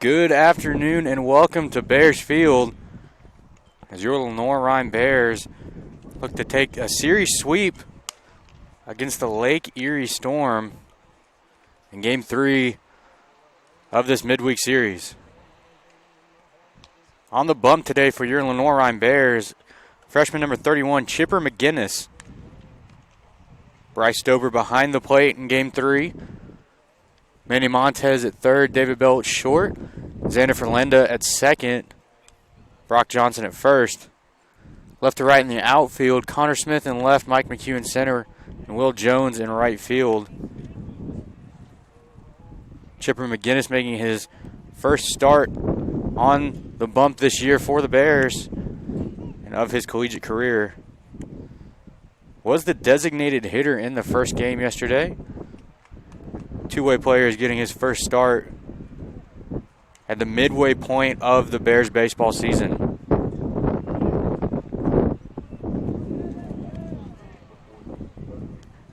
Good afternoon and welcome to Bears Field as your Lenoir-Rhyne Bears look to take a series sweep against the Lake Erie Storm in Game 3 of this midweek series. On the bump today for your Lenoir-Rhyne Bears, freshman number 31, Chipper McGinnis. Bryce Dober behind the plate in Game 3. Manny Montez at third, David Bell at short, Xander Ferlenda at second, Brock Johnson at first. Left to right in the outfield, Connor Smith in left, Mike McHugh in center, and Will Jones in right field. Chipper McGinnis making his first start on the bump this year for the Bears and of his collegiate career. Was the designated hitter in the first game yesterday. Two-way player is getting his first start at the midway point of the Bears baseball season.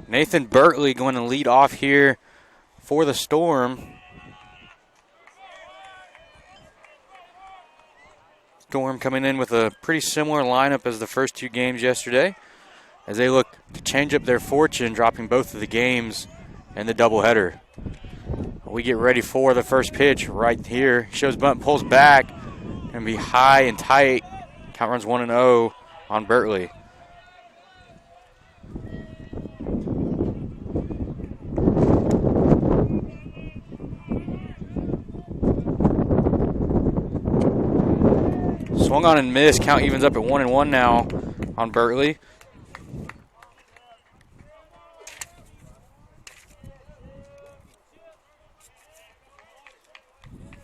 Nathan Bertley going to lead off here for the Storm. Storm coming in with a pretty similar lineup as the first two games yesterday as they look to change up their fortune, dropping both of the games in the doubleheader. We get ready for the first pitch right here. Shows bunt, pulls back, and be high and tight. Count runs 1-0 on Bertley. Swung on and missed. Count evens up at 1-1 now on Bertley.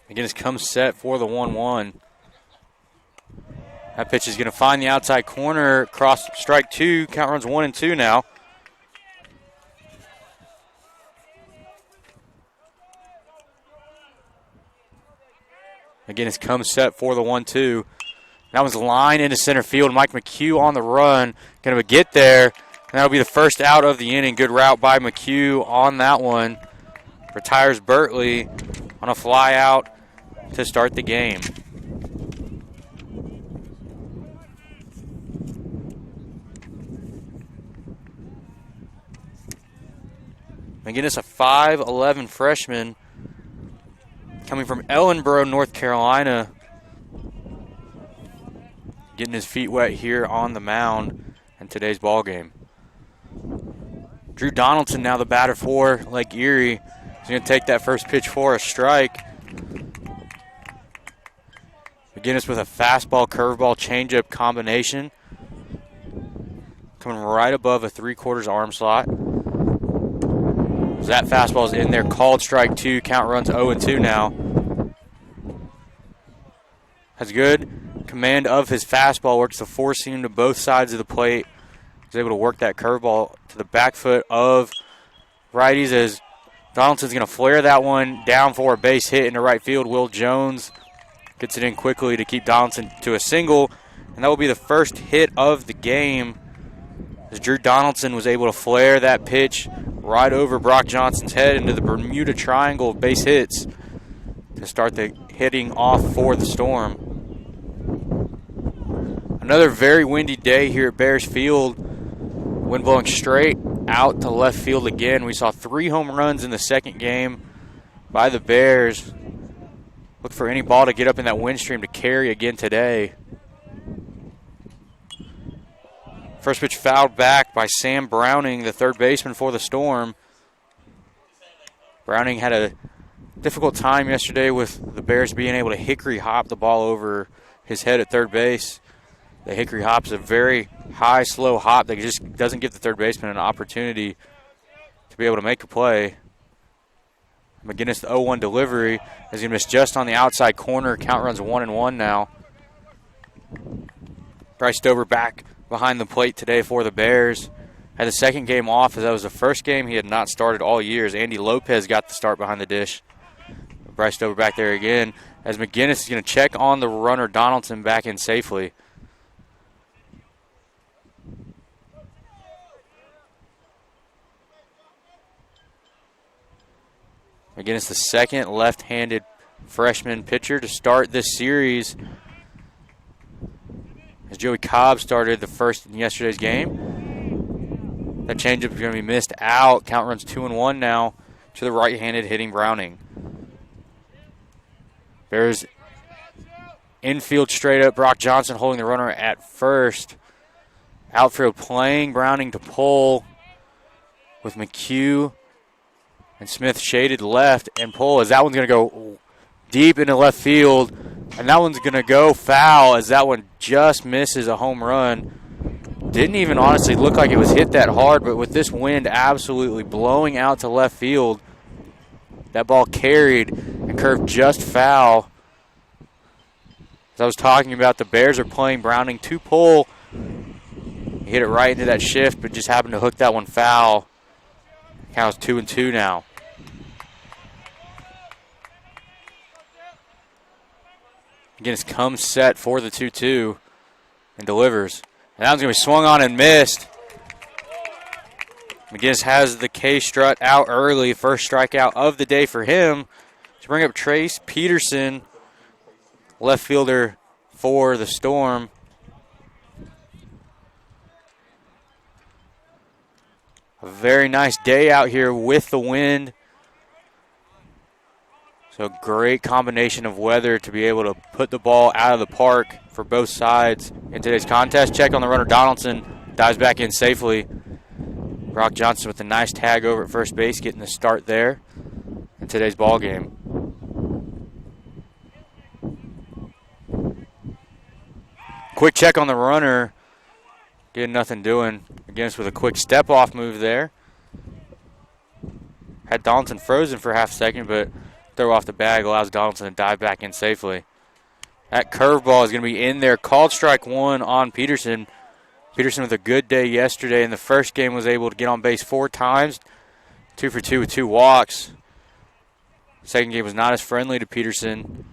McGinnis comes set for the 1-1. That pitch is going to find the outside corner. Cross strike two. Count runs 1-2 now. McGinnis comes set for the 1-2. That was line into center field. Mike McHugh on the run. Going to get there. And that'll be the first out of the inning. Good route by McHugh on that one. Retires Bertley on a fly out to start the game. McGinnis, a 5'11 freshman coming from Ellenboro, North Carolina. Getting his feet wet here on the mound in today's ball game. Drew Donaldson now the batter for Lake Erie. He's going to take that first pitch for a strike. McGinnis with a fastball, curveball, changeup combination. Coming right above a 3/4 arm slot. That fastball is in there, called strike two. Count runs 0-2 now. Has good command of his fastball, works the four seam to both sides of the plate. He's able to work that curveball to the back foot of righties as Donaldson's going to flare that one down for a base hit into right field. Will Jones gets it in quickly to keep Donaldson to a single, and that will be the first hit of the game as Drew Donaldson was able to flare that pitch right over Brock Johnson's head into the Bermuda Triangle of base hits to start the hitting off for the Storm. Another very windy day here at Bears Field. Wind blowing straight out to left field again. We saw 3 home runs in the second game by the Bears. Look for any ball to get up in that wind stream to carry again today. First pitch fouled back by Sam Browning, the third baseman for the Storm. Browning had a difficult time yesterday with the Bears being able to hickory hop the ball over his head at third base. The hickory hop is a very high, slow hop that just doesn't give the third baseman an opportunity to be able to make a play. McGinnis, the 0-1 delivery, is going to miss just on the outside corner. Count runs 1-1 now. Bryce Dober back behind the plate today for the Bears. Had the second game off as that was the first game he had not started all year. As Andy Lopez got the start behind the dish. Bryce Dober back there again as McGinnis is going to check on the runner Donaldson back in safely. McGinnis, the second left-handed freshman pitcher to start this series, as Joey Cobb started the first in yesterday's game. That changeup is going to be missed out. Count runs 2-1 now to the right-handed hitting Browning. Bears infield straight up. Brock Johnson holding the runner at first. Outfield playing Browning to pull with McHugh and Smith shaded left and pull as that one's going to go deep into left field. And that one's going to go foul as that one just misses a home run. Didn't even honestly look like it was hit that hard, but with this wind absolutely blowing out to left field, that ball carried and curved just foul. As I was talking about, the Bears are playing Browning to pull. He hit it right into that shift, but just happened to hook that one foul. Counts 2-2 now. McGinnis comes set for the 2-2 and delivers. And that one's going to be swung on and missed. McGinnis has the K strut out early. First strikeout of the day for him. To bring up Trace Peterson, left fielder for the Storm. A very nice day out here with the wind. So great combination of weather to be able to put the ball out of the park for both sides in today's contest. Check on the runner. Donaldson dives back in safely. Brock Johnson with a nice tag over at first base, getting the start there in today's ball game. Quick check on the runner. Getting nothing doing. Against with a quick step-off move there. Had Donaldson frozen for half a second, but throw off the bag allows Donaldson to dive back in safely. That curveball is going to be in there. Called strike one on Peterson. Peterson with a good day yesterday. In the first game was able to get on base 4 times. 2 for 2 with 2 walks. Second game was not as friendly to Peterson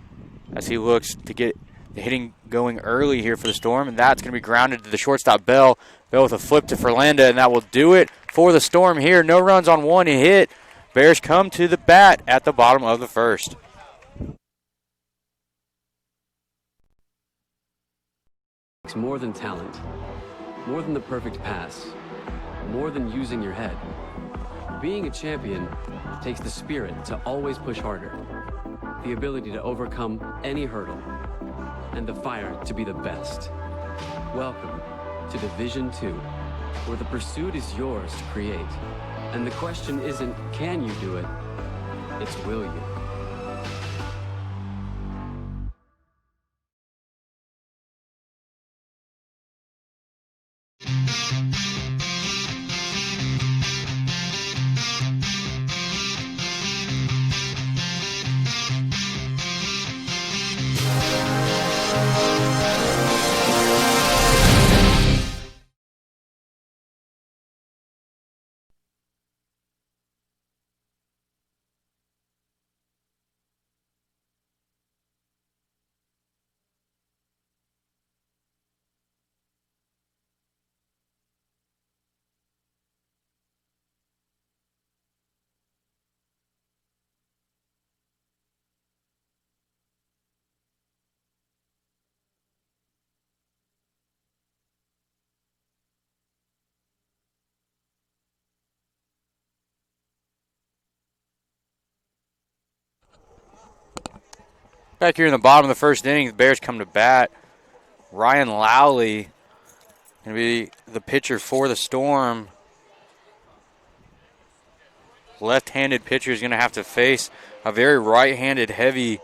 as he looks to get the hitting going early here for the Storm. And that's going to be grounded to the shortstop, Bell. Bell with a flip to Ferlanda, and that will do it for the Storm here. No runs on one hit. Bears come to the bat at the bottom of the first. It's more than talent, more than the perfect pass, more than using your head. Being a champion takes the spirit to always push harder, the ability to overcome any hurdle, and the fire to be the best. Welcome to Division II, where the pursuit is yours to create. And the question isn't, can you do it? It's, will you? Back here in the bottom of the first inning, the Bears come to bat. Ryan Lowley going to be the pitcher for the Storm. Left-handed pitcher is going to have to face a very right-handed heavy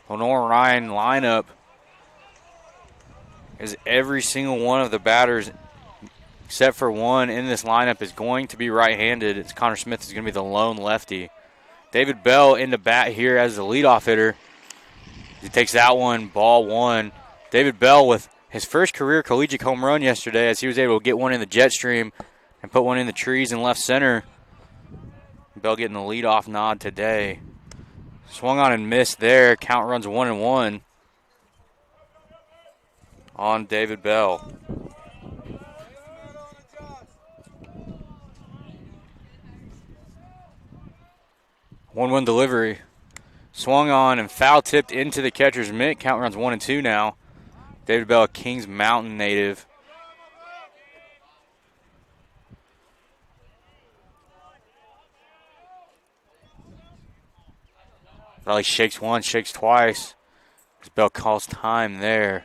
Lenoir-Rhyne lineup, as every single one of the batters except for one in this lineup is going to be right-handed. It's Connor Smith is going to be the lone lefty. David Bell in the bat here as the leadoff hitter. He takes that one, ball one. David Bell with his first career collegiate home run yesterday, as he was able to get one in the jet stream and put one in the trees in left center. Bell getting the leadoff nod today. Swung on and missed there. Count runs 1-1 on David Bell. One delivery. Swung on and foul tipped into the catcher's mitt. Count runs 1-2 now. David Bell, a Kings Mountain native. Riley shakes once, shakes twice. Bell calls time there.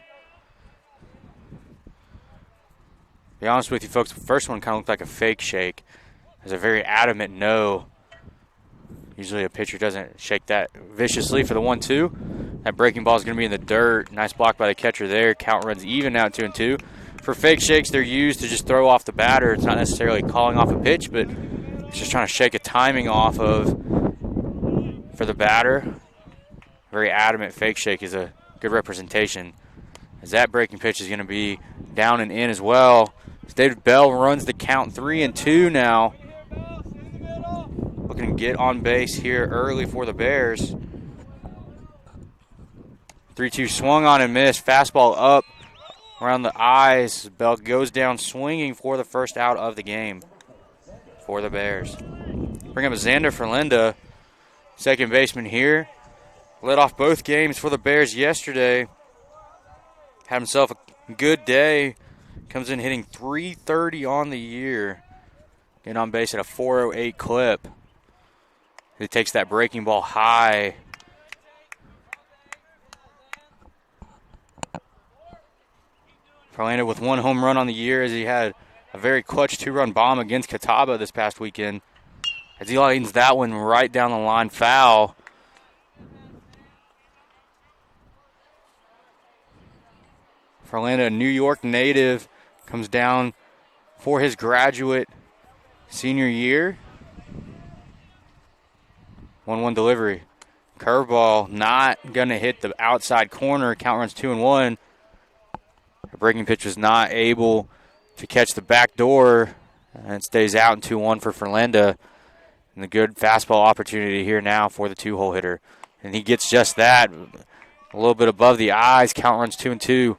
To be honest with you, folks, the first one kind of looked like a fake shake. It was a very adamant no. Usually a pitcher doesn't shake that viciously for the 1-2. That breaking ball is going to be in the dirt. Nice block by the catcher there. Count runs even now 2-2. For fake shakes, they're used to just throw off the batter. It's not necessarily calling off a pitch, but it's just trying to shake a timing off of for the batter. Very adamant fake shake is a good representation. As that breaking pitch is going to be down and in as well. As David Bell runs the count 3-2 now. Looking to get on base here early for the Bears. 3-2 swung on and missed. Fastball up around the eyes. Bell goes down swinging for the first out of the game for the Bears. Bring up Xander Ferlinda, second baseman here. Led off both games for the Bears yesterday. Had himself a good day. Comes in hitting .330 on the year. Getting on base at a .408 clip. He takes that breaking ball high. Ferlinda with one home run on the year as he had a very clutch two-run bomb against Catawba this past weekend. As he lines that one right down the line, foul. Ferlinda, a New York native, comes down for his graduate senior year. 1-1 delivery. Curveball not going to hit the outside corner. Count runs 2-1. The breaking pitch was not able to catch the back door, and it stays out in 2-1 for Ferlinda. And the good fastball opportunity here now for the two-hole hitter. And he gets just that. A little bit above the eyes. Count runs 2-2.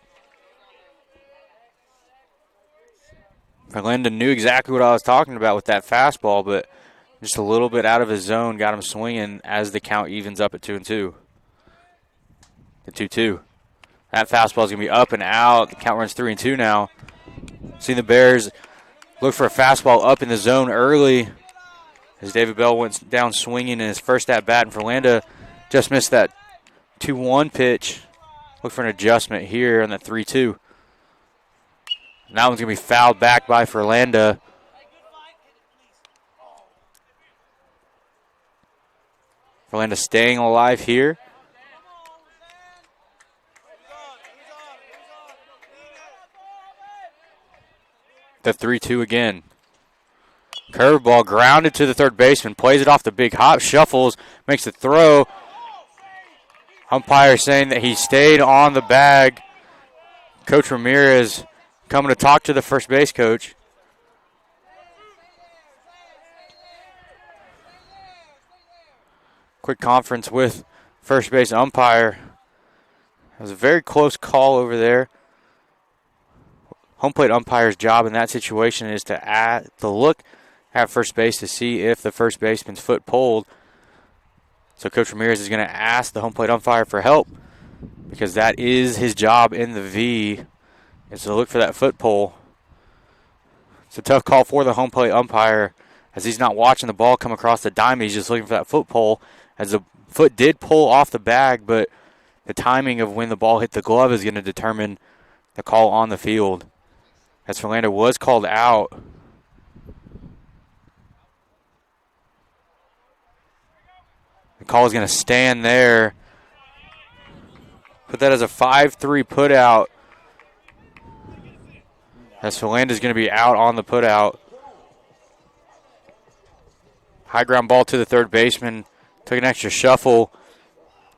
Ferlinda knew exactly what I was talking about with that fastball, but just a little bit out of his zone, got him swinging as the count evens up at 2-2. The 2-2. That fastball is going to be up and out. The count runs 3-2 now. See the Bears look for a fastball up in the zone early as David Bell went down swinging in his first at-bat, and Ferlinda just missed that 2-1 pitch. Look for an adjustment here on the 3-2. And that one's going to be fouled back by Ferlinda. Ferlinda staying alive here. The 3-2 again. Curveball grounded to the third baseman. Plays it off the big hop. Shuffles. Makes the throw. Umpire saying that he stayed on the bag. Coach Ramirez coming to talk to the first base coach. Quick conference with first base umpire. It was a very close call over there. Home plate umpire's job in that situation is to look at first base to see if the first baseman's foot pulled. So Coach Ramirez is going to ask the home plate umpire for help because that is his job in the V, is to look for that foot pull. It's a tough call for the home plate umpire as he's not watching the ball come across the diamond. He's just looking for that foot pull as the foot did pull off the bag, but the timing of when the ball hit the glove is going to determine the call on the field. As Ferlinda was called out. The call is going to stand there. Put that as a 5-3 put out. As Ferlinda is going to be out on the put out. High ground ball to the third baseman. Took an extra shuffle.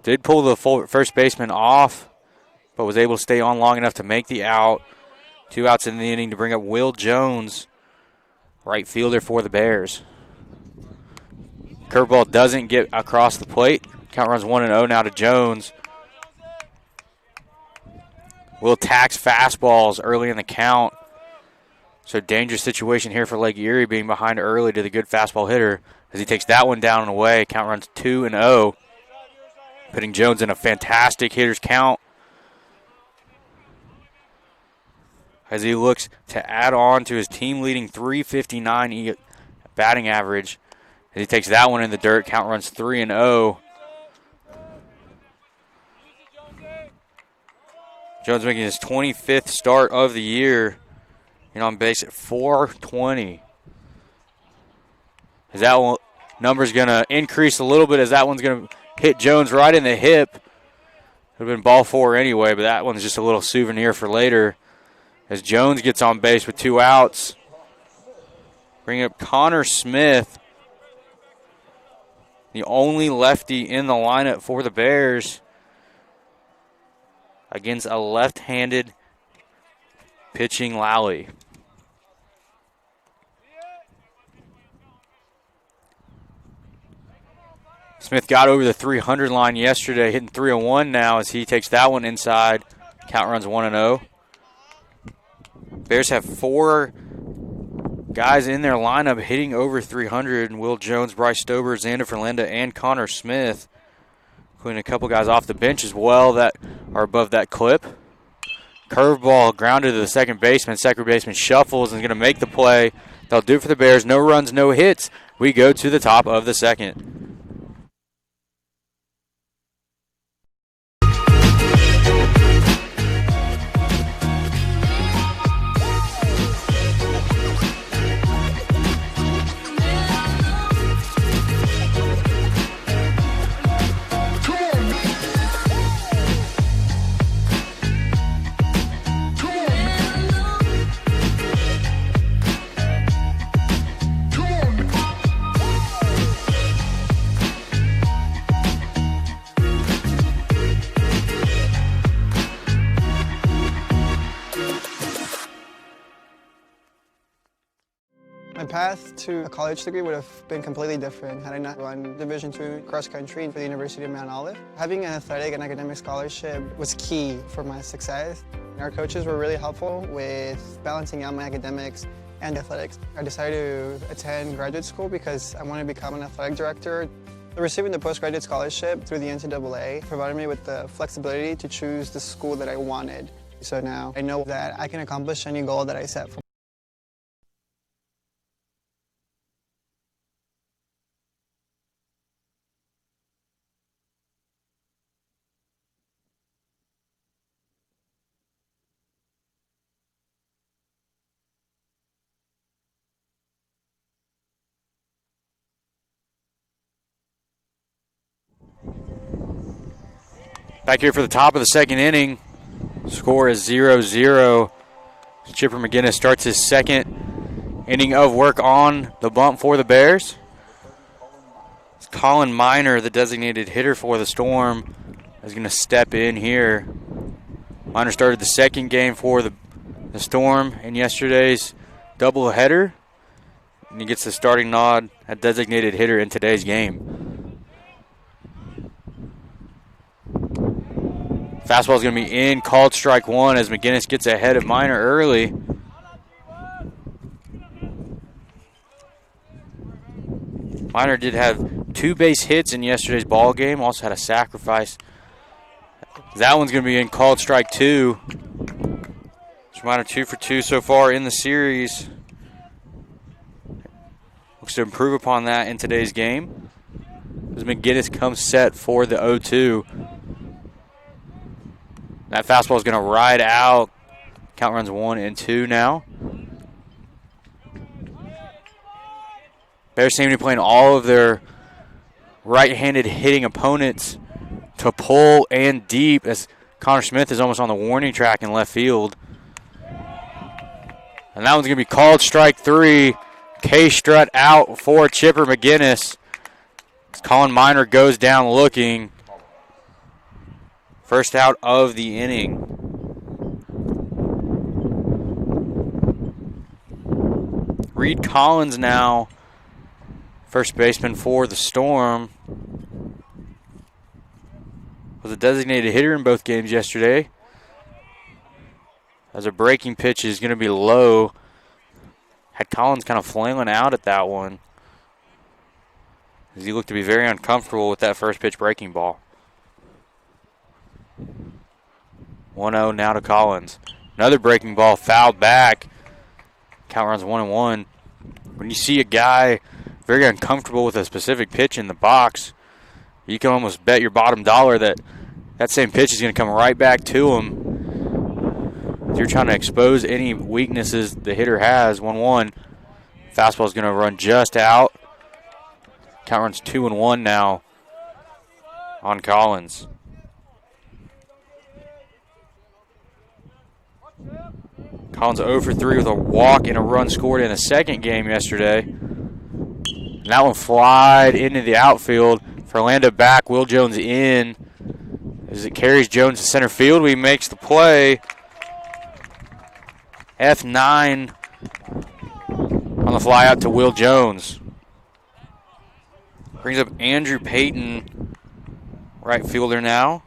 Did pull the first baseman off, but was able to stay on long enough to make the out. 2 outs in the inning to bring up Will Jones, right fielder for the Bears. Curveball doesn't get across the plate. Count runs 1-0 now to Jones. Will tax fastballs early in the count. So dangerous situation here for Lake Erie, being behind early to the good fastball hitter as he takes that one down and away. Count runs 2-0. putting Jones in a fantastic hitter's count as he looks to add on to his team-leading .359 batting average. As he takes that one in the dirt, count runs 3-0. Jones making his 25th start of the year, and on base at .420. As that one, number's going to increase a little bit as that one's going to hit Jones right in the hip. Would have been ball 4 anyway, but that one's just a little souvenir for later. As Jones gets on base with 2 outs. Bringing up Connor Smith, the only lefty in the lineup for the Bears, against a left-handed pitching Lally. Smith got over the 300 line yesterday, hitting 301 now as he takes that one inside. Count runs 1-0. Bears have 4 guys in their lineup hitting over 300. Will Jones, Bryce Stober, Xander Ferlenda, and Connor Smith, including a couple guys off the bench as well that are above that clip. Curveball grounded to the second baseman. Second baseman shuffles and is going to make the play. They'll do it for the Bears. No runs, no hits. We go to the top of the second. My path to a college degree would have been completely different had I not run Division II cross country for the University of Mount Olive. Having an athletic and academic scholarship was key for my success. Our coaches were really helpful with balancing out my academics and athletics. I decided to attend graduate school because I wanted to become an athletic director. Receiving the postgraduate scholarship through the NCAA provided me with the flexibility to choose the school that I wanted. So now I know that I can accomplish any goal that I set for. Back here for the top of the second inning. Score is 0-0. Chipper McGinnis starts his second inning of work on the bump for the Bears. It's Colin Miner, the designated hitter for the Storm, is going to step in here. Miner started the second game for the Storm in yesterday's doubleheader, and he gets the starting nod at designated hitter in today's game. Fastball is going to be in, called strike 1 as McGinnis gets ahead of Miner early. Miner did have 2 base hits in yesterday's ball game, also had a sacrifice. That one's going to be in, called strike 2. So Miner 2 for 2 so far in the series. Looks to improve upon that in today's game as McGinnis comes set for the 0-2. That fastball is going to ride out. Count runs 1-2 now. Bears seem to be playing all of their right-handed hitting opponents to pull and deep as Connor Smith is almost on the warning track in left field. And that one's going to be called strike 3. K-strut out for Chipper McGinnis. Colin Miner goes down looking. First out of the inning. Reed Collins now, first baseman for the Storm. Was a designated hitter in both games yesterday. As a breaking pitch is going to be low. Had Collins kind of flailing out at that one, as he looked to be very uncomfortable with that first pitch breaking ball. 1-0 now to Collins. Another breaking ball fouled back. Count runs 1-1. When you see a guy very uncomfortable with a specific pitch in the box, you can almost bet your bottom dollar that that same pitch is going to come right back to him. If you're trying to expose any weaknesses the hitter has, 1-1. Fastball is going to run just out. Count runs 2-1 now on Collins. Collins 0 for 3 with a walk and a run scored in the second game yesterday. And that one flied into the outfield. Ferlanda back, Will Jones in. As it carries Jones to center field, he makes the play. F9 on the fly out to Will Jones. Brings up Andrew Payton, right fielder now.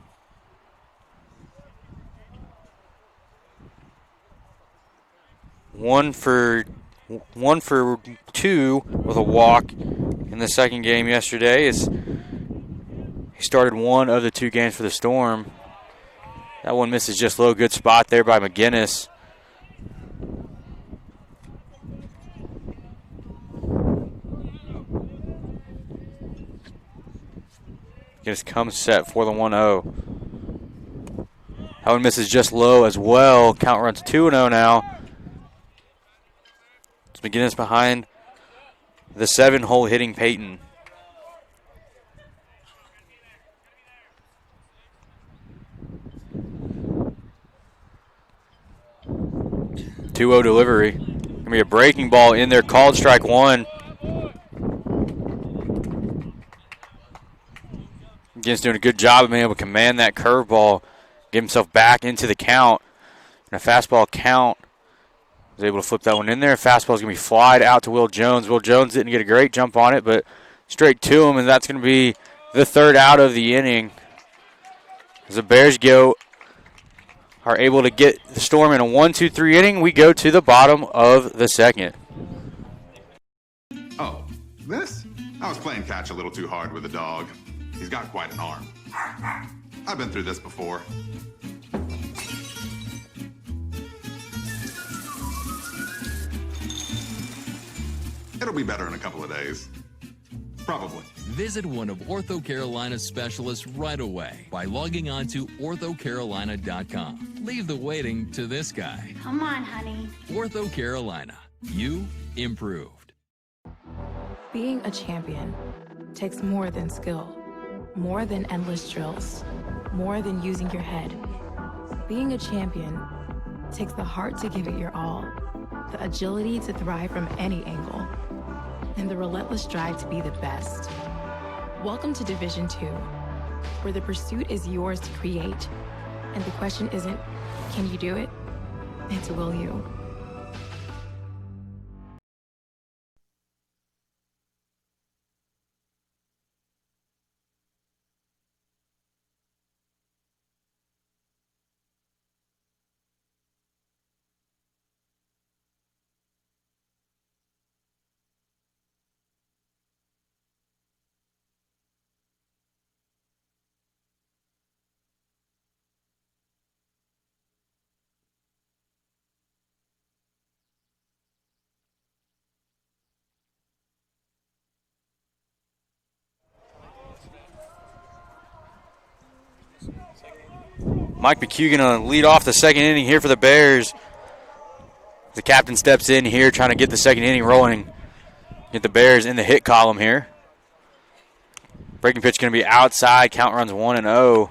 One for 2 with a walk in the second game yesterday. He started one of the 2 games for the Storm. That one misses just low. Good spot there by McGinnis. McGinnis comes set for the 1-0. That one misses just low as well. Count runs 2-0 now. It's McGinnis behind the 7-hole hitting Peyton. Two-0 delivery. Going to be a breaking ball in there. Called strike 1. McGinnis doing a good job of being able to command that curveball, get himself back into the count. And a fastball count. Was able to flip that one in there. Fastball is going to be flied out to Will Jones. Will Jones didn't get a great jump on it, but straight to him, and that's going to be the third out of the inning. As the Bears are able to get the Storm in a 1-2-3 inning, we go to the bottom of the second. Oh, this? I was playing catch a little too hard with the dog. He's got quite an arm. I've been through this before. It'll be better in a couple of days. Probably. Visit one of Ortho Carolina's specialists right away by logging on to orthocarolina.com. Leave the waiting to this guy. Come on, honey. Ortho Carolina. You improved. Being a champion takes more than skill, more than endless drills, more than using your head. Being a champion takes the heart to give it your all, the agility to thrive from any angle, and the relentless drive to be the best. Welcome to Division 2, where the pursuit is yours to create, and the question isn't, can you do it? It's will you? Mike McHugh going to lead off the second inning here for the Bears. The captain steps in here trying to get the second inning rolling. Get the Bears in the hit column here. Breaking pitch going to be outside. Count runs 1-0.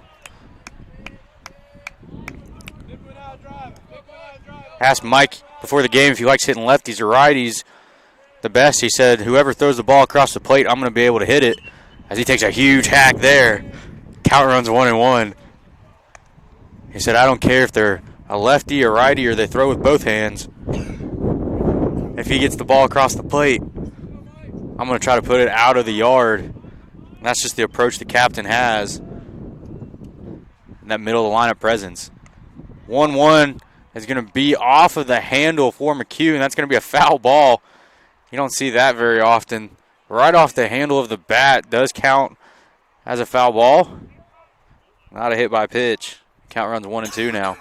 Asked Mike before the game if he likes hitting lefties or righties the best. He said, whoever throws the ball across the plate, I'm going to be able to hit it. As he takes a huge hack there. Count runs 1-1. He said, I don't care if they're a lefty or righty or they throw with both hands. If he gets the ball across the plate, I'm going to try to put it out of the yard. And that's just the approach the captain has in that middle of the lineup presence. 1-1 is going to be off of the handle for McHugh, and that's going to be a foul ball. You don't see that very often. Right off the handle of the bat does count as a foul ball. Not a hit by pitch. Count runs 1-2 now.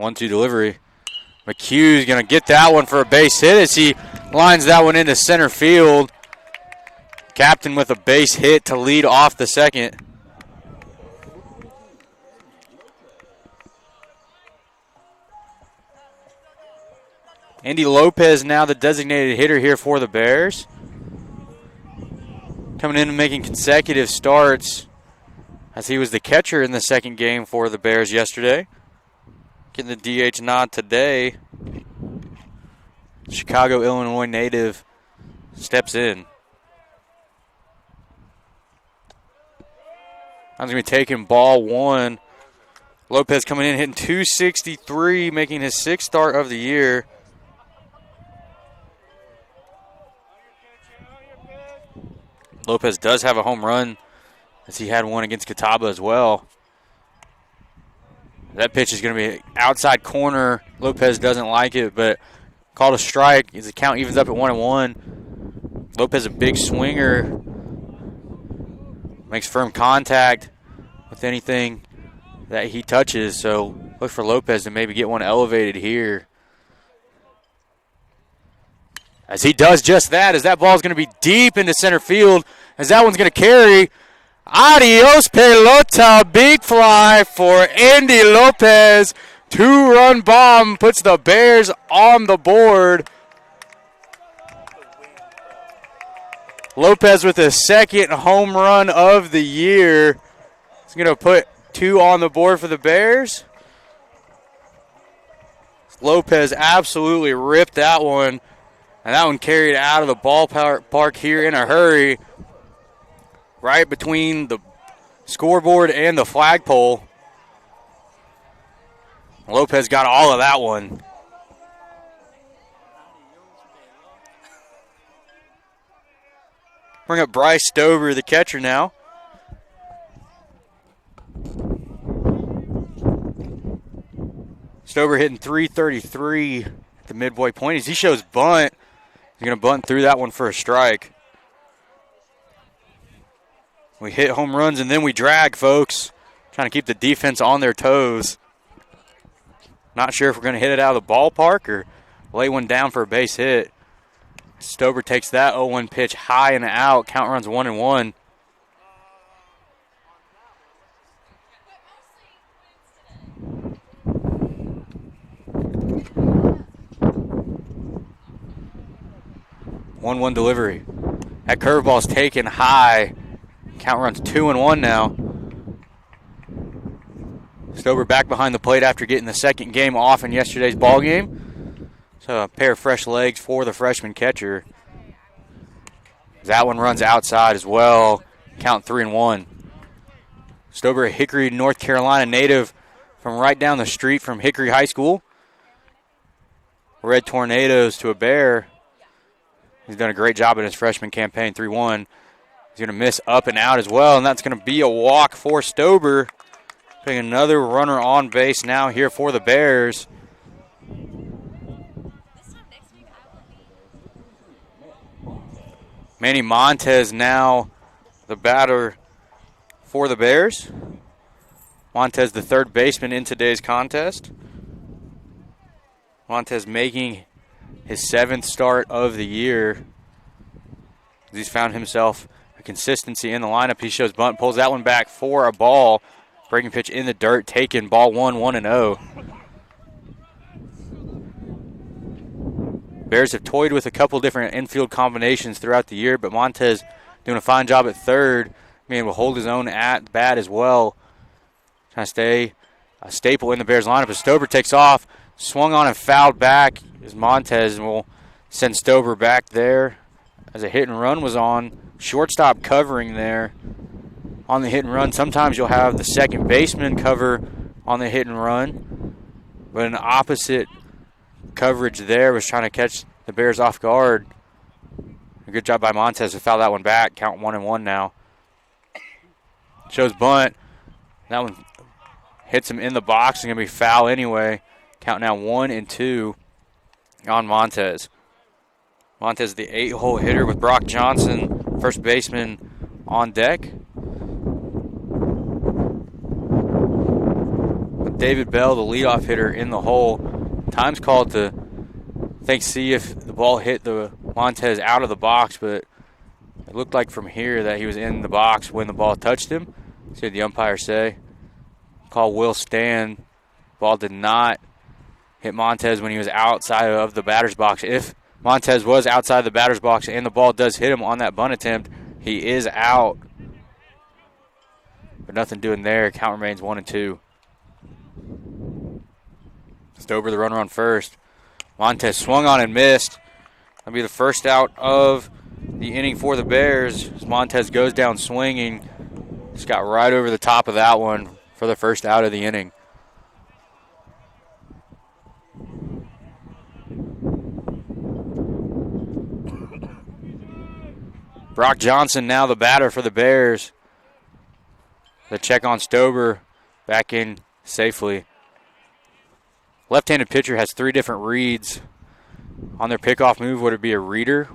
1-2 delivery. McHugh's going to get that one for a base hit as he lines that one into center field. Captain with a base hit to lead off the second. Andy Lopez now the designated hitter here for the Bears. Coming in and making consecutive starts as he was the catcher in the second game for the Bears yesterday. Getting the DH nod today. Chicago, Illinois native steps in. I'm going to be taking ball one. Lopez coming in hitting .263, making his sixth start of the year. Lopez does have a home run as he had one against Catawba as well. That pitch is going to be outside corner. Lopez doesn't like it, but called a strike. His count evens up at 1-1. Lopez a big swinger. Makes firm contact with anything that he touches. So look for Lopez to maybe get one elevated here. As he does just that, as that ball is going to be deep into center field, as that one's going to carry. Adios, pelota, big fly for Andy Lopez. 2-run bomb puts the Bears on the board. Lopez with his second home run of the year. He's going to put 2 on the board for the Bears. Lopez absolutely ripped that one. And that one carried out of the ballpark here in a hurry. Right between the scoreboard and the flagpole. Lopez got all of that one. Bring up Bryce Stover, the catcher now. Stover hitting .333 at the midway point. As he shows bunt, he's going to bunt through that one for a strike. We hit home runs and then we drag, folks. Trying to keep the defense on their toes. Not sure if we're going to hit it out of the ballpark or lay one down for a base hit. Stover takes that 0-1 pitch high and out. Count runs 1-1. One delivery. That curveball's taken high. Count runs 2-1 now. Stover back behind the plate after getting the second game off in yesterday's ball game. So a pair of fresh legs for the freshman catcher. That one runs outside as well. Count 3-1. Stover, a Hickory, North Carolina native from right down the street from Hickory High School. Red Tornadoes to a Bear. He's done a great job in his freshman campaign, 3-1. He's going to miss up and out as well, and that's going to be a walk for Stover. Putting another runner on base now here for the Bears. Manny Montez now the batter for the Bears. Montez, the third baseman in today's contest. Montez making his 7th start of the year. He's found himself a consistency in the lineup. He shows bunt, pulls that one back for a ball. Breaking pitch in the dirt, taken, ball 1-0. Bears have toyed with a couple different infield combinations throughout the year, but Montez doing a fine job at third. Man will hold his own at bat as well. Trying to stay a staple in the Bears lineup as Stover takes off. Swung on and fouled back as Montez will send Stover back there as a hit and run was on. Shortstop covering there on the hit and run. Sometimes you'll have the second baseman cover on the hit and run, but an opposite coverage there was trying to catch the Bears off guard. A good job by Montez to foul that one back. Count 1-1 now. Shows bunt. That one hits him in the box. It's going to be foul anyway. Count now 1-2 on Montez. Montez, the 8-hole hitter with Brock Johnson, first baseman, on deck. David Bell, the leadoff hitter, in the hole. Time's called to see if the ball hit the Montez out of the box, but it looked like from here that he was in the box when the ball touched him. See what the umpire say. Call will stand. Ball did not hit Montez when he was outside of the batter's box. If Montez was outside the batter's box and the ball does hit him on that bunt attempt, he is out. But nothing doing there. Count remains 1-2. Stober the runner on first. Montez swung on and missed. That'll be the first out of the inning for the Bears. As Montez goes down swinging. Just got right over the top of that one for the first out of the inning. Brock Johnson now the batter for the Bears. The check on Stober back in safely. Left-handed pitcher has 3 different reads. On their pickoff move, would it be a reader,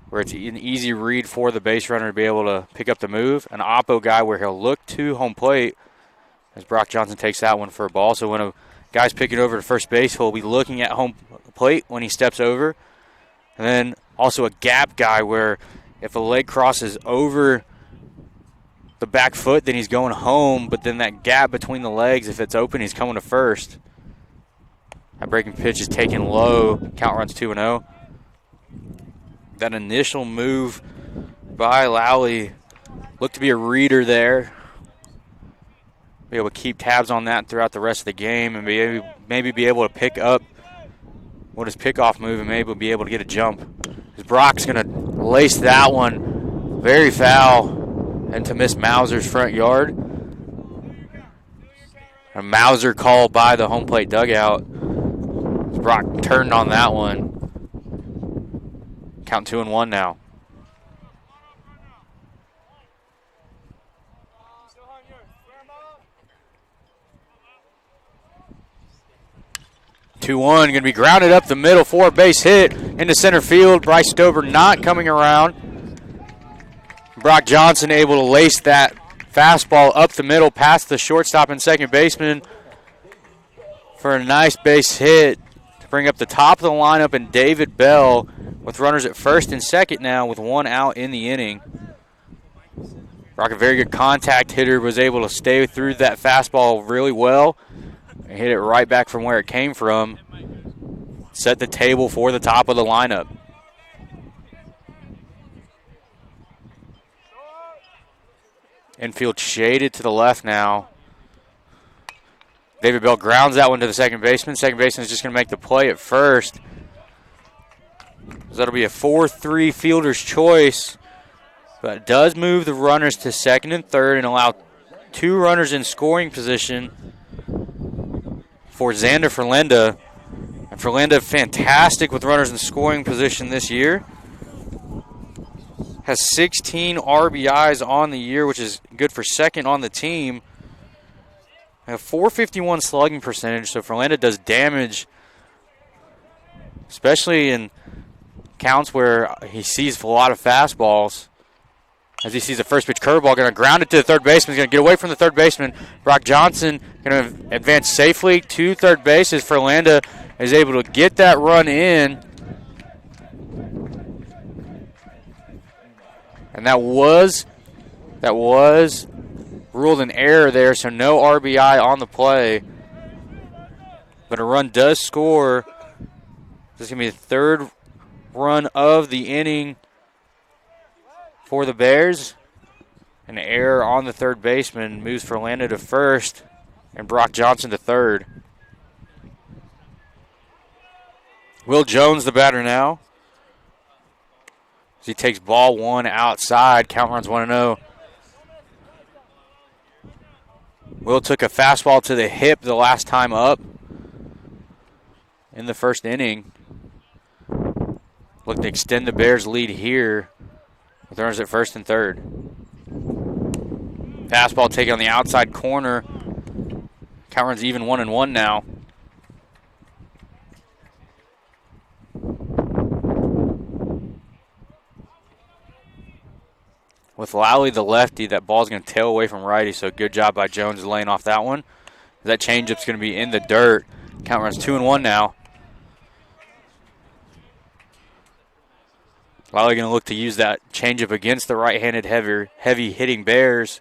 where it's an easy read for the base runner to be able to pick up the move? An oppo guy where he'll look to home plate as Brock Johnson takes that one for a ball. So when a guy's picking over to first base, he'll be looking at home plate when he steps over. And then also a gap guy where if a leg crosses over the back foot, then he's going home, but then that gap between the legs, if it's open, he's coming to first. That breaking pitch is taken low. Count runs 2-0. That initial move by Lowry looked to be a reader there. Be able to keep tabs on that throughout the rest of the game and maybe be able to pick up what his pickoff move and maybe be able to get a jump. Because Brock's going to lace that one very foul into Miss Mauser's front yard. A Mauser call by the home plate dugout. Brock turned on that one. Count 2-1 now. Going to be grounded up the middle for a base hit into center field. Bryce Stober not coming around. Brock Johnson able to lace that fastball up the middle past the shortstop and second baseman for a nice base hit to bring up the top of the lineup, and David Bell with runners at first and second now with 1 out in the inning. Brock, a very good contact hitter, was able to stay through that fastball really well and hit it right back from where it came from. Set the table for the top of the lineup. Infield shaded to the left now. David Bell grounds that one to the second baseman. Second baseman is just going to make the play at first. So that'll be a 4-3 fielder's choice. But it does move the runners to second and third and allow 2 runners in scoring position for Xander Ferlenda. And Ferlenda, fantastic with runners in scoring position this year. Has 16 RBIs on the year, which is good for second on the team. A 451 slugging percentage, so Ferlenda does damage, especially in counts where he sees a lot of fastballs. As he sees the first pitch curveball, going to ground it to the third baseman. He's going to get away from the third baseman. Brock Johnson going to advance safely to third base as Ferlenda is able to get that run in. And that was ruled an error there, so no RBI on the play. But a run does score. This is going to be the third run of the inning for the Bears. An error on the third baseman moves Ferlanda to first and Brock Johnson to third. Will Jones the batter now. As he takes ball 1 outside. Count runs 1-0. Will took a fastball to the hip the last time up in the first inning. Looking to extend the Bears' lead here with runners at first and third. Fastball taken on the outside corner. Count runs even 1-1 now. With Lowry the lefty, that ball's going to tail away from righty, so good job by Jones laying off that one. That changeup's going to be in the dirt. Count runs 2-1 now. Lally going to look to use that changeup against the right-handed heavy hitting Bears.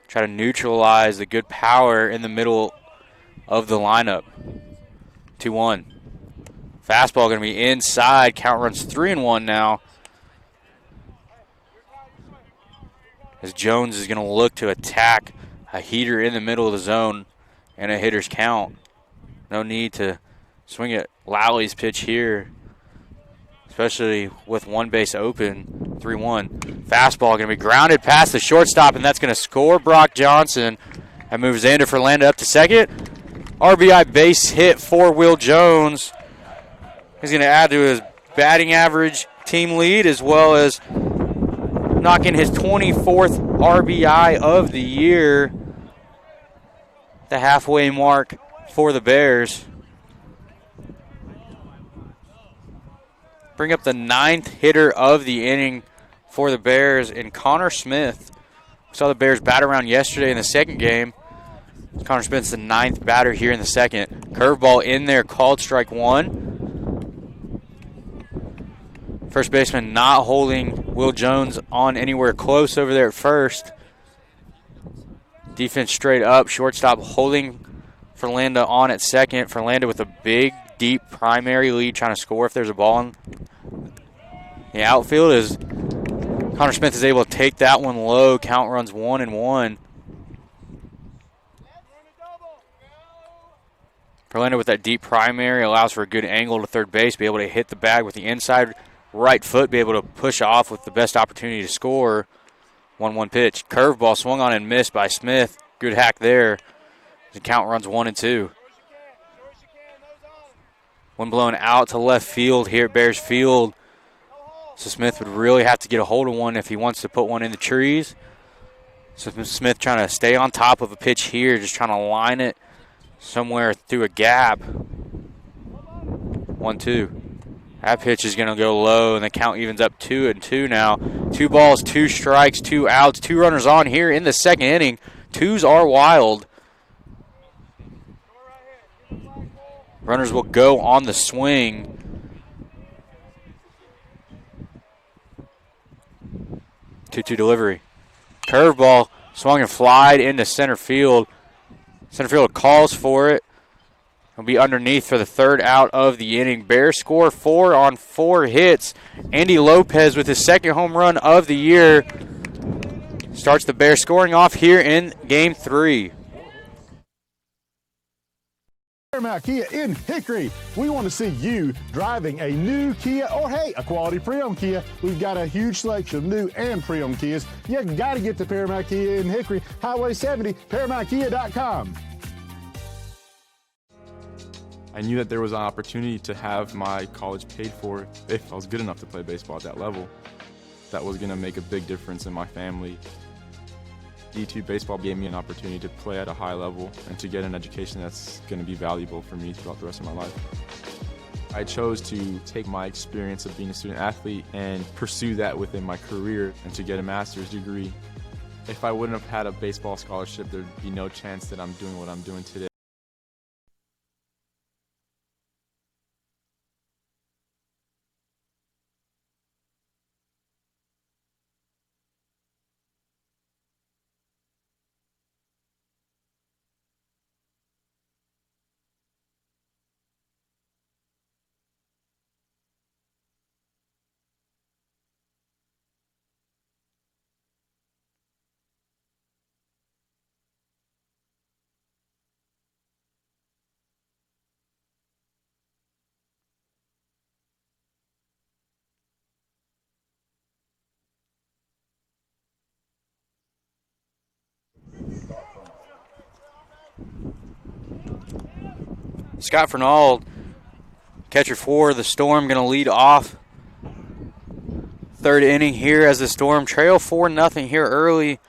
Try to neutralize the good power in the middle of the lineup. 2-1. Fastball going to be inside. Count runs 3-1 now. As Jones is going to look to attack a heater in the middle of the zone and a hitter's count. No need to swing at Lally's pitch here, especially with one base open. 3-1. Fastball going to be grounded past the shortstop, and that's going to score Brock Johnson. That moves Xander Ferlanda up to second. RBI base hit for Will Jones. He's going to add to his batting average team lead, as well as knocking his 24th RBI of the year. The halfway mark for the Bears. Bring up the 9th hitter of the inning for the Bears in Connor Smith. We saw the Bears bat around yesterday in the second game. Connor Smith's the 9th batter here in the second. Curveball in there, called strike one. First baseman not holding Will Jones on anywhere close over there at first. Defense straight up. Shortstop holding Ferlanda on at second. Ferlanda with a big, deep primary lead, trying to score if there's a ball in the outfield. As Connor Smith is able to take that one low. Count runs 1-1. Ferlanda with that deep primary allows for a good angle to third base, be able to hit the bag with the inside right foot, be able to push off with the best opportunity to score. 1-1 pitch. Curveball swung on and missed by Smith. Good hack there. The count runs 1-2. One blown out to left field here at Bears Field. So Smith would really have to get a hold of one if he wants to put one in the trees. So Smith trying to stay on top of a pitch here, just trying to line it somewhere through a gap. 1-2. That pitch is going to go low, and the count evens up 2-2 now. 2 balls, 2 strikes, 2 outs, 2 runners on here in the second inning. Twos are wild. Runners will go on the swing. Two delivery. Curveball swung and flied into center field. Center field calls for it. It'll be underneath for the third out of the inning. Bears score 4 on 4 hits. Andy Lopez with his second home run of the year starts the Bears scoring off here in Game 3. Paramount Kia in Hickory. We want to see you driving a new Kia or, hey, a quality pre-owned Kia. We've got a huge selection of new and pre-owned Kias. You got to get to Paramount Kia in Hickory, Highway 70, ParamountKia.com. I knew that there was an opportunity to have my college paid for if I was good enough to play baseball at that level. That was going to make a big difference in my family. D2 baseball gave me an opportunity to play at a high level and to get an education that's going to be valuable for me throughout the rest of my life. I chose to take my experience of being a student athlete and pursue that within my career and to get a master's degree. If I wouldn't have had a baseball scholarship, there'd be no chance that I'm doing what I'm doing today. Scott Fernald, catcher for the Storm, going to lead off third inning here as the Storm trail 4-0 here early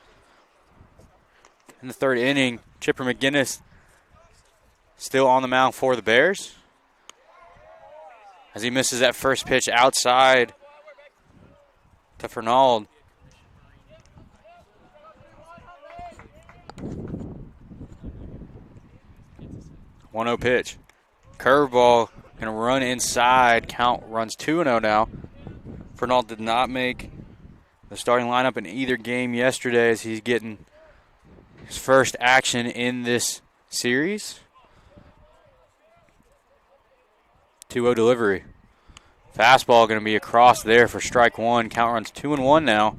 in the third inning. Chipper McGinnis still on the mound for the Bears as he misses that first pitch outside to Fernald. 1-0 pitch. Curveball going to run inside. Count runs 2-0 now. Fernald did not make the starting lineup in either game yesterday as he's getting his first action in this series. 2-0 delivery. Fastball going to be across there for strike one. Count runs 2-1 now.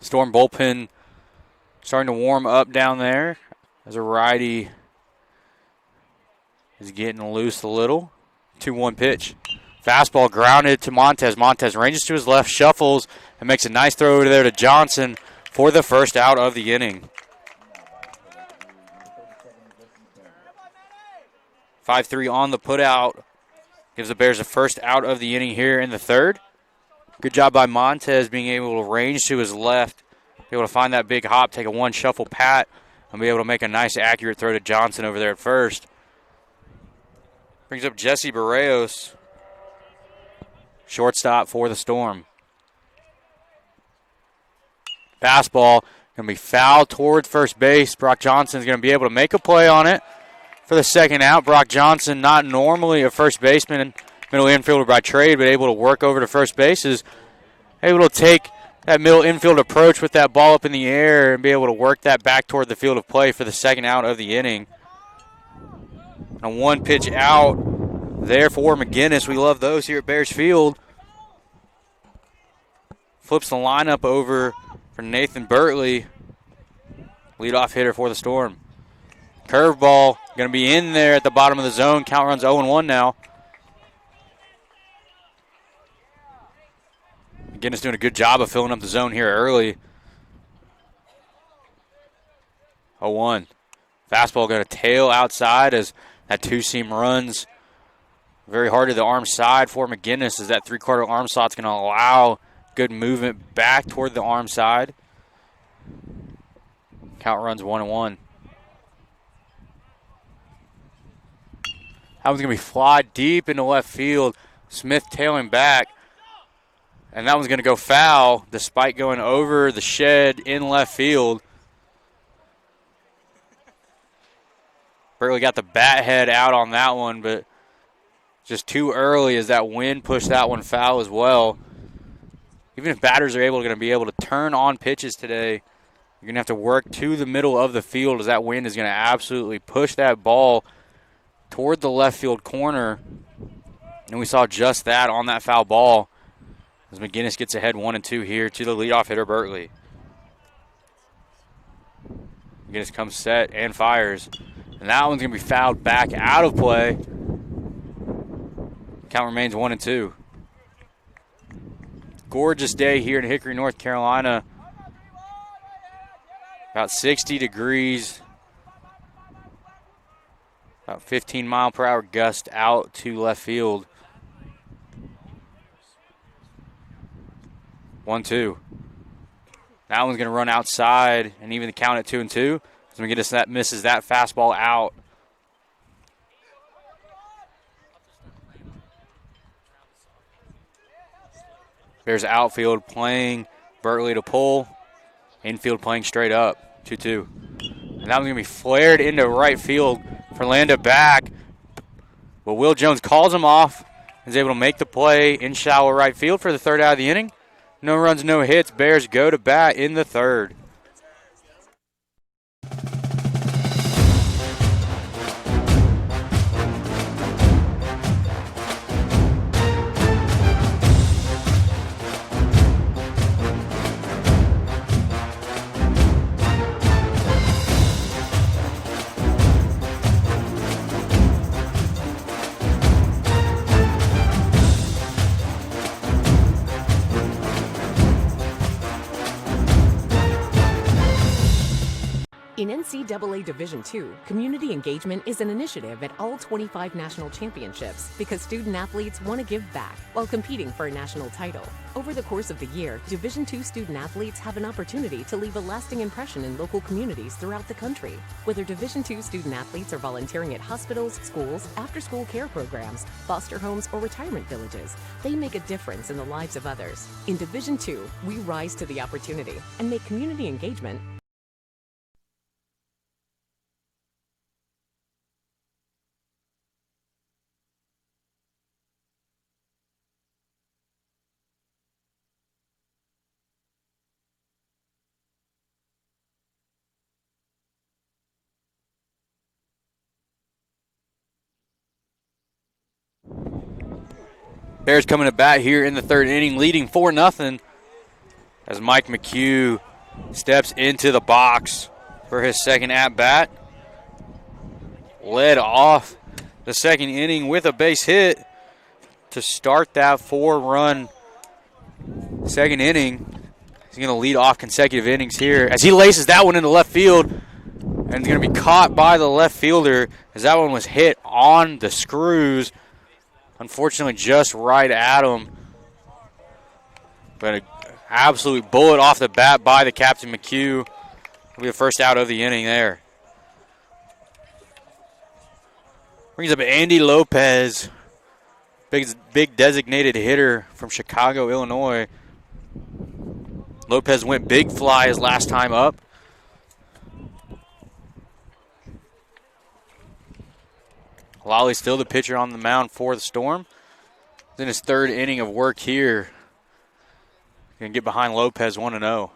Storm bullpen starting to warm up down there as a righty is getting loose a little. 2-1 pitch. Fastball grounded to Montez. Montez ranges to his left, shuffles, and makes a nice throw over there to Johnson for the first out of the inning. 5-3 on the putout. Gives the Bears the first out of the inning here in the third. Good job by Montez being able to range to his left, be able to find that big hop, take a one shuffle pat, and be able to make a nice accurate throw to Johnson over there at first. Brings up Jesse Barrios, shortstop for the Storm. Fastball going to be fouled towards first base. Brock Johnson's going to be able to make a play on it for the second out. Brock Johnson, not normally a first baseman, middle infielder by trade, but able to work over to first base, is able to take that middle infield approach with that ball up in the air and be able to work that back toward the field of play for the second out of the inning. A one pitch out there for McGinnis. We love those here at Bears Field. Flips the lineup over for Nathan Bertley, leadoff hitter for the Storm. Curveball going to be in there at the bottom of the zone. Count runs 0-1 now. McGinnis doing a good job of filling up the zone here early. 0-1. Fastball going to tail outside as that two-seam runs very hard to the arm side for McGinnis, as that three-quarter arm slot's going to allow good movement back toward the arm side. Count runs 1-1. That one's going to be fly deep into left field. Smith tailing back. And that one's going to go foul despite going over the shed in left field. Bertley got the bat head out on that one, but just too early as that wind pushed that one foul as well. Even if batters are going to be able to turn on pitches today, you're going to have to work to the middle of the field as that wind is going to absolutely push that ball toward the left field corner. And we saw just that on that foul ball as McGinnis gets ahead 1-2 here to the leadoff hitter, Bertley. McGinnis comes set and fires. And that one's going to be fouled back out of play. Count remains 1-2. Gorgeous day here in Hickory, North Carolina. About 60 degrees. About 15-mile-per-hour gust out to left field. 1-2. That one's going to run outside and even the count at 2-2. As McGinnis that misses that fastball out. Bears outfield playing Bertley to pull. Infield playing straight up. 2-2. And that one's going to be flared into right field. Ferlanda back. But Will Jones calls him off. Is able to make the play in shallow right field for the third out of the inning. No runs, no hits. Bears go to bat in the third. In NCAA Division II, community engagement is an initiative at all 25 national championships because student-athletes want to give back while competing for a national title. Over the course of the year, Division II student-athletes have an opportunity to leave a lasting impression in local communities throughout the country. Whether Division II student-athletes are volunteering at hospitals, schools, after-school care programs, foster homes, or retirement villages, they make a difference in the lives of others. In Division II, we rise to the opportunity and make community engagement Bears coming to bat here in the third inning, leading 4-0 as Mike McHugh steps into the box for his second at-bat. Led off the second inning with a base hit to start that 4-run second inning. He's going to lead off consecutive innings here as he laces that one into left field, and it's going to be caught by the left fielder as that one was hit on the screws. Unfortunately, just right at him. But an absolute bullet off the bat by the captain, McHugh. Will be the first out of the inning there. Brings up Andy Lopez, big designated hitter from Chicago, Illinois. Lopez went big fly his last time up. Lally still the pitcher on the mound for the Storm. He's in his third inning of work here. Going to get behind Lopez 1-0.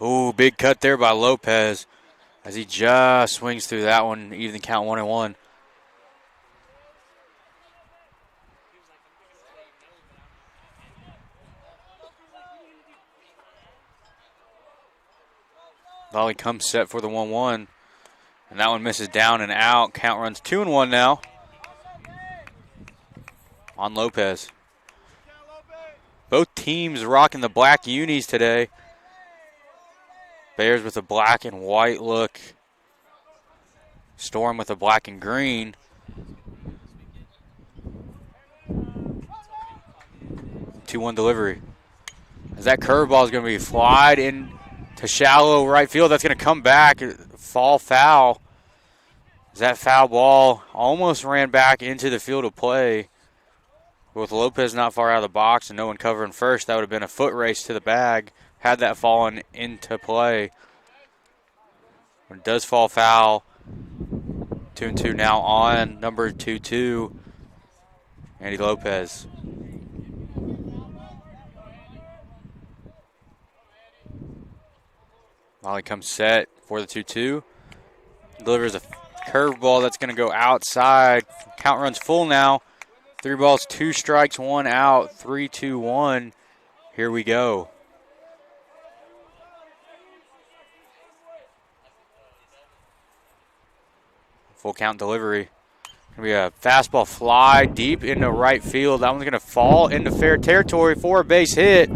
Ooh, big cut there by Lopez as he just swings through that one, even count 1-1. Volley comes set for the 1-1, and that one misses down and out. Count runs 2-1 now on Lopez. Both teams rocking the black unis today. Bears with a black and white look. Storm with a black and green. Two-one delivery. As that curveball is going to be flied in to shallow right field. That's going to come back, fall foul. As that foul ball almost ran back into the field of play. With Lopez not far out of the box and no one covering first, that would have been a foot race to the bag had that fallen into play. When it does fall foul, 2-2 now on number 2-2, Andy Lopez. Molly comes set for the 2-2. Delivers a curveball that's going to go outside. Count runs full now. 3 balls, 2 strikes, 1 out. 3-2-1. Here we go. Full count delivery. Going to be a fastball fly deep into right field. That one's going to fall into fair territory for a base hit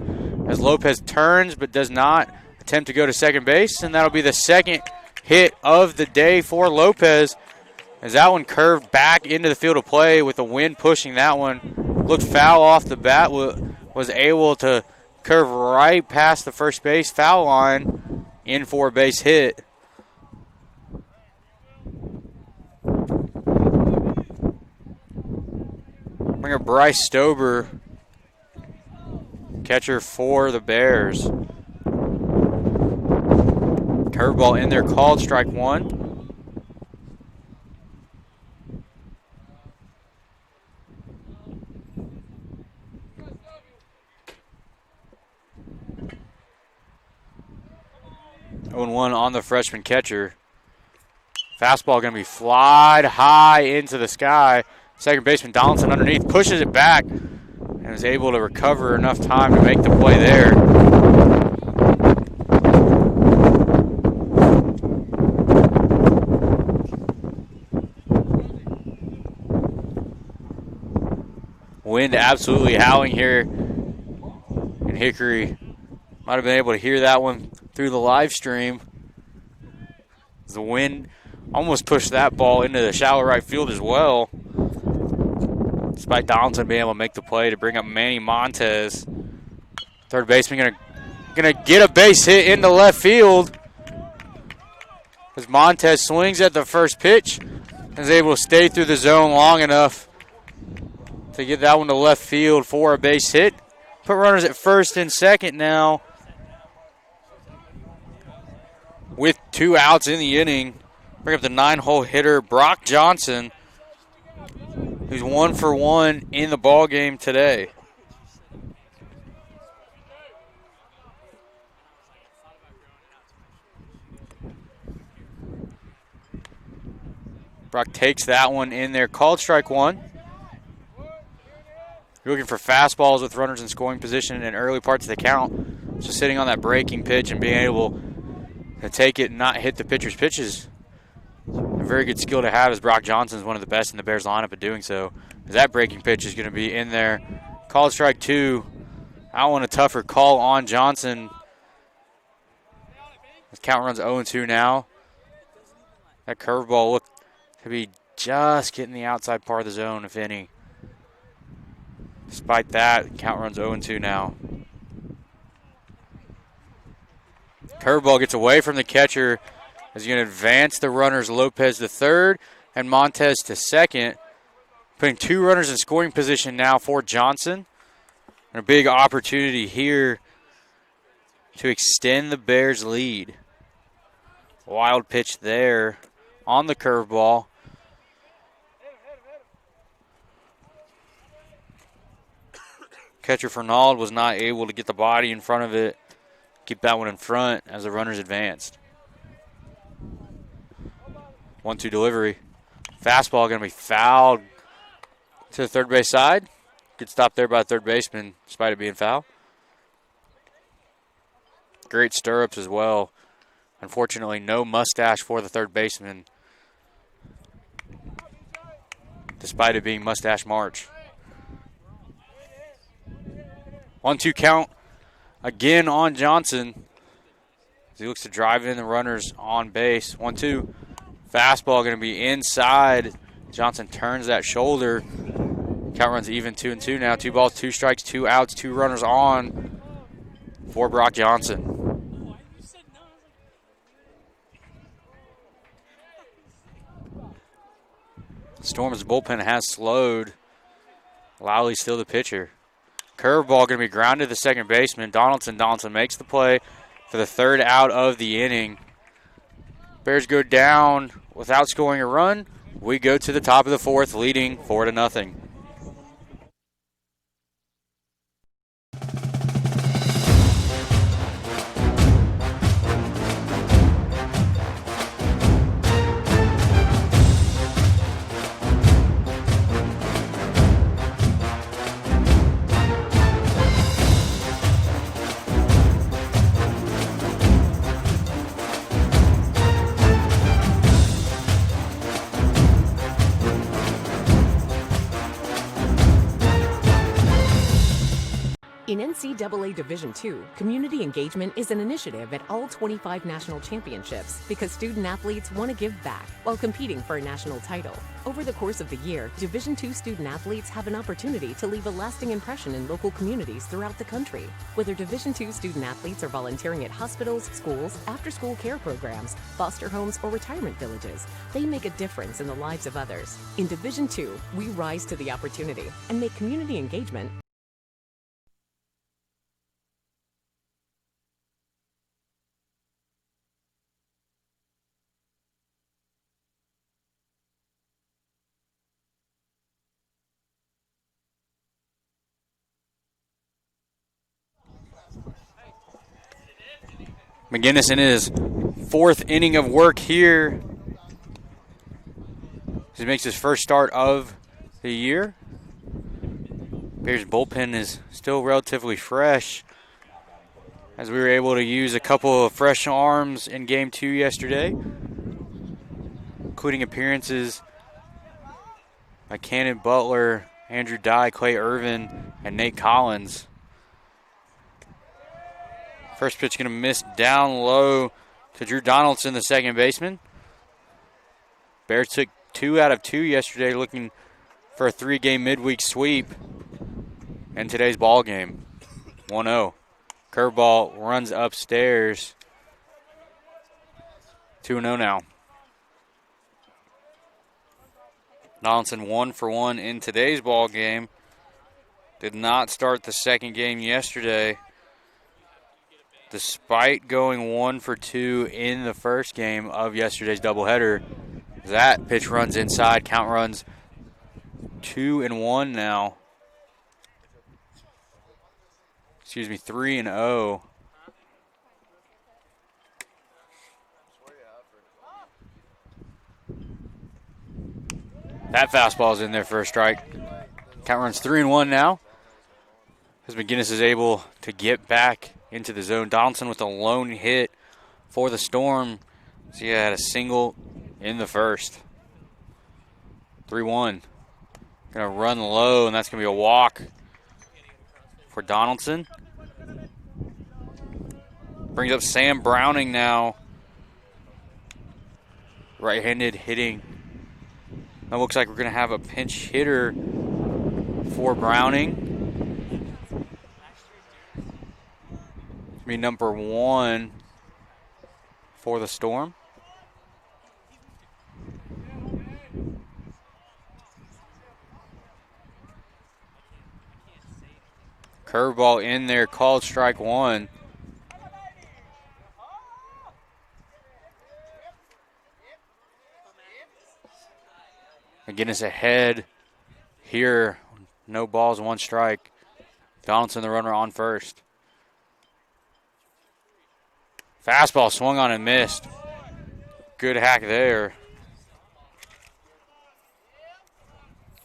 as Lopez turns but does not attempt to go to second base, and that'll be the second hit of the day for Lopez as that one curved back into the field of play with the wind pushing that one. Looked foul off the bat, was able to curve right past the first base foul line in for a base hit. Bring up Bryce Stober, catcher for the Bears. Curveball in there called, strike 1. One on the freshman catcher. Fastball going to be flied high into the sky. Second baseman Donaldson underneath pushes it back and is able to recover enough time to make the play there. Wind absolutely howling here in Hickory. Might have been able to hear that one through the live stream. The wind almost pushed that ball into the shallow right field as well. Despite Donaldson being able to make the play to bring up Manny Montez. Third baseman gonna get a base hit into left field. As Montez swings at the first pitch and is able to stay through the zone long enough to get that one to left field for a base hit. Put runners at first and second now. With 2 outs in the inning. Bring up the 9-hole hitter, Brock Johnson, who's 1 for 1 in the ball game today. Brock takes that one in there. Called strike one. You're looking for fastballs with runners in scoring position in early parts of the count. So sitting on that breaking pitch and being able to take it and not hit the pitcher's pitches. A very good skill to have, as Brock Johnson is one of the best in the Bears lineup at doing so. As that breaking pitch is going to be in there. Called strike two. I want a tougher call on Johnson. The count runs 0-2 now. That curveball looked to be just getting the outside part of the zone, if any. Despite that, count runs 0-2 now. Curveball gets away from the catcher. Is going to advance the runners Lopez to third and Montez to second. Putting two runners in scoring position now for Johnson. And a big opportunity here to extend the Bears' lead. Wild pitch there on the curveball. Catcher Fernald was not able to get the body in front of it. Keep that one in front as the runners advanced. 1-2 delivery. Fastball going to be fouled to the third base side. Good stop there by the third baseman, despite it being foul. Great stirrups as well. Unfortunately, no mustache for the third baseman, despite it being Mustache March. 1-2 count again on Johnson. As he looks to drive in the runners on base. 1-2. Fastball going to be inside. Johnson turns that shoulder. Count runs even 2-2 now. 2 balls, 2 strikes, 2 outs, 2 runners on for Brock Johnson. Storm's bullpen has slowed. Lowley's still the pitcher. Curveball going to be grounded to the second baseman. Donaldson makes the play for the third out of the inning. Bears go down without scoring a run. We go to the top of the fourth, leading 4-0. In NCAA Division II, community engagement is an initiative at all 25 national championships because student athletes want to give back while competing for a national title. Over the course of the year, Division II student athletes have an opportunity to leave a lasting impression in local communities throughout the country. Whether Division II student athletes are volunteering at hospitals, schools, after-school care programs, foster homes, or retirement villages, they make a difference in the lives of others. In Division II, we rise to the opportunity and make community engagement McGinnis in his fourth inning of work here. He makes his first start of the year. Bears bullpen is still relatively fresh, as we were able to use a couple of fresh arms in Game 2 yesterday, including appearances by Cannon Butler, Andrew Dye, Clay Irvin, and Nate Collins. First pitch going to miss down low to Drew Donaldson, the second baseman. Bears took 2 out of 2 yesterday, looking for a 3-game midweek sweep in today's ball game. 1-0. Curveball runs upstairs. 2-0 now. Donaldson 1 for 1 in today's ball game. Did not start the second game yesterday, despite going 1 for 2 in the first game of yesterday's doubleheader. That pitch runs inside. Count runs 2-1 now. 3-0. That fastball is in there for a strike. Count runs 3-1 now. As McGinnis is able to get back into the zone. Donaldson with a lone hit for the Storm. So he had a single in the first. 3-1. Going to run low, and that's going to be a walk for Donaldson. Brings up Sam Browning now. Right-handed hitting. That looks like we're going to have a pinch hitter for Browning. Be number 1 for the Storm. Curveball in there, called strike 1. McGinnis ahead here. No balls, 1 strike. Donaldson, the runner, on first. Fastball swung on and missed. Good hack there.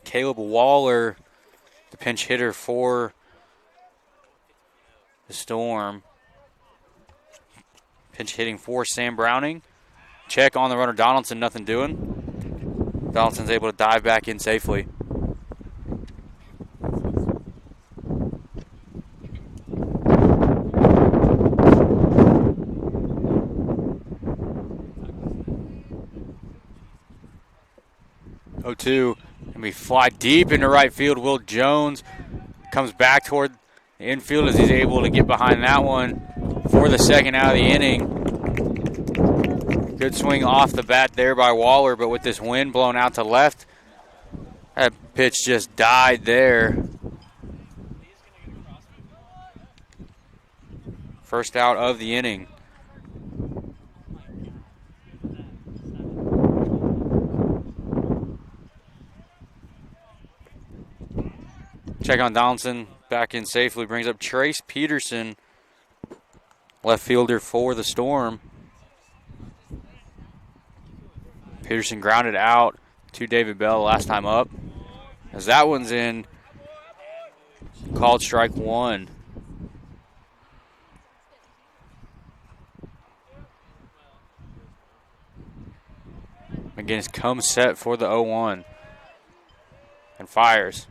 Caleb Waller, the pinch hitter for the Storm. Pinch hitting for Sam Browning. Check on the runner Donaldson, nothing doing. Donaldson's able to dive back in safely. And we fly deep into right field. Will Jones comes back toward the infield as he's able to get behind that one for the second out of the inning. Good swing off the bat there by Waller, but with this wind blown out to left, that pitch just died there. First out of the inning. Check on Donaldson, back in safely, brings up Trace Peterson, left fielder for the Storm. Peterson grounded out to David Bell last time up. As that one's in, called strike 1. McGinnis comes set for the 0-1 and fires.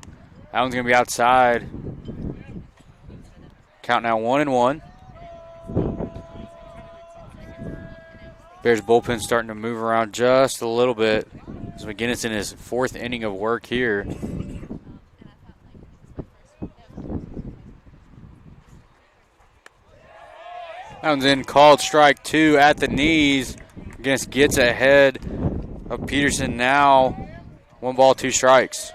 That one's going to be outside. Count now 1-1. Bears bullpen starting to move around just a little bit as McGinnis in his 4th inning of work here. That one's in, called strike 2 at the knees. McGinnis gets ahead of Peterson now. 1 ball, 2 strikes.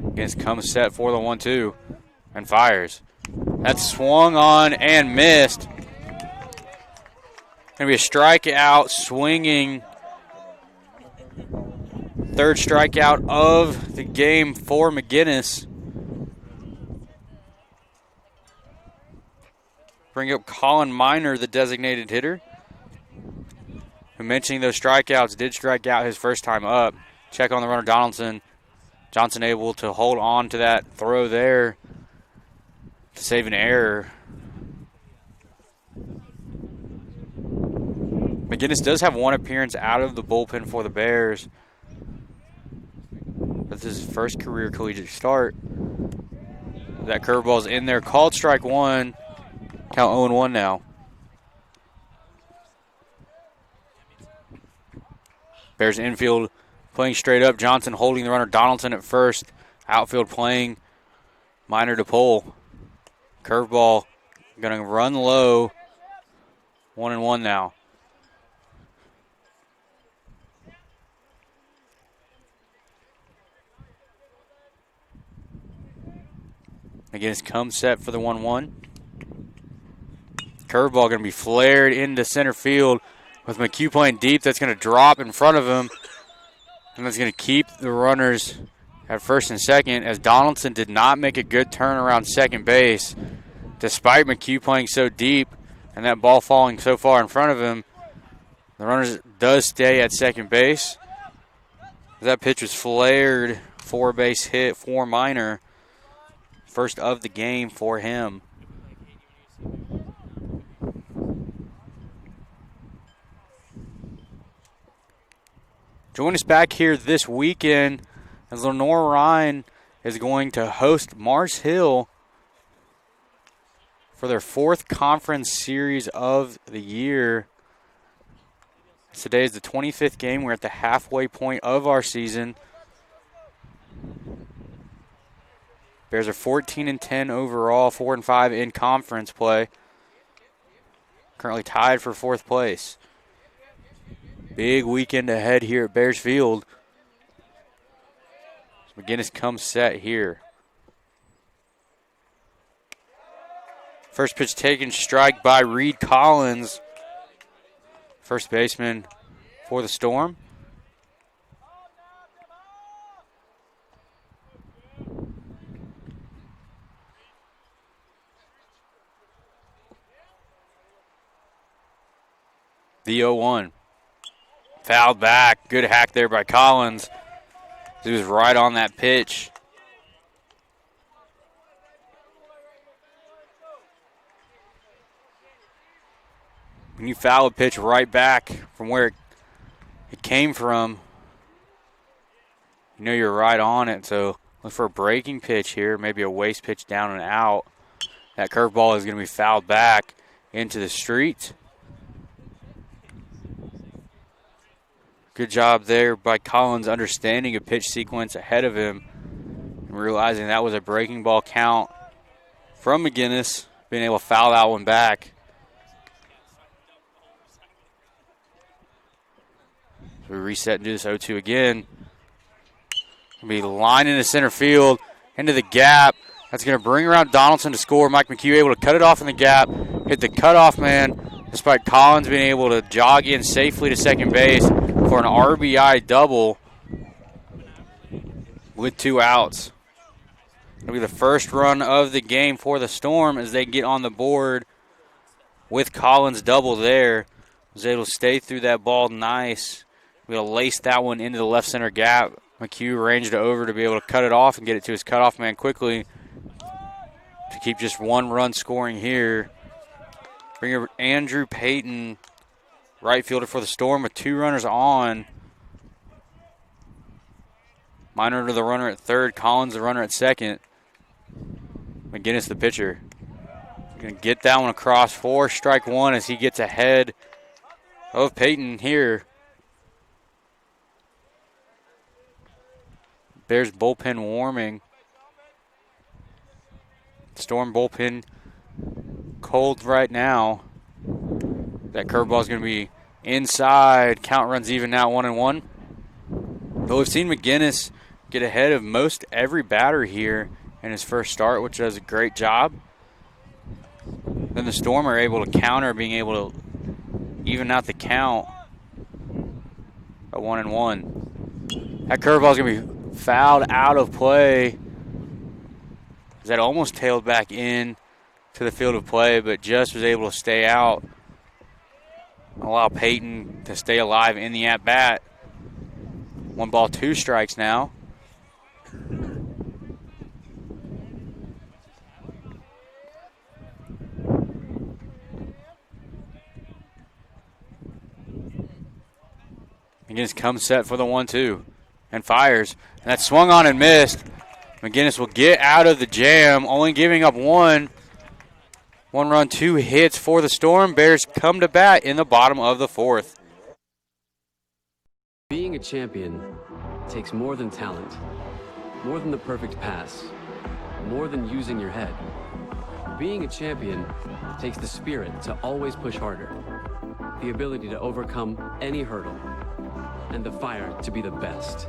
McGinnis comes set for the 1-2 and fires. That's swung on and missed. Going to be a strikeout, swinging. 3rd strikeout of the game for McGinnis. Bring up Colin Miner, the designated hitter, who, mentioning those strikeouts, did strike out his first time up. Check on the runner Donaldson. Johnson able to hold on to that throw there to save an error. McGinnis does have 1 appearance out of the bullpen for the Bears. That's his first career collegiate start. That curveball's in there. Called strike 1. Count 0-1 now. Bears infield playing straight up. Johnson holding the runner Donaldson at first. Outfield playing Minor to pull. Curveball going to run low. 1-1 now. McGinnis comes set for the 1-1. Curveball going to be flared into center field with McHugh playing deep. That's going to drop in front of him. And that's going to keep the runners at first and second, as Donaldson did not make a good turn around second base. Despite McHugh playing so deep, And that ball falling so far in front of him, the runner does stay at second base. That pitch was flared, 4-base hit for Minor. First of the game for him. Join us back here this weekend as Lenoir-Rhyne is going to host Mars Hill for their 4th conference series of the year. Today is the 25th game. We're at the halfway point of our season. Bears are 14-10 overall, 4-5 in conference play. Currently tied for 4th place. Big weekend ahead here at Bears Field. McGinnis comes set here. First pitch taken, strike by Reed Collins. First baseman for the Storm. The 0-1. Fouled back. Good hack there by Collins. He was right on that pitch. When you foul a pitch right back from where it came from, you know you're right on it. So look for a breaking pitch here, maybe a waste pitch down and out. That curveball is going to be fouled back into the street. Good job there by Collins understanding a pitch sequence ahead of him and realizing that was a breaking ball count from McGinnis, being able to foul that one back. We reset and do this 0-2 again. Gonna be line into center field, into the gap. That's going to bring around Donaldson to score. Mike McHugh able to cut it off in the gap, hit the cutoff man, despite Collins being able to jog in safely to second base for an RBI double with 2 outs. It'll be the first run of the game for the Storm as they get on the board with Collins' double there. Was able to stay through that ball nice. We'll lace that one into the left center gap. McHugh ranged it over to be able to cut it off and get it to his cutoff man quickly to keep just 1 run scoring here. Bring over Andrew Payton, right fielder for the Storm with 2 runners on. Minor to the runner at third. Collins the runner at second. McGinnis the pitcher. Going to get that one across for strike 1 as he gets ahead of Payton here. Bears bullpen warming. Storm bullpen cold right now. That curveball is going to be inside. Count runs even now, 1-1. But we've seen McGinnis get ahead of most every batter here in his first start, which does a great job. Then the Storm are able to counter, being able to even out the count at 1-1. That curveball is going to be fouled out of play. That almost tailed back in to the field of play, but just was able to stay out. Allow Payton to stay alive in the at-bat. 1 ball, 2 strikes now. McGinnis comes set for the 1-2 and fires. And that swung on and missed. McGinnis will get out of the jam, only giving up 1. 1 run, 2 hits for the Storm. Bears come to bat in the bottom of the 4th. Being a champion takes more than talent, more than the perfect pass, more than using your head. Being a champion takes the spirit to always push harder, the ability to overcome any hurdle, and the fire to be the best.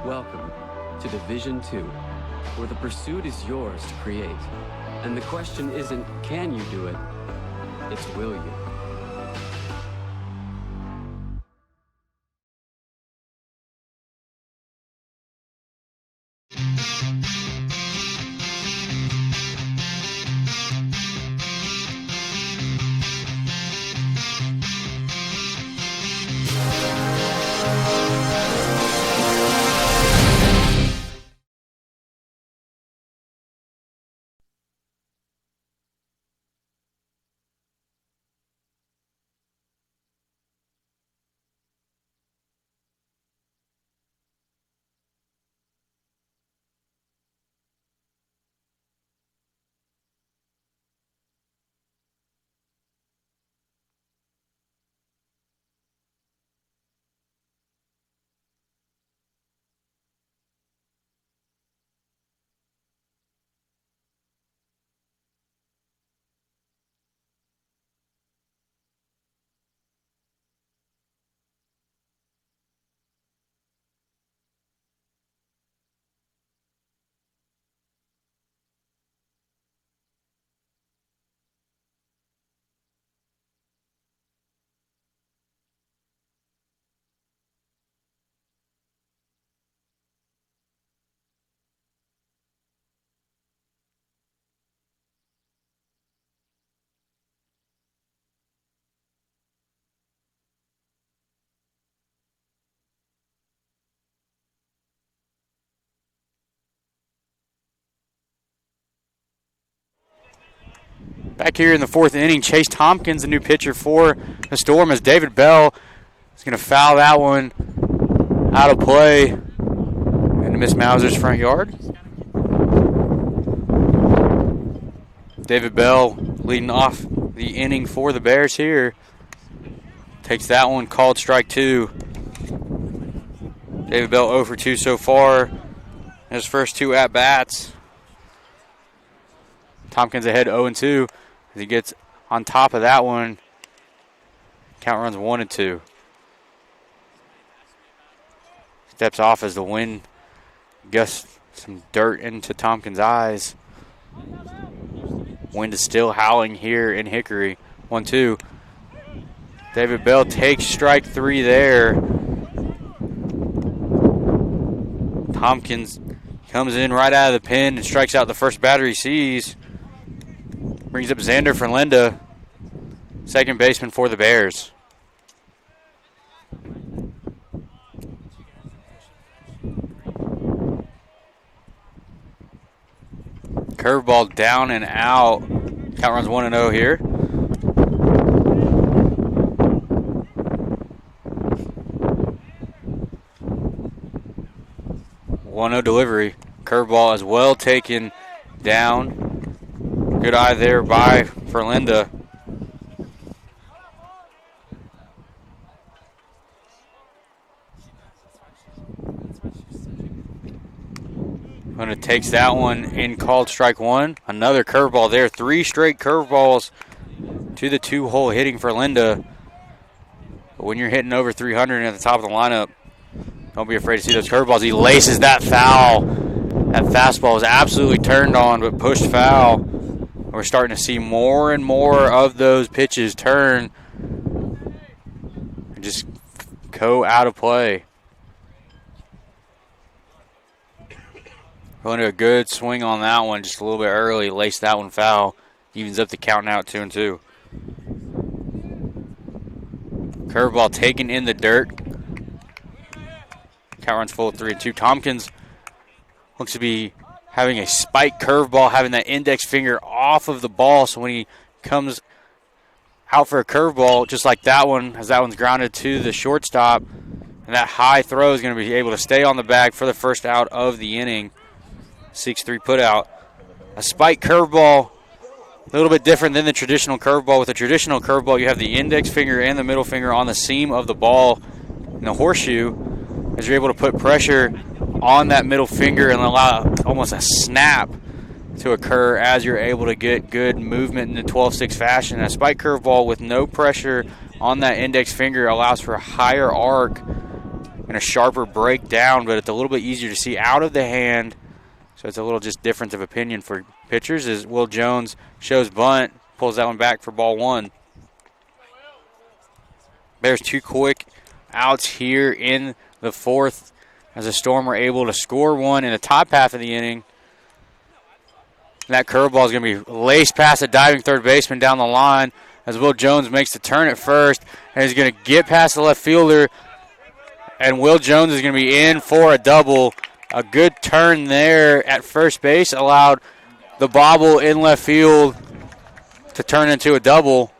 Welcome to Division II, where the pursuit is yours to create. And the question isn't, can you do it? It's, will you? Back here in the 4th inning, Chase Tompkins, the new pitcher for the Storm, as David Bell is going to foul that one out of play into Miss Mauser's front yard. David Bell leading off the inning for the Bears here. Takes that one, called strike 2. David Bell 0 for 2 so far. His first 2 at-bats. Tompkins ahead 0-2 as he gets on top of that one. Count runs 1-2. Steps off as the wind gusts some dirt into Tompkins' eyes. Wind is still howling here in Hickory. 1-2. David Bell takes strike 3 there. Tompkins comes in right out of the pen and strikes out the first batter he sees. Brings up Xander Ferlinda, second baseman for the Bears. Curveball down and out. Count runs 1-0 here. 1-0 delivery. Curveball as well taken down. Good eye there by Ferlinda. Ferlinda takes that one and called strike 1. Another curveball there. 3 straight curveballs to the 2-hole hitting Ferlinda. But when you're hitting over 300 at the top of the lineup, don't be afraid to see those curveballs. He laces that foul. That fastball is absolutely turned on, but pushed foul. We're starting to see more and more of those pitches turn and just go out of play. Going to a good swing on that one just a little bit early. Laced that one foul. Evens up the count now at 2-2. Curveball taken in the dirt. Count runs full of 3-2. Tompkins looks to be having a spike curveball, having that index finger off of the ball. So when he comes out for a curveball, just like that one, as that one's grounded to the shortstop, and that high throw is going to be able to stay on the bag for the first out of the inning. 6-3 put out. A spike curveball, a little bit different than the traditional curveball. With a traditional curveball, you have the index finger and the middle finger on the seam of the ball in the horseshoe, as you're able to put pressure on that middle finger and allow almost a snap to occur as you're able to get good movement in the 12-6 fashion. A spike curveball with no pressure on that index finger allows for a higher arc and a sharper breakdown, but it's a little bit easier to see out of the hand. So it's a little just difference of opinion for pitchers as Will Jones shows bunt, pulls that one back for ball 1. There's 2 quick outs here in the 4th as the Storm were able to score 1 in the top half of the inning. And that curveball is going to be laced past a diving third baseman down the line as Will Jones makes the turn at first, and he's going to get past the left fielder, and Will Jones is going to be in for a double. A good turn there at first base allowed the bobble in left field to turn into a double,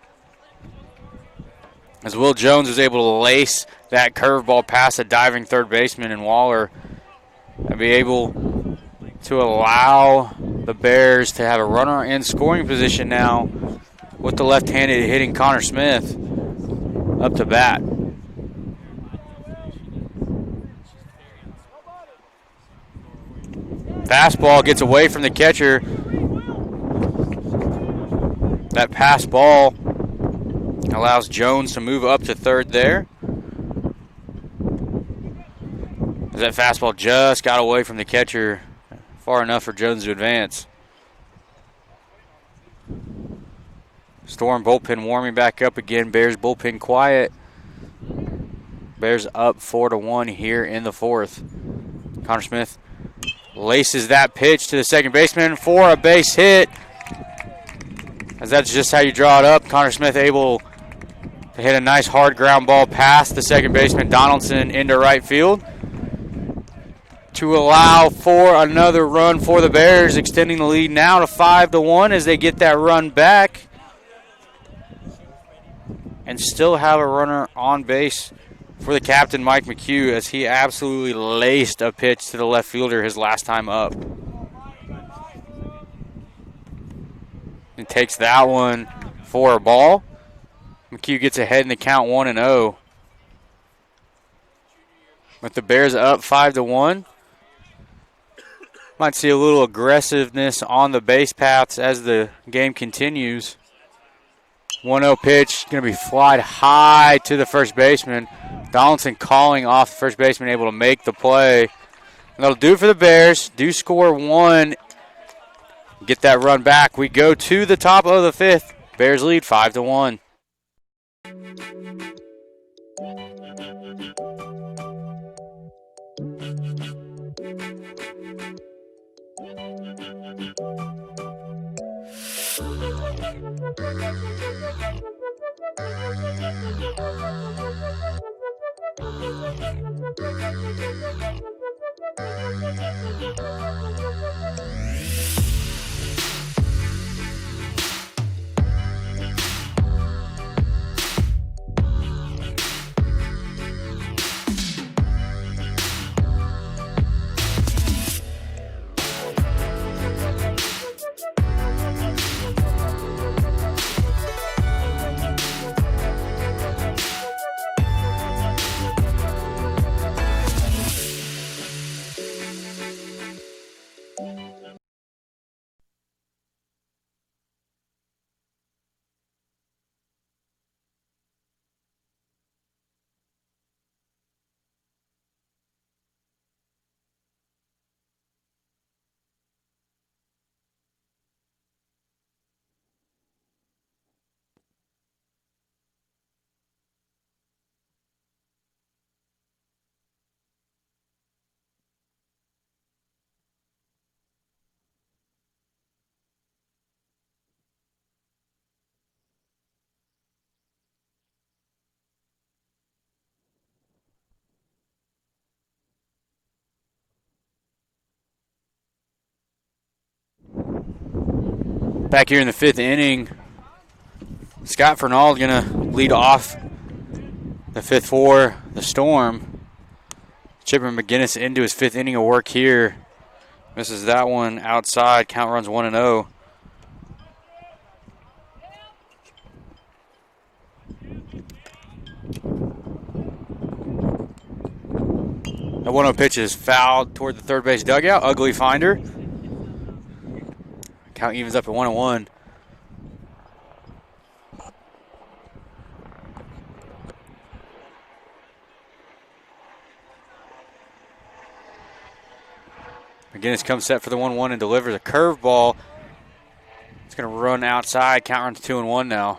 as Will Jones was able to lace that curveball past a diving third baseman in Waller and be able to allow the Bears to have a runner in scoring position now with the left-handed hitting Connor Smith up to bat. Fastball gets away from the catcher. That pass ball allows Jones to move up to third there. As that fastball just got away from the catcher far enough for Jones to advance. Storm bullpen warming back up again. Bears bullpen quiet. Bears up 4-1 here in the 4th. Connor Smith laces that pitch to the second baseman for a base hit. As that's just how you draw it up. Connor Smith able to hit a nice hard ground ball past the second baseman Donaldson into right field. to allow for another run for the Bears, extending the lead now to 5-1 as they get that run back and still have a runner on base for the captain, Mike McHugh, as he absolutely laced a pitch to the left fielder his last time up. And takes that one for a ball. McHugh gets ahead in the count 1-0. With the Bears up 5-1. Might see a little aggressiveness on the base paths as the game continues. 1-0 pitch, going to be flied high to the first baseman. Donaldson calling off the first baseman, able to make the play. And that'll do for the Bears. Do score one. Get that run back. We go to the top of the fifth. Bears lead 5-1. Back here in the fifth inning, Scott Fernald going to lead off the fifth for the Storm. Chipper McGinnis into his fifth inning of work here. Misses that one outside. Count runs 1-0. That 1-0 pitch is fouled toward the third base dugout. Ugly finder. Count evens up at 1-1. McGinnis comes set for the 1-1 and delivers a curveball. It's going to run outside. Count runs 2-1 now.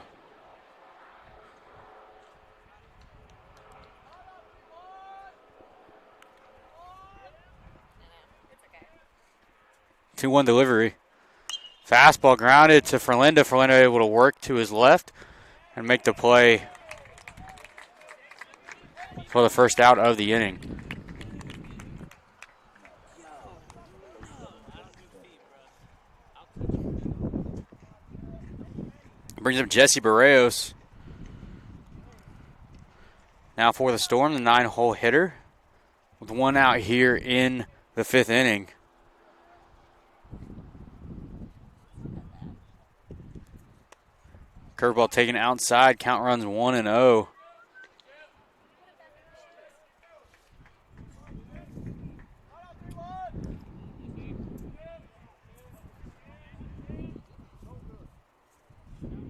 Okay. 2-1 delivery. Fastball grounded to Ferlinda. Ferlinda able to work to his left and make the play for the first out of the inning. Brings up Jesse Barrios. Now for the Storm, the 9-hole hitter with one out here in the fifth inning. Curveball taken outside. Count runs 1-0.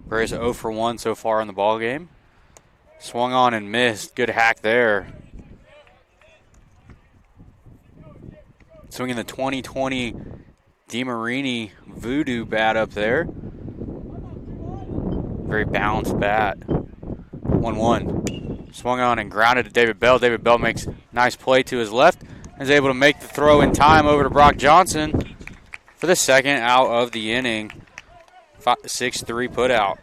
Barrios 0 for 1 so far in the ball game. Swung on and missed. Good hack there. Swinging the 2020 DeMarini Voodoo bat up there. Very balanced bat. 1-1. Swung on and grounded to David Bell. David Bell makes a nice play to his left and is able to make the throw in time over to Brock Johnson for the second out of the inning. 6-3 put out.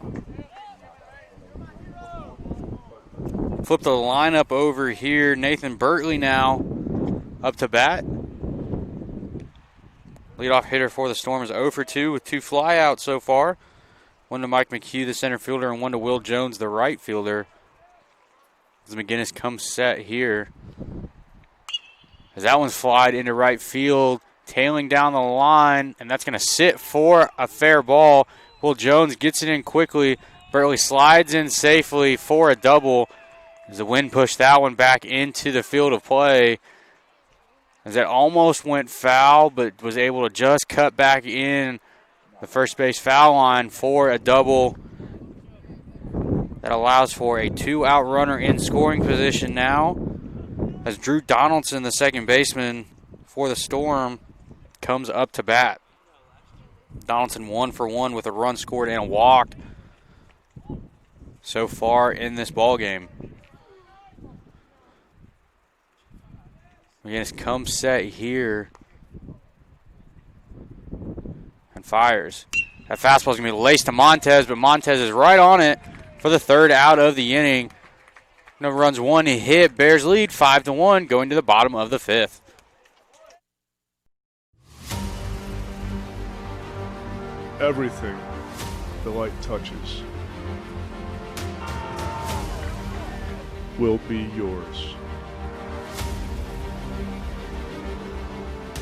Flip the lineup over here. Nathan Bertley now up to bat. Leadoff hitter for the Storm is 0 for 2 with 2 flyouts so far. One to Mike McHugh, the center fielder, and one to Will Jones, the right fielder. As McGinnis comes set here. As that one's flied into right field, tailing down the line, and that's going to sit for a fair ball. Will Jones gets it in quickly. Burley slides in safely for a double. As the wind pushed that one back into the field of play. As that almost went foul, but was able to just cut back in the first base foul line for a double. That allows for a 2-out runner in scoring position now. As Drew Donaldson, the second baseman for the Storm, comes up to bat. Donaldson 1 for 1 with a run scored and a walk so far in this ball game. McGinnis comes set here and fires. That fastball's going to be laced to Montez, but Montez is right on it for the 3rd out of the inning. No runs, 1 hit. Bears lead 5-1 going to the bottom of the 5th. Everything the light touches will be yours.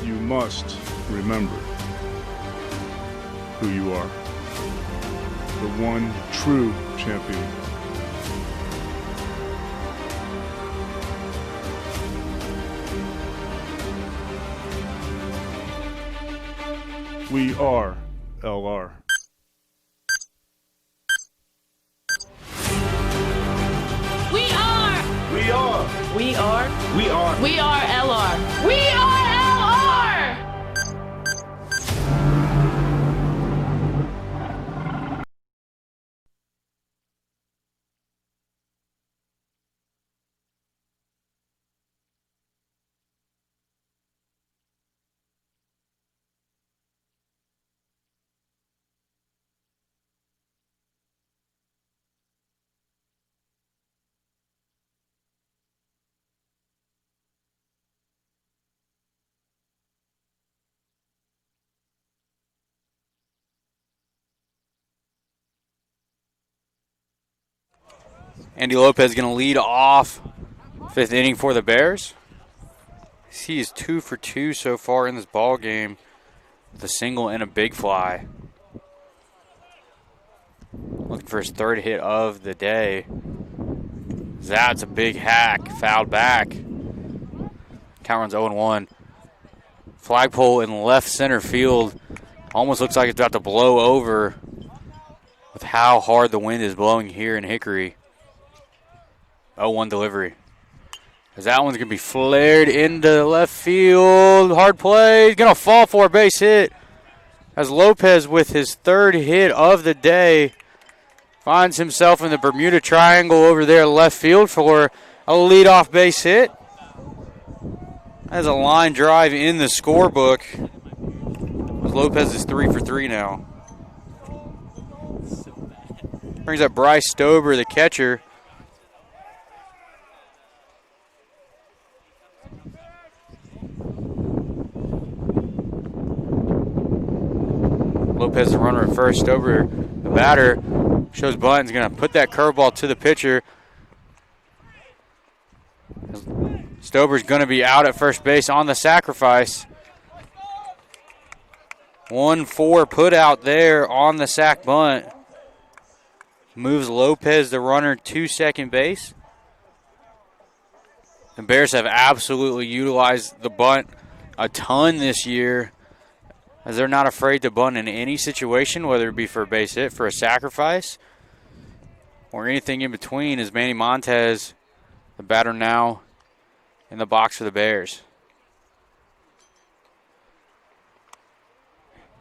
You must remember who you are. The one true champion. We are LR. We are. We are. We are. We are. We are LR. We are LR. Andy Lopez going to lead off 5th inning for the Bears. He is 2 for 2 so far in this ball game with a single and a big fly. Looking for his 3rd hit of the day. That's a big hack, fouled back. Count runs 0-1. Flagpole in left center field. Almost looks like it's about to blow over with how hard the wind is blowing here in Hickory. 0-1 delivery. As that one's going to be flared into left field. Hard play. Going to fall for a base hit. As Lopez, with his 3rd hit of the day, finds himself in the Bermuda Triangle over there left field for a leadoff base hit. As a line drive in the scorebook. As Lopez is 3 for 3 now. Brings up Bryce Stober, the catcher. Lopez, the runner at first. Stober, the batter, shows bunt. He's going to put that curveball to the pitcher. Stober's going to be out at first base on the sacrifice. 1-4 put out there on the sac bunt. Moves Lopez, the runner, to second base. The Bears have absolutely utilized the bunt a ton this year, as they're not afraid to bunt in any situation, whether it be for a base hit, for a sacrifice, or anything in between. As Manny Montez, the batter now in the box for the Bears.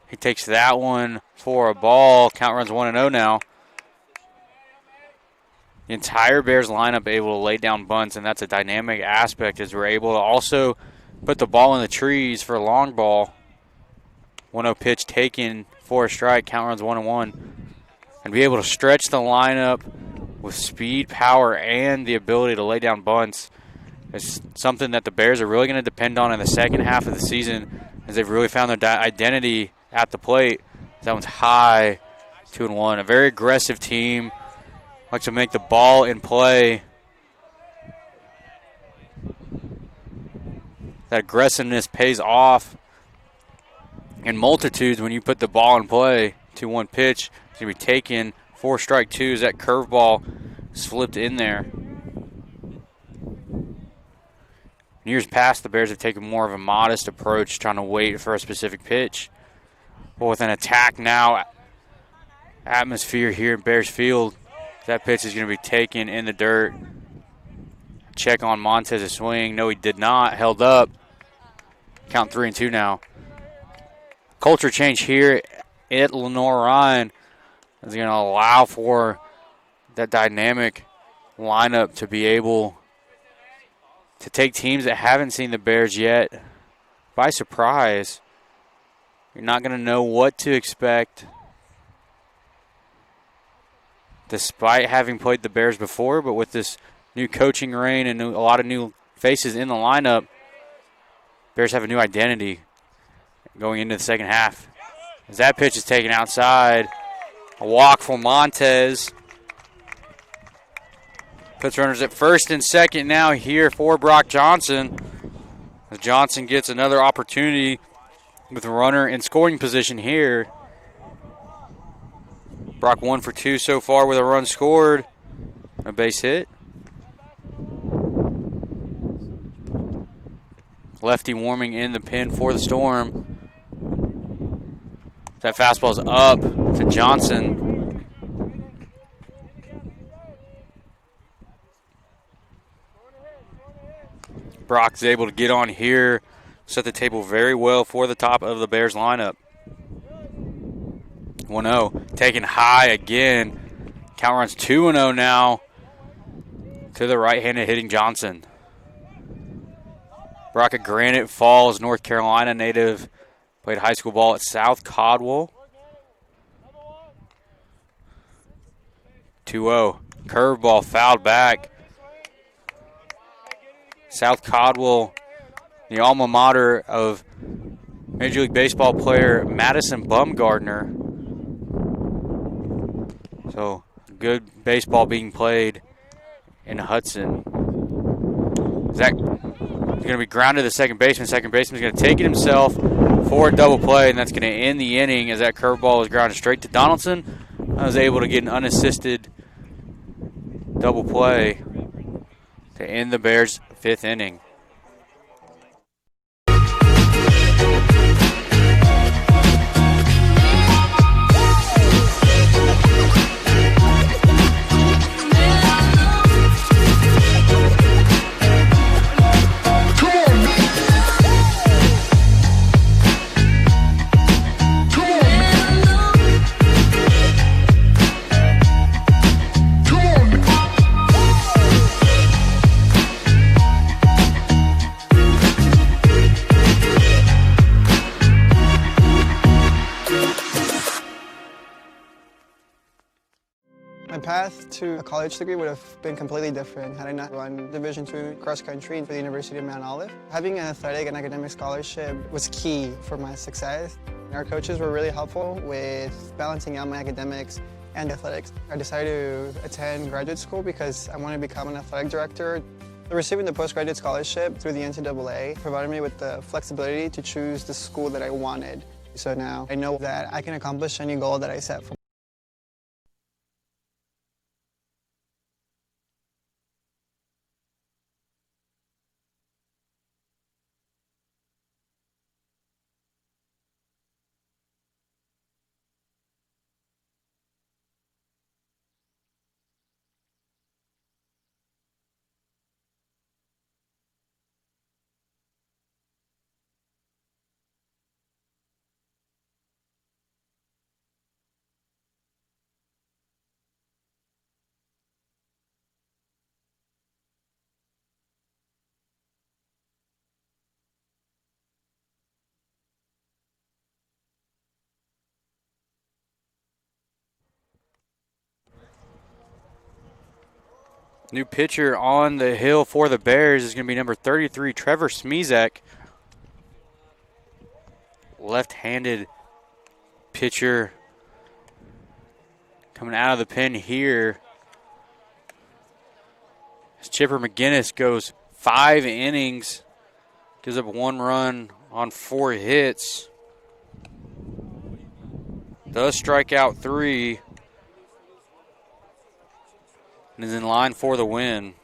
He takes that one for a ball. Count runs 1-0 now. The entire Bears lineup able to lay down bunts, and that's a dynamic aspect, as we're able to also put the ball in the trees for a long ball. 1-0 pitch taken for a strike. Count runs 1-1. And be able to stretch the lineup with speed, power, and the ability to lay down bunts is something that the Bears are really going to depend on in the second half of the season, as they've really found their identity at the plate. That one's high, 2-1. A very aggressive team. Likes to make the ball in play. That aggressiveness pays off in multitudes when you put the ball in play. 2-1 pitch. It's going to be taken. 4 strike 2 as that curveball slipped in there. In years past, the Bears have taken more of a modest approach, trying to wait for a specific pitch. But with an attack now, atmosphere here in Bears Field, that pitch is going to be taken in the dirt. Check on Montez's swing. No, he did not. Held up. Count 3-2 now. Culture change here at Lenoir-Rhyne is going to allow for that dynamic lineup to be able to take teams that haven't seen the Bears yet by surprise. You're not going to know what to expect despite having played the Bears before, but with this new coaching reign and a lot of new faces in the lineup, Bears have a new identity going into the second half. As that pitch is taken outside, a walk for Montez. Puts runners at first and second now here for Brock Johnson. As Johnson gets another opportunity with a runner in scoring position here. Brock 1 for 2 so far with a run scored. A base hit. Lefty warming in the pen for the Storm. That fastball's up to Johnson. Brock's able to get on here, set the table very well for the top of the Bears lineup. 1-0, taken high again. Count runs 2-0 now to the right-handed hitting Johnson. Brock, a Granite Falls, North Carolina native, played high school ball at South Caldwell. 2-0, curveball fouled back. South Caldwell, the alma mater of Major League Baseball player Madison Bumgardner. So, good baseball being played in Hudson. Zach is going to be grounded to second baseman. Second baseman is going to take it himself for a double play, and that's going to end the inning as that curveball is grounded straight to Donaldson. I was able to get an unassisted double play to end the Bears' 5th inning. My path to a college degree would have been completely different had I not run Division II cross country for the University of Mount Olive. Having an athletic and academic scholarship was key for my success. Our coaches were really helpful with balancing out my academics and athletics. I decided to attend graduate school because I wanted to become an athletic director. Receiving the postgraduate scholarship through the NCAA provided me with the flexibility to choose the school that I wanted. So now I know that I can accomplish any goal that I set for. New pitcher on the hill for the Bears is going to be number 33, Trevor Smezek. left-handed pitcher coming out of the pen here. As Chipper McGinnis goes 5 innings, gives up 1 run on 4 hits. Does strike out 3. And is in line for the win.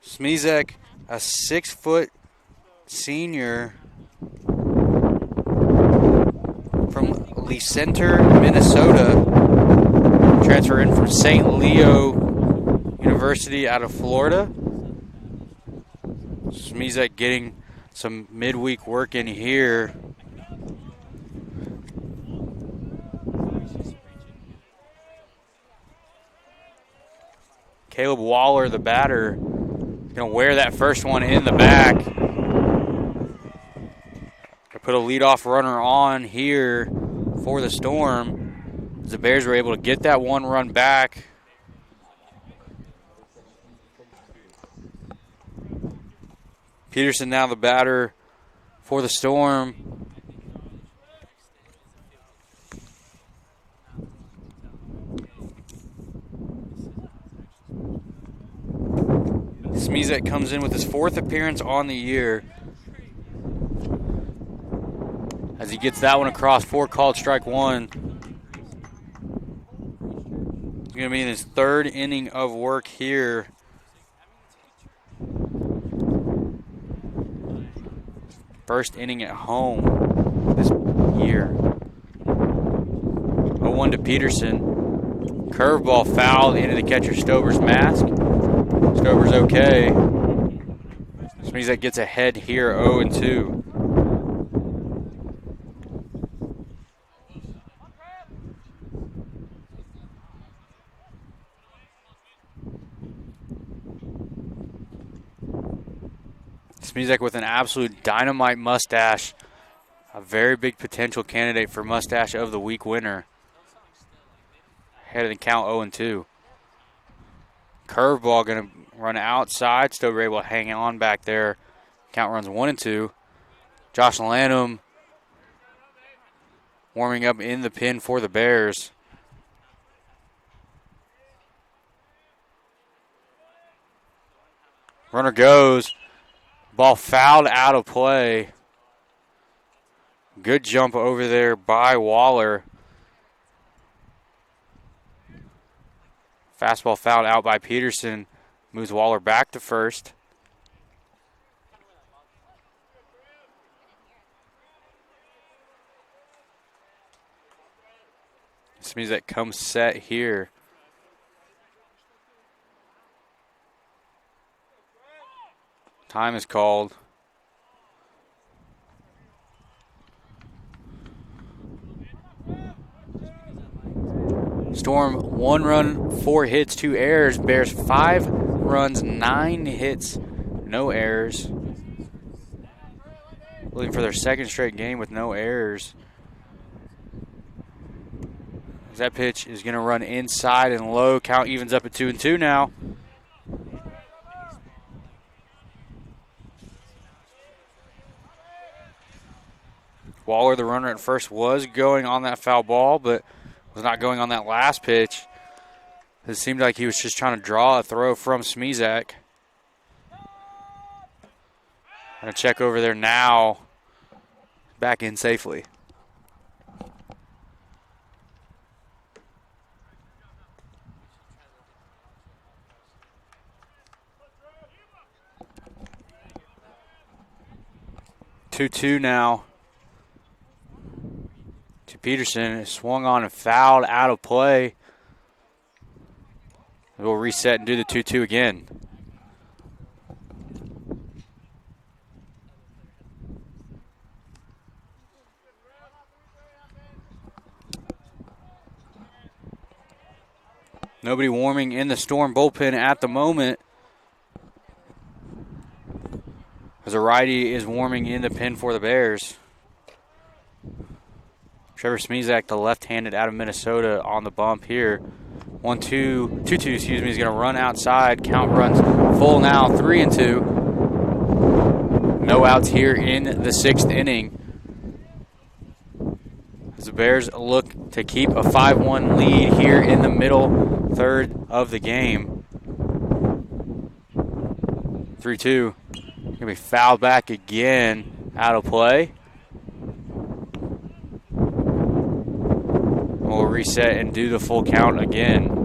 Smezek, a 6-foot senior from Lee Center, Minnesota. Transfer in from St. Leo University out of Florida. Smezek getting some midweek work in here. Caleb Waller, the batter, is going to wear that first one in the back. Put a leadoff runner on here for the Storm. The Bears were able to get that 1 run back. Peterson now the batter for the Storm. Smezek comes in with his 4th appearance on the year. As he gets that one across for called strike 1. He's going to be in his 3rd inning of work here. First inning at home this year. 0-1 to Peterson. Curveball fouled into the catcher Stover's mask. Stover's okay. Smezek gets ahead here 0-2. Smezek with an absolute dynamite mustache. A very big potential candidate for Mustache of the Week winner. Ahead of the count 0-2. Curveball going to run outside. Stover able to hang on back there. Count runs 1-2. Josh Lanham warming up in the pen for the Bears. Runner goes. Ball fouled out of play. Good jump over there by Waller. Fastball fouled out by Peterson. Moves Waller back to first. This means that comes set here. Time is called. Storm 1 run, 4 hits, 2 errors. Bears 5 runs, 9 hits, no errors. Looking for their 2nd straight game with no errors. That pitch is going to run inside and low. Count evens up at 2-2 now. Waller, the runner at first, was going on that foul ball, but was not going on that last pitch. It seemed like he was just trying to draw a throw from Smezek. Going to check over there now. Back in safely. Two now. To Peterson, it swung on and fouled out of play. We'll reset and do the 2-2 again. Nobody warming in the Storm bullpen at the moment. As a righty is warming in the pen for the Bears. Trevor Smezek, the left-handed out of Minnesota, on the bump here. 2-2, He's going to run outside. Count runs full now, 3-2. No outs here in the 6th inning. As the Bears look to keep a 5-1 lead here in the middle third of the game. 3-2. Going to be fouled back again. Out of play. We'll reset and do the full count again.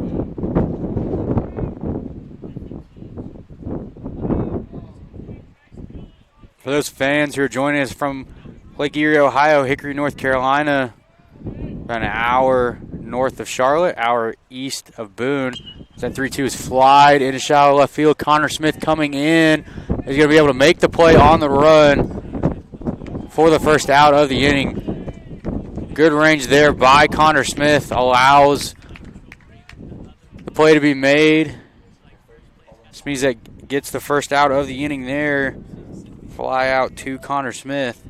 For those fans who are joining us from Lake Erie, Ohio, Hickory, North Carolina, about an hour north of Charlotte, hour east of Boone. That 3-2 is flied into shallow left field. Connor Smith coming in. He's going to be able to make the play on the run for the first out of the inning. Good range there by Connor Smith. Allows the play to be made. Smizek gets the first out of the inning there. Fly out to Connor Smith.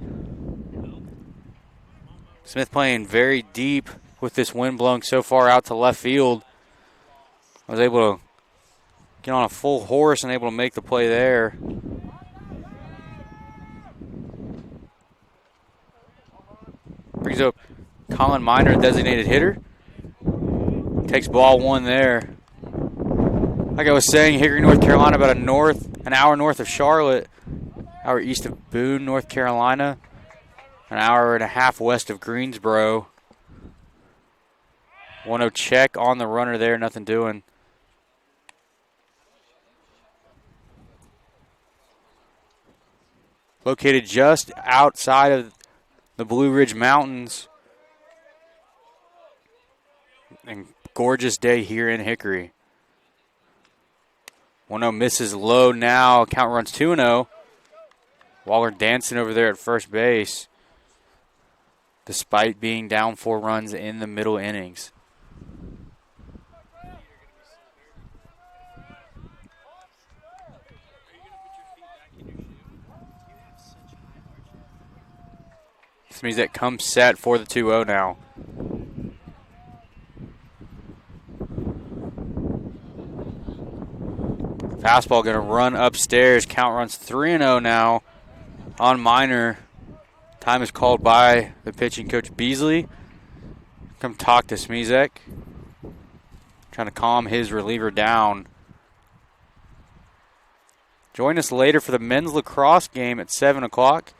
Smith playing very deep with this wind blowing so far out to left field. Was able to get on a full horse and able to make the play there. Brings up Colin Miner, designated hitter. Takes ball 1 there. Like I was saying, Hickory, North Carolina, about an hour north of Charlotte, hour east of Boone, North Carolina, an hour and a half west of Greensboro. 1-0 check on the runner there, nothing doing. Located just outside of the Blue Ridge Mountains. And gorgeous day here in Hickory. 1-0 misses low now. Count runs 2-0. Waller dancing over there at first base, despite being down 4 runs in the middle innings. This means that comes set for the 2-0 now. Fastball going to run upstairs. Count runs 3-0 now on Miner. Time is called by the pitching coach Beasley. Come talk to Smizek. Trying to calm his reliever down. Join us later for the men's lacrosse game at 7 o'clock.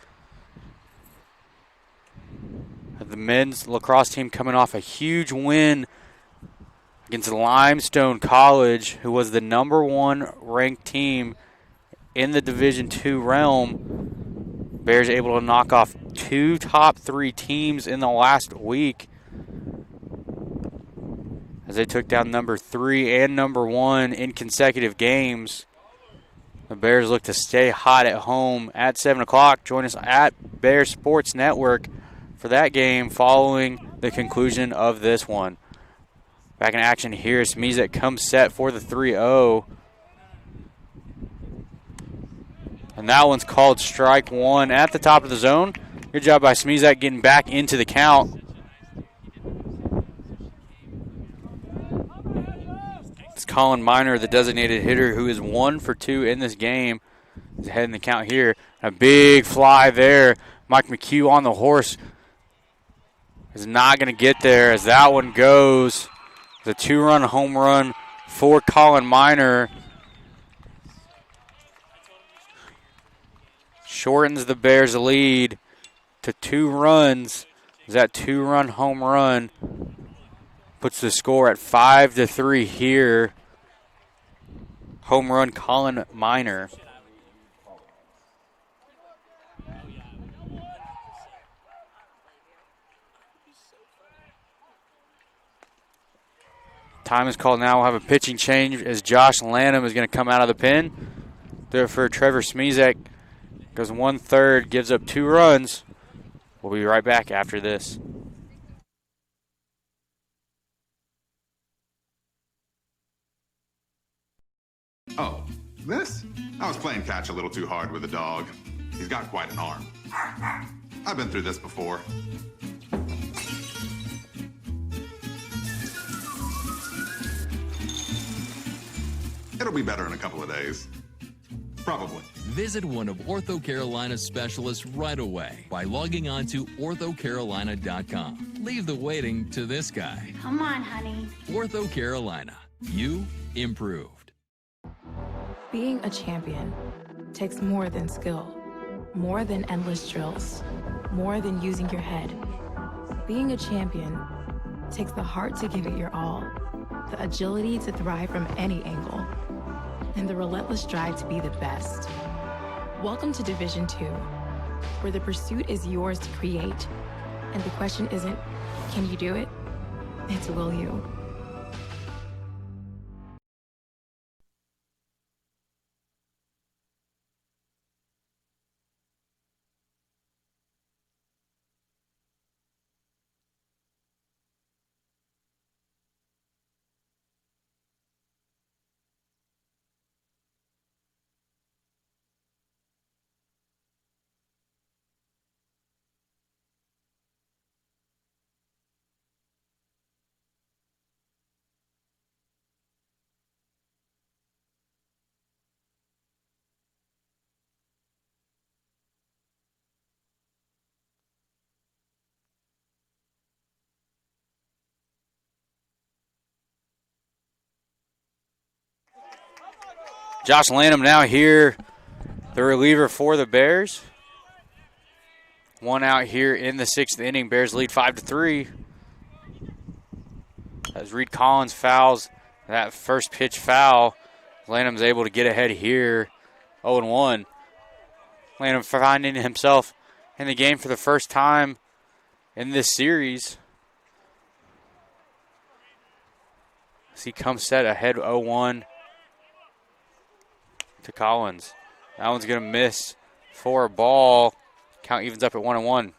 The men's lacrosse team coming off a huge win against Limestone College, who was the #1 ranked team in the Division II realm. Bears able to knock off 2 top 3 teams in the last week as they took down #3 and #1 in consecutive games. The Bears look to stay hot at home at 7 o'clock. Join us at Bears Sports Network for that game following the conclusion of this one. Back in action here, Smizek comes set for the 3-0. And that one's called strike 1 at the top of the zone. Good job by Smizek getting back into the count. It's Colin Miner, the designated hitter, who is 1 for 2 in this game. He's ahead in the count here. A big fly there. Mike McHugh on the horse is not going to get there as that one goes. The 2-run home run for Colin Miner. Shortens the Bears' lead to 2 runs. That 2-run home run puts the score at 5-3 here. Home run Colin Miner. Time is called now. We'll have a pitching change as Josh Lanham is going to come out of the pen. Therefore, Trevor Smizek goes 1/3, gives up 2 runs. We'll be right back after this. Oh, this? I was playing catch a little too hard with the dog. He's got quite an arm. I've been through this before. It'll be better in a couple of days. Probably. Visit one of Ortho Carolina's specialists right away by logging on to orthocarolina.com. Leave the waiting to this guy. Come on, honey. Ortho Carolina. You improved. Being a champion takes more than skill, more than endless drills, more than using your head. Being a champion takes the heart to give it your all, the agility to thrive from any angle, and the relentless drive to be the best. Welcome to Division II, where the pursuit is yours to create, and the question isn't, can you do it? It's will you? Josh Lanham now here, the reliever for the Bears. One out here in the 6th inning. Bears lead 5-3. As Reed Collins fouls that first pitch foul, Lanham's able to get ahead here, 0-1. Lanham finding himself in the game for the first time in this series. As he comes set ahead 0-1 to Collins. That one's going to miss for a ball. Count evens up at 1-1.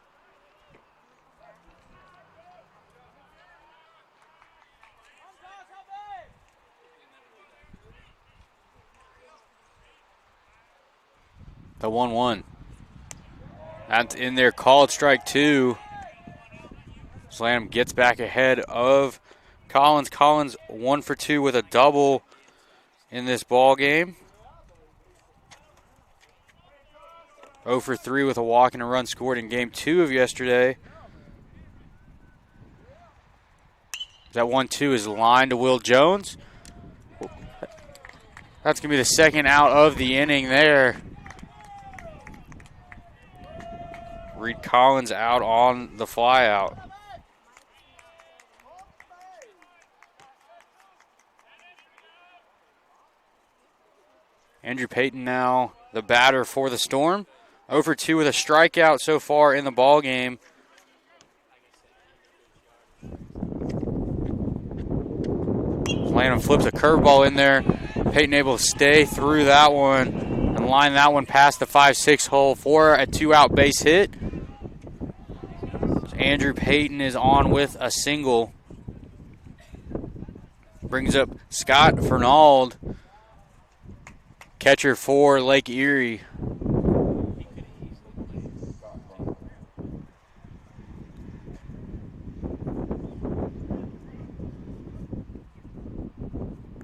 The 1-1. That's in there, called strike 2. Slam gets back ahead of Collins. Collins 1 for 2 with a double in this ball game. 0 for 3 with a walk and a run scored in game 2 of yesterday. That 1-2 is lined to Will Jones. That's going to be the second out of the inning there. Reed Collins out on the flyout. Andrew Payton now the batter for the Storm. 0 for 2 with a strikeout so far in the ball game. Lanham flips a curveball in there. Payton able to stay through that one and line that one past the 5-6 hole for a 2-out base hit. Andrew Payton is on with a single. Brings up Scott Fernald, catcher for Lake Erie.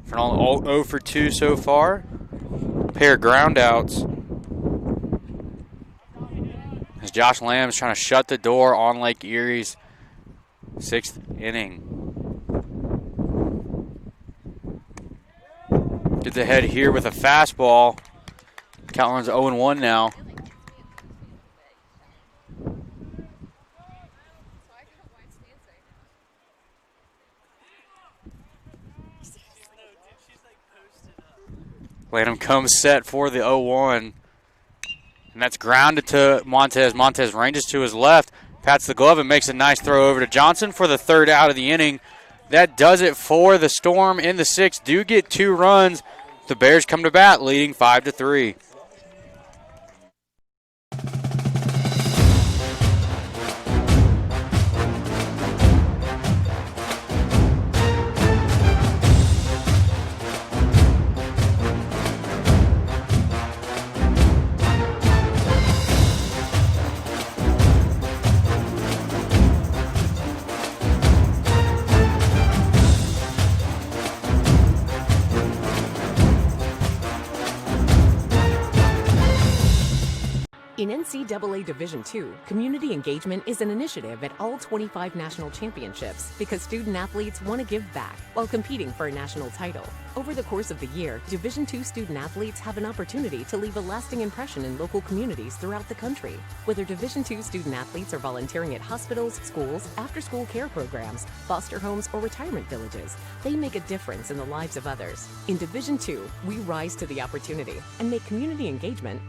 Fernald 0 for 2 so far. Pair of groundouts. As Josh Lamb is trying to shut the door on Lake Erie's 6th inning. Gets ahead here with a fastball. Count runs 0-1 now. Lanham comes set for the 0-1. And that's grounded to Montez. Montez ranges to his left, pats the glove, and makes a nice throw over to Johnson for the 3rd out of the inning. That does it for the Storm in the 6th. Do get 2 runs. The Bears come to bat, leading 5-3. In NCAA Division II, community engagement is an initiative at all 25 national championships because student athletes want to give back while competing for a national title. Over the course of the year, Division II student athletes have an opportunity to leave a lasting impression in local communities throughout the country. Whether Division II student athletes are volunteering at hospitals, schools, after-school care programs, foster homes, or retirement villages, they make a difference in the lives of others. In Division II, we rise to the opportunity and make community engagement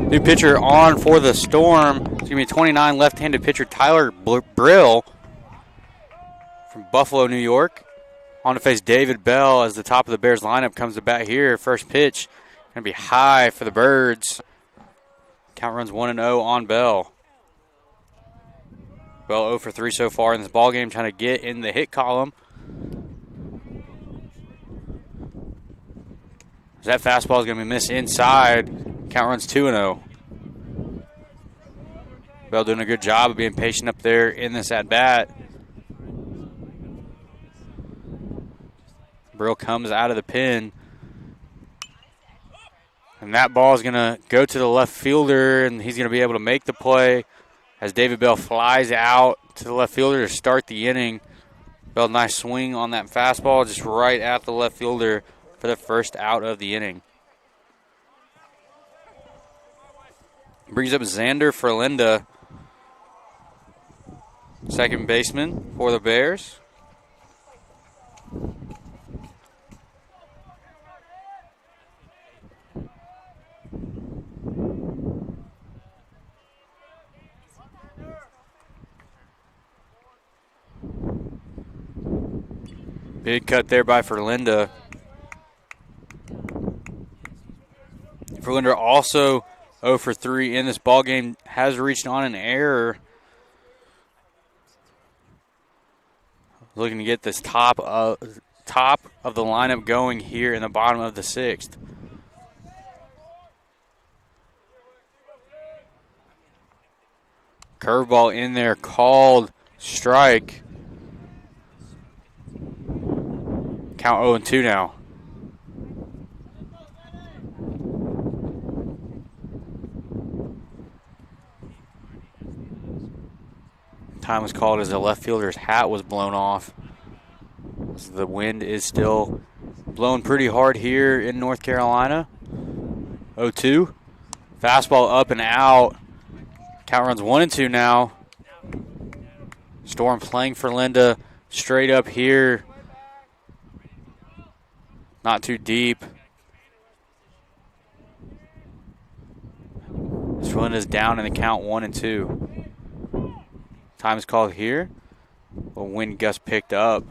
New pitcher on for the Storm. It's going to be 29 left-handed pitcher Tyler Brill from Buffalo, New York. On to face David Bell as the top of the Bears lineup comes to bat here. First pitch going to be high for the Birds. Count runs 1-0 on Bell. Bell 0 for 3 so far in this ballgame, trying to get in the hit column. That fastball is going to be missed inside. Count runs 2-0. Bell doing a good job of being patient up there in this at-bat. Brill comes out of the pen. And that ball is going to go to the left fielder, and he's going to be able to make the play as David Bell flies out to the left fielder to start the inning. Bell, nice swing on that fastball, just right at the left fielder for the first out of the inning. Brings up Xander Ferlinda, second baseman for the Bears. Big cut there by Ferlinda. Ferlinda also 0 for 3 in this ballgame, has reached on an error. Looking to get this top of the lineup going here in the bottom of the 6th. Curveball in there, called strike. Count 0-2 now. Time was called as the left fielder's hat was blown off. So the wind is still blowing pretty hard here in North Carolina. 0-2. Fastball up and out. Count runs 1-2 now. Storm playing for Linda straight up here. Not too deep. Linda's down in the count 1-2. Time is called here. A wind gust picked up.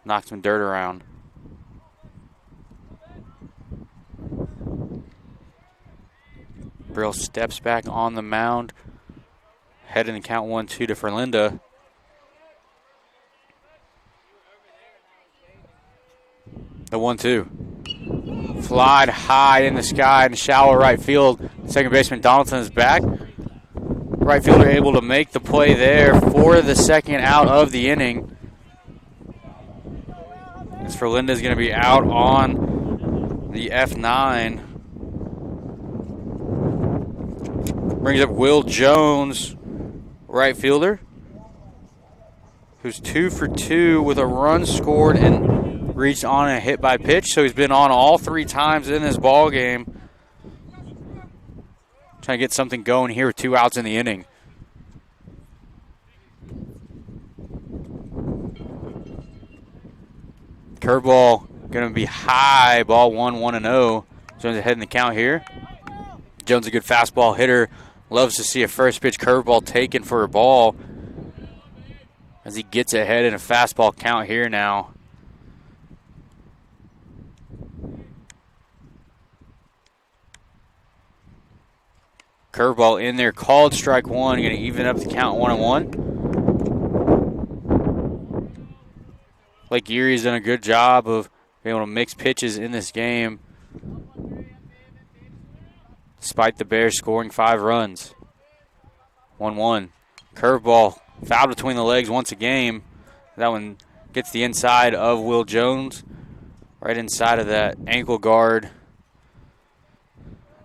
Knocked some dirt around. Brill steps back on the mound. Head in the count 1-2 to Ferlinda. The 1-2. Flied high in the sky in shallow right field. Second baseman Donaldson is back. Right fielder able to make the play there for the second out of the inning. As Ferlinda is going to be out on the F9. Brings up Will Jones, right fielder, who's 2 for 2 with a run scored and reached on a hit by pitch. So he's been on all 3 times in this ball game. Trying to get something going here with 2 outs in the inning. Curveball going to be high, ball 1-0. Jones ahead in the count here. Jones a good fastball hitter. Loves to see a first pitch curveball taken for a ball as he gets ahead in a fastball count here now. Curveball in there, called strike 1, going to even up the count 1-1. Lake Erie's done a good job of being able to mix pitches in this game, despite the Bears scoring 5 runs. 1-1. Curveball fouled between the legs once a game. That one gets the inside of Will Jones, right inside of that ankle guard.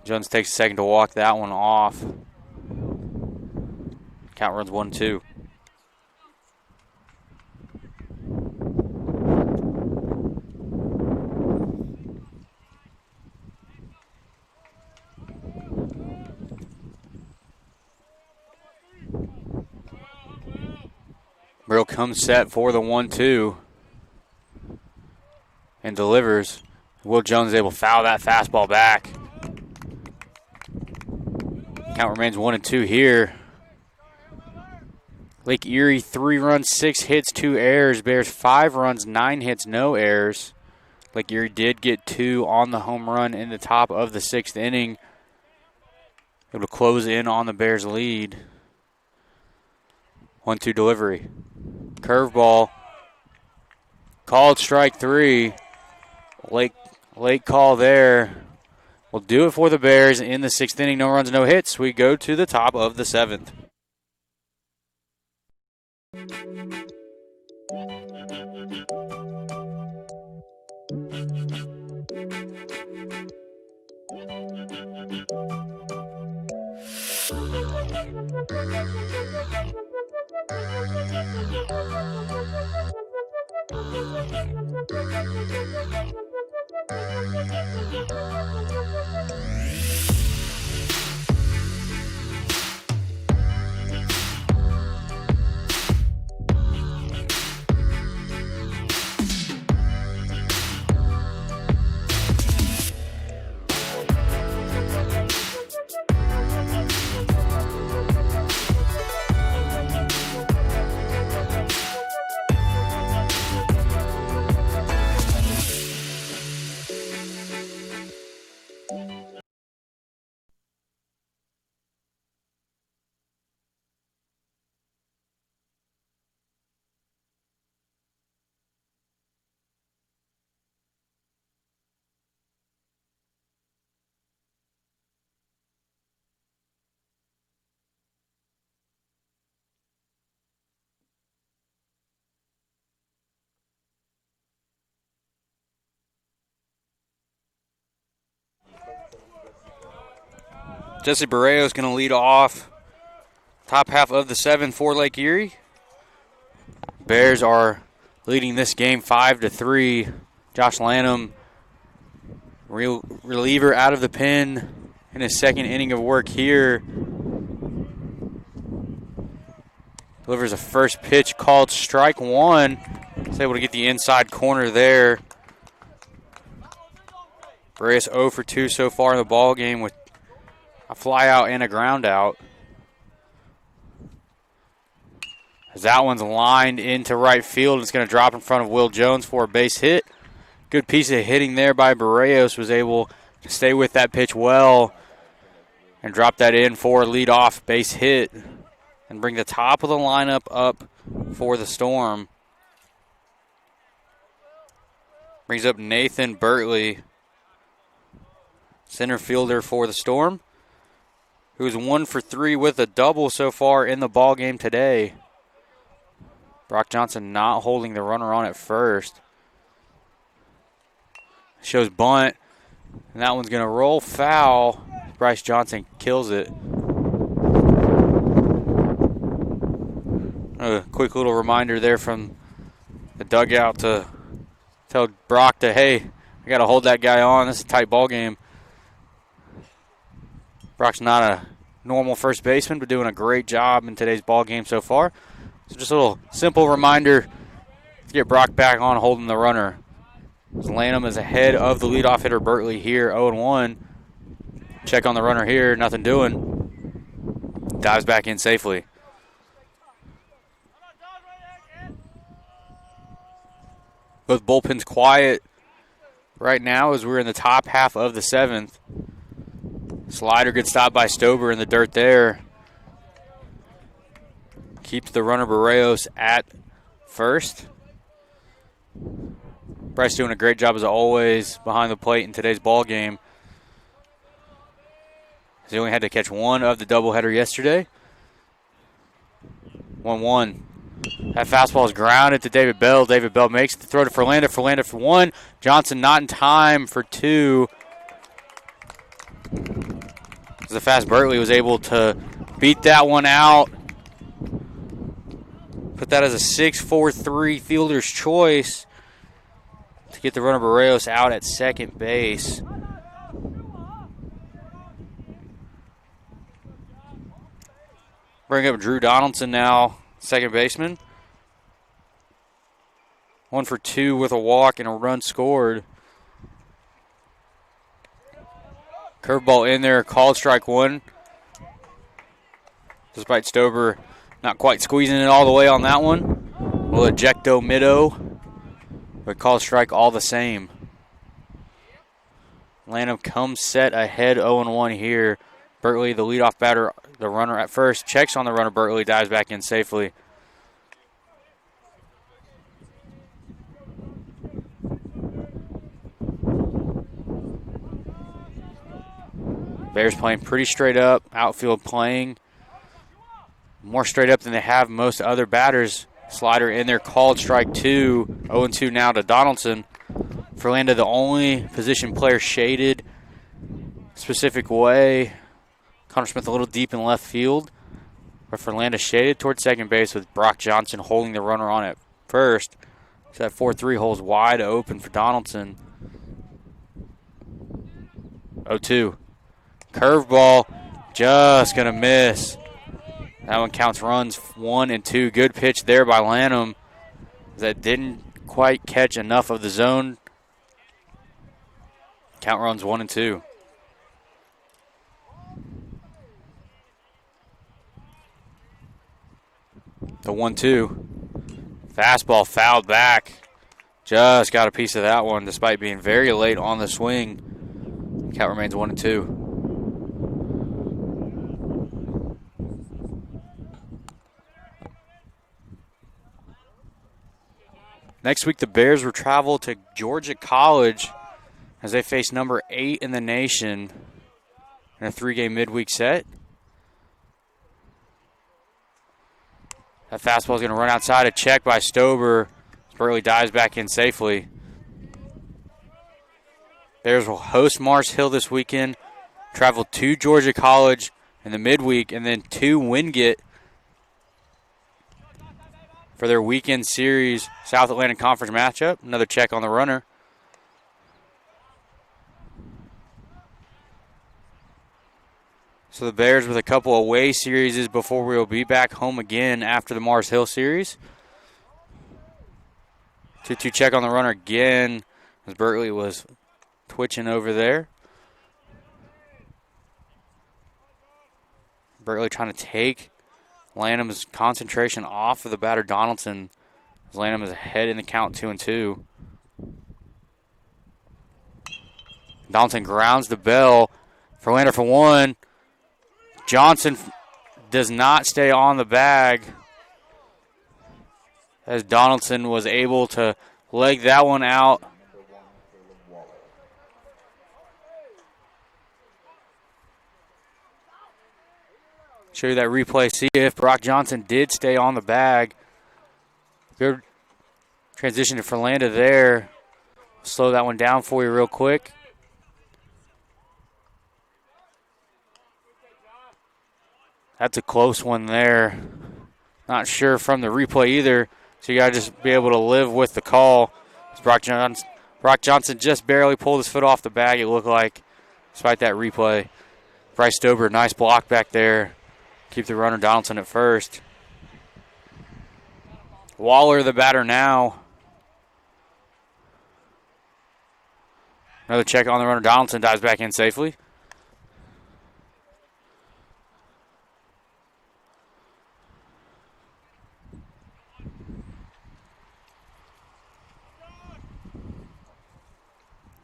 Jones takes a second to walk that one off. Count runs 1-2. Brill comes set for the 1-2 and delivers. Will Jones is able to foul that fastball back. Count remains 1-2 here. Lake Erie, 3 runs, 6 hits, 2 errors. Bears 5 runs, 9 hits, no errors. Lake Erie did get 2 on the home run in the top of the 6th inning. Able to close in on the Bears' lead. 1-2 delivery. Curveball. Called strike 3. Late call there. Will do it for the Bears in the 6th inning. No runs, no hits. We go to the top of the 7th. Jesse Barreto is going to lead off top half of the 7th for Lake Erie. Bears are leading this game 5-3. Josh Lanham, reliever out of the pen in his 2nd inning of work here. Delivers a first pitch called strike 1. He's able to get the inside corner there. Barreto 0 for 2 so far in the ball game with a fly out and a ground out. As that one's lined into right field, it's going to drop in front of Will Jones for a base hit. Good piece of hitting there by Barrios. Was able to stay with that pitch well and drop that in for a leadoff base hit and bring the top of the lineup up for the Storm. Brings up Nathan Bertley, center fielder for the Storm, who's 1 for 3 with a double so far in the ball game today. Brock Johnson not holding the runner on at first. Shows bunt, and that one's going to roll foul. Bryce Johnson kills it. A quick little reminder there from the dugout to tell Brock to, hey, I got to hold that guy on. This is a tight ball game. Brock's not a normal first baseman, but doing a great job in today's ball game so far. So just a little simple reminder to get Brock back on holding the runner. Lanham is ahead of the leadoff hitter Bertley here, 0-1. Check on the runner here, nothing doing. Dives back in safely. Both bullpens quiet right now as we're in the top half of the 7th. Slider gets stopped by Stober in the dirt there. Keeps the runner Barrios at first. Bryce doing a great job as always behind the plate in today's ball game. He only had to catch one of the doubleheader yesterday. 1-1. That fastball is grounded to David Bell. David Bell makes the throw to Ferlanda. Ferlanda for 1. Johnson not in time for 2. The fast Bertley was able to beat that one out. Put that as a 6-4-3 fielder's choice to get the runner Barrios out at second base. Bring up Drew Donaldson now, second baseman. 1 for 2 with a walk and a run scored. Curveball in there, called strike 1. Despite Stober not quite squeezing it all the way on that one. Will ejecto middo, but called strike all the same. Lanham comes set ahead 0-1 here. Bertley, the leadoff batter, the runner at first, checks on the runner. Bertley dives back in safely. Bears playing pretty straight up. Outfield playing more straight up than they have most other batters. Slider in there, called strike 2. 0-2 now to Donaldson. Ferlanda, the only position player shaded specific way. Connor Smith a little deep in left field. But Ferlanda shaded towards second base with Brock Johnson holding the runner on at first. So that 4-3 hole's wide open for Donaldson. 0-2. Curveball, just going to miss. That one counts runs 1 and 2. Good pitch there by Lanham. That didn't quite catch enough of the zone. Count runs 1 and 2. The 1-2. Fastball fouled back. Just got a piece of that one despite being very late on the swing. Count remains 1 and 2. Next week, the Bears will travel to Georgia College as they face number 8 in the nation in a 3-game midweek set. That fastball is going to run outside, a check by Stober. Burley dives back in safely. Bears will host Mars Hill this weekend, travel to Georgia College in the midweek, and then to Wingate for their weekend series South Atlantic Conference matchup. Another check on the runner. So the Bears with a couple away series before we'll be back home again after the Mars Hill series. 2-2 check on the runner again as Bertley was twitching over there. Bertley trying to take Lanham's concentration off of the batter Donaldson. As Lanham is ahead in the count 2-2. Donaldson grounds the bell. Ferlanda for 1. Johnson does not stay on the bag as Donaldson was able to leg that one out Show you that replay. See if Brock Johnson did stay on the bag. Good transition to Ferlanda there. Slow that one down for you real quick. That's a close one there. Not sure from the replay either. So you got to just be able to live with the call. Brock Johnson just barely pulled his foot off the bag, it looked like, despite that replay. Bryce Stober, nice block back there. Keep the runner Donaldson at first. Waller the batter now. Another check on the runner. Donaldson dives back in safely.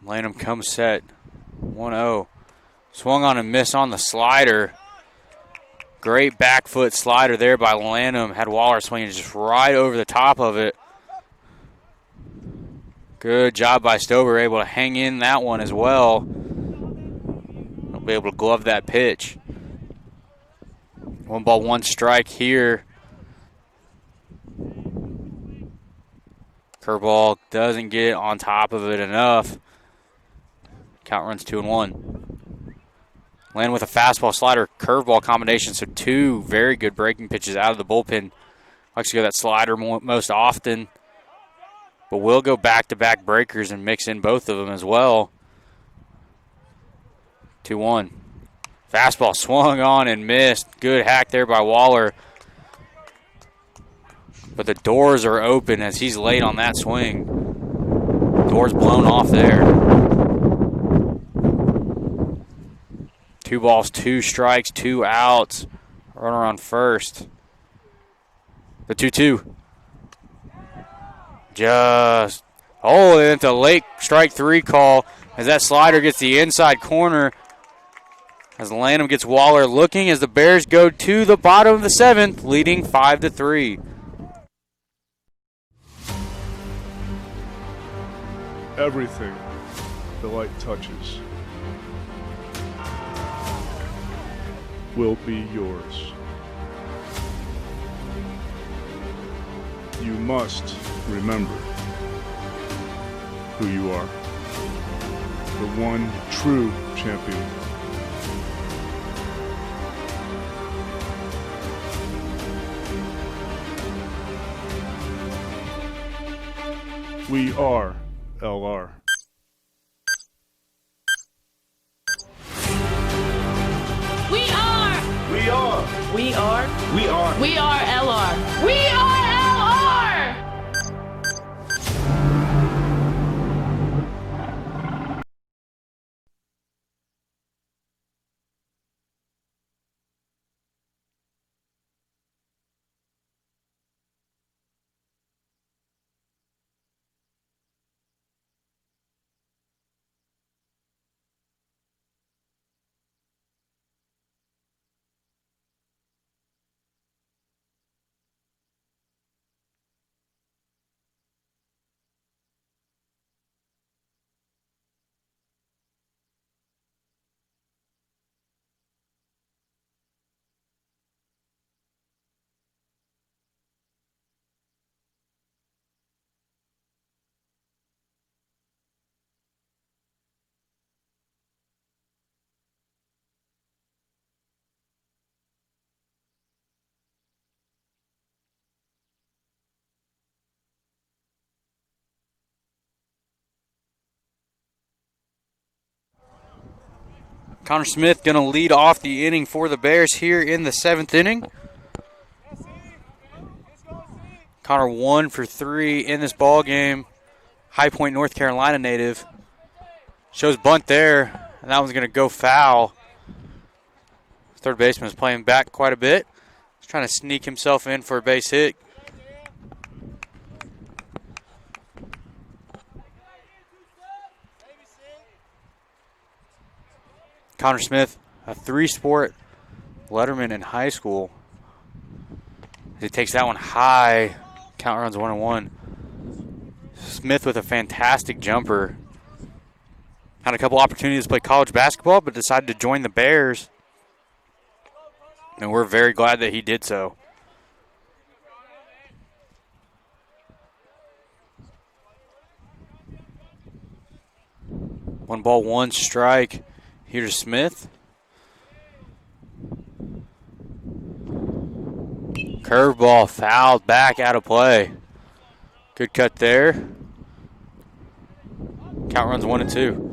Lanham comes set. 1-0. Swung on and missed on the slider. Great back foot slider there by Lanham. Had Waller swinging just right over the top of it. Good job by Stober, able to hang in that one as well. He'll be able to glove that pitch. 1 ball, 1 strike here. Curveball doesn't get on top of it enough. Count runs 2-1. Land with a fastball, slider, curveball combination, so 2 very good breaking pitches out of the bullpen. Likes to go that slider most often, but will go back-to-back breakers and mix in both of them as well. 2-1. Fastball swung on and missed. Good hack there by Waller. But the doors are open as he's late on that swing. Doors blown off there. 2 balls, 2 strikes, 2 outs. Runner on first. The 2-2. Just. Oh, and it's a late strike 3 call as that slider gets the inside corner. As Lanham gets Waller looking as the Bears go to the bottom of the 7th, leading 5-3. Everything the light touches will be yours. You must remember who you are. The one true champion. We are LR. We are. We are. We are. We are. We are LR. We are LR. Connor Smith going to lead off the inning for the Bears here in the 7th inning. Connor 1 for 3 in this ball game. High Point, North Carolina native. Shows bunt there, and that one's going to go foul. Third baseman is playing back quite a bit. He's trying to sneak himself in for a base hit. Connor Smith, a 3-sport letterman in high school. He takes that one high. Count runs 1-1. Smith with a fantastic jumper. Had a couple opportunities to play college basketball, but decided to join the Bears. And we're very glad that he did so. One ball, one strike. Here's Smith. Curveball fouled back out of play. Good cut there. Count runs 1-2.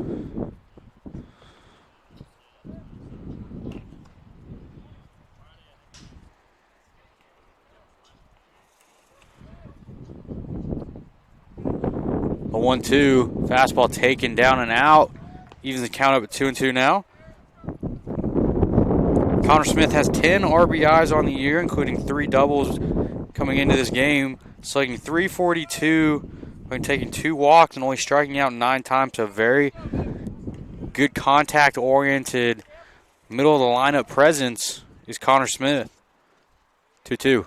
A 1-2. Fastball taken down and out. Evens the count up at 2-2 now. Connor Smith has 10 RBIs on the year, including 3 doubles coming into this game. Slugging .342, taking 2 walks and only striking out 9 times. So very good contact-oriented, middle-of-the-lineup presence is Connor Smith. 2-2.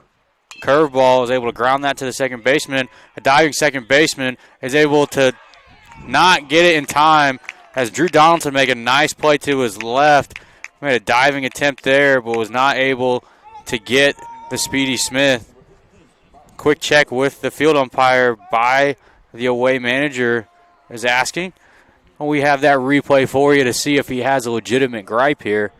Curveball is able to ground that to the second baseman. A diving second baseman is able to not get it in time as Drew Donaldson make a nice play to his left. Made a diving attempt there, but was not able to get the speedy Smith. Quick check with the field umpire by the away manager is asking. We have that replay for you to see if he has a legitimate gripe here.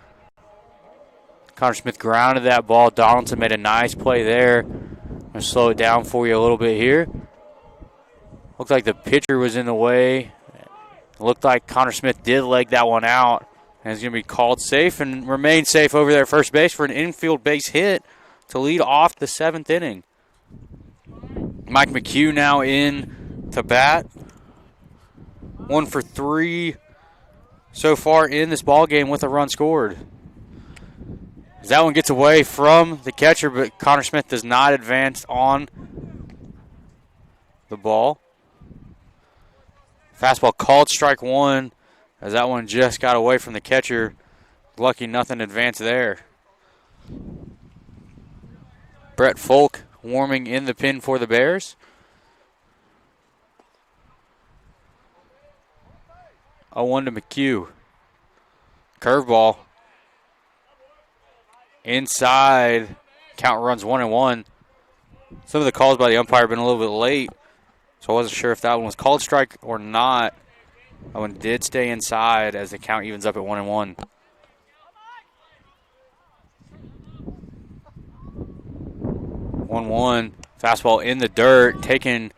Connor Smith grounded that ball. Donaldson made a nice play there. I'm going to slow it down for you a little bit here. Looked like the pitcher was in the way. It looked like Connor Smith did leg that one out. And it's going to be called safe and remain safe over there at first base for an infield base hit to lead off the 7th inning. Mike McHugh now in to bat. 1 for 3 so far in this ball game with a run scored. As that one gets away from the catcher, but Connor Smith does not advance on the ball. Fastball called strike 1 as that one just got away from the catcher. Lucky nothing advanced there. Brett Folk warming in the pen for the Bears. 0-1 to McHugh. Curveball. Inside. Count runs 1-1. Some of the calls by the umpire have been a little bit late, so I wasn't sure if that one was called strike or not. That one did stay inside as the count evens up at 1-1. One. Fastball in the dirt, taken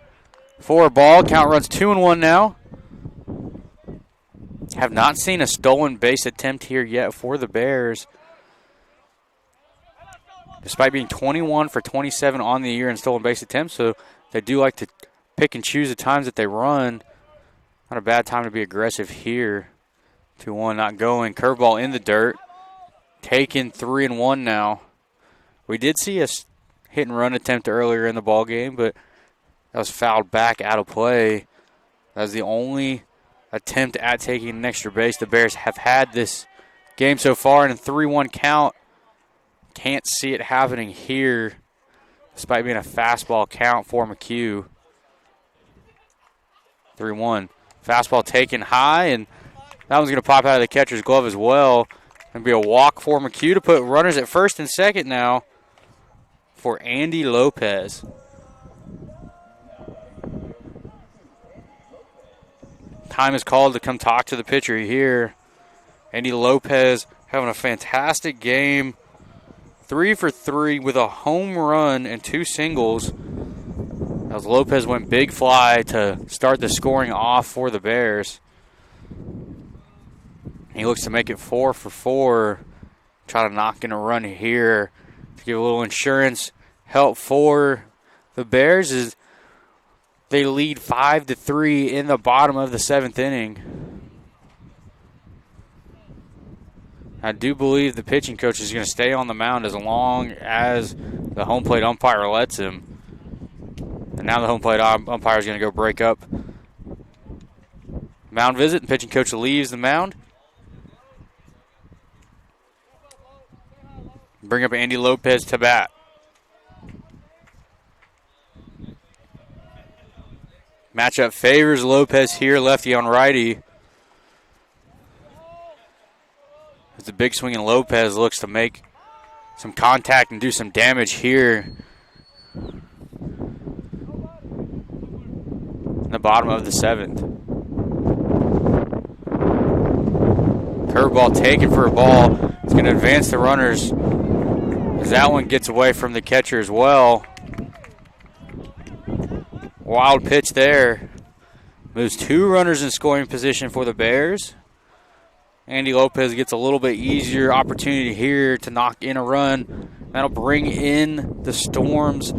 for a ball. Count runs 2-1 now. Have not seen a stolen base attempt here yet for the Bears. Despite being 21 for 27 on the year in stolen base attempts, so they do like to pick and choose the times that they run. Not a bad time to be aggressive here. 2-1 not going. Curveball in the dirt. Taken 3-1 now. We did see a hit and run attempt earlier in the ball game, but that was fouled back out of play. That was the only attempt at taking an extra base the Bears have had this game so far, and a 3-1 count. Can't see it happening here, despite being a fastball count for McHugh. 3-1. Fastball taken high, and that one's going to pop out of the catcher's glove as well. Going to be a walk for McHugh to put runners at first and second now for Andy Lopez. Time is called to come talk to the pitcher here. Andy Lopez having a fantastic game. 3 for 3 with a home run and 2 singles. As Lopez went big fly to start the scoring off for the Bears. He looks to make it 4 for 4. Try to knock in a run here to give a little insurance help for the Bears as they lead 5-3 in the bottom of the 7th inning. I do believe the pitching coach is going to stay on the mound as long as the home plate umpire lets him. And now the home plate umpire is going to go break up mound visit. The pitching coach leaves the mound. Bring up Andy Lopez to bat. Matchup favors Lopez here, lefty on righty. As the big swinging Lopez looks to make some contact and do some damage here in the bottom of the 7th. Curveball taken for a ball. It's going to advance the runners as that one gets away from the catcher as well. Wild pitch there. Moves 2 runners in scoring position for the Bears. Andy Lopez gets a little bit easier opportunity here to knock in a run. That'll bring in the Storm's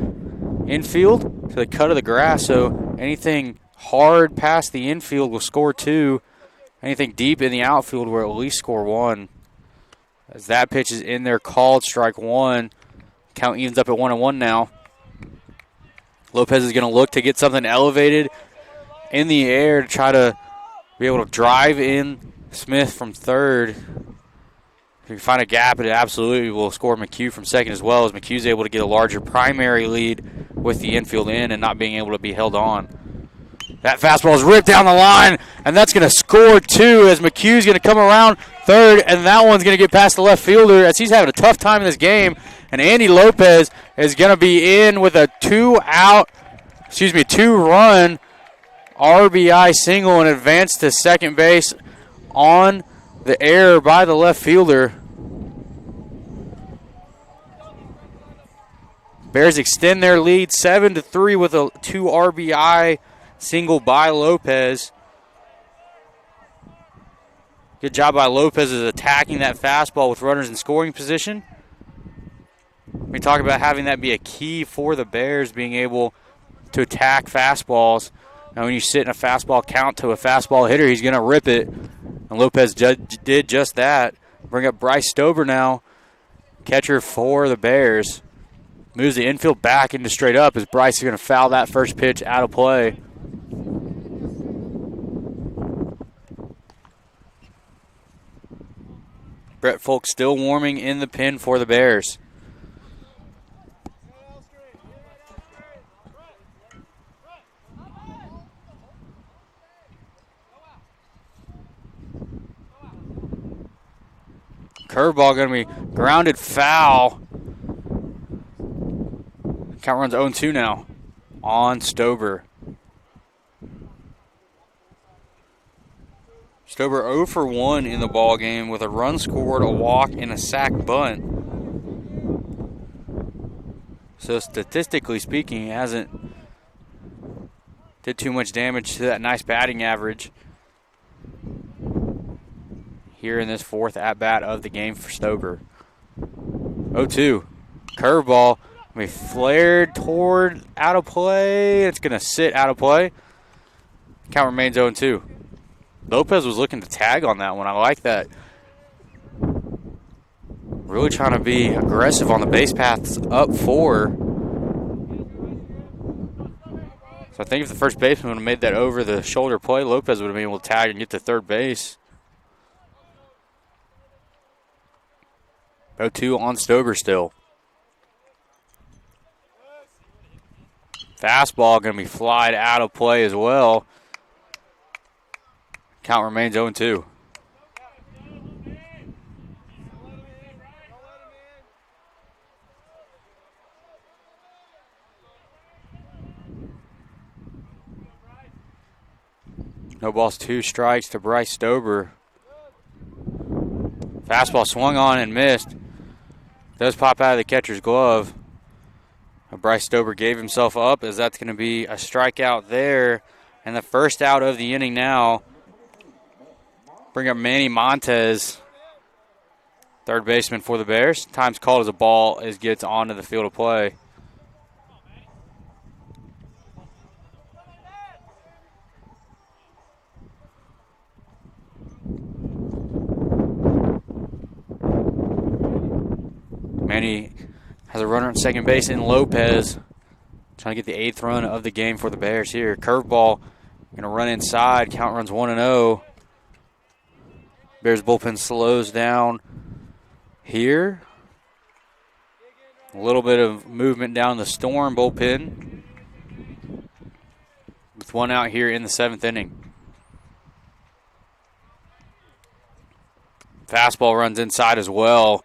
infield to the cut of the grass. So anything hard past the infield will score 2. Anything deep in the outfield will at least score 1. As that pitch is in there, called strike 1. Count evens up at 1-1 now. Lopez is going to look to get something elevated in the air to try to be able to drive in Smith from third. If you find a gap, it absolutely will score McHugh from second as well, as McHugh's able to get a larger primary lead with the infield in and not being able to be held on. That fastball is ripped down the line, and that's going to score 2 as McHugh's going to come around third, and that one's going to get past the left fielder as he's having a tough time in this game. And Andy Lopez is going to be in with a 2-run RBI single and advance to second base on the error by the left fielder. Bears extend their lead 7-3 with a 2 RBI single by Lopez. Good job by Lopez is attacking that fastball with runners in scoring position. We talk about having that be a key for the Bears, being able to attack fastballs. Now, when you sit in a fastball count to a fastball hitter, he's going to rip it. And Lopez did just that. Bring up Bryce Stober now, catcher for the Bears. Moves the infield back into straight up as Bryce is going to foul that first pitch out of play. Brett Folk still warming in the pen for the Bears. Curveball going to be grounded foul. Count runs 0-2 now on Stober. Stober 0 for 1 in the ball game with a run scored, a walk, and a sac bunt. So statistically speaking, he hasn't did too much damage to that nice batting average here in this 4th at-bat of the game for Stober. 0-2. Curveball. We flared toward out of play. It's going to sit out of play. Count remains 0-2. Lopez was looking to tag on that one. I like that. Really trying to be aggressive on the base paths up 4. So I think if the first baseman would have made that over the shoulder play, Lopez would have been able to tag and get to third base. 0-2 on Stober still. Fastball going to be flied out of play as well. Count remains 0-2. No balls, 2 strikes to Bryce Stober. Fastball swung on and missed. Does pop out of the catcher's glove. Bryce Stober gave himself up as that's going to be a strikeout there. And the first out of the inning now. Bring up Manny Montez, third baseman for the Bears. Time's called as a ball as gets onto the field of play. Manny has a runner at second base in Lopez. Trying to get the 8th run of the game for the Bears here. Curveball going to run inside. Count runs 1-0. Bears bullpen slows down here. A little bit of movement down the Storm bullpen. With 1 out here in the 7th inning. Fastball runs inside as well.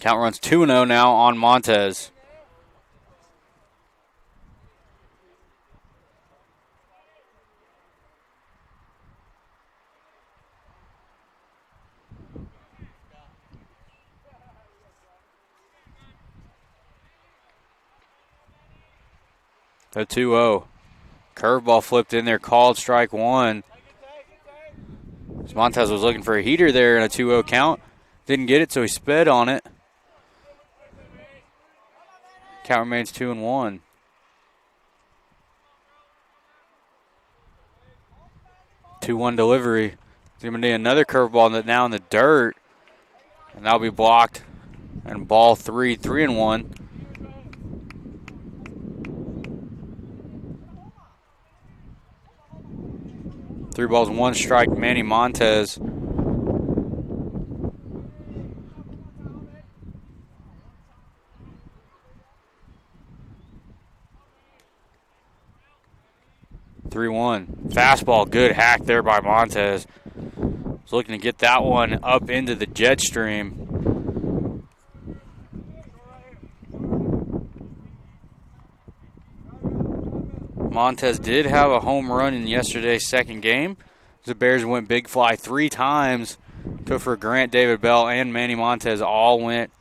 Count runs 2-0 now on Montez. The 2-0. Curveball flipped in there, called strike one. Montez was looking for a heater there in a 2-0 count. Didn't get it, so he sped on it. Count remains 2-1. Two-one delivery. He's going to do another curveball now in the dirt. And that'll be blocked. And ball 3-1. Three balls, one strike, Manny Montez. Three-one. Fastball, good hack there by Montez. He's looking to get that one up into the jet stream. Montez did have a home run in yesterday's second game. The Bears went big fly 3 times. Topher Grant, David Bell, and Manny Montez all went.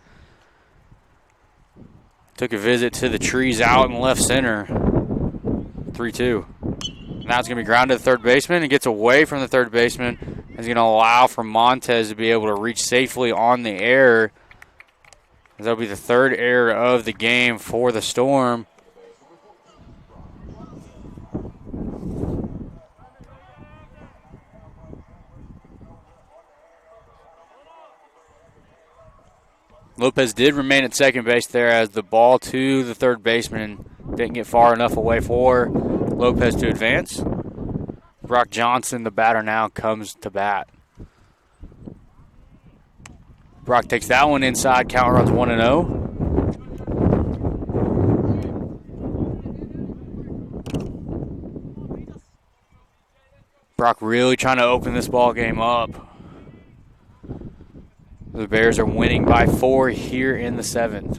Took a visit to the trees out in left center. 3-2. Now it's going to be grounded to the third baseman. It gets away from the third baseman. It's going to allow for Montez to be able to reach safely on the air. That'll be the third error of the game for the Storm. Lopez did remain at second base there as the ball to the third baseman didn't get far enough away for Lopez to advance. Brock Johnson, the batter now, comes to bat. Brock takes that one inside. Count runs 1-0. Brock really trying to open this ball game up. The Bears are winning by 4 here in the 7th.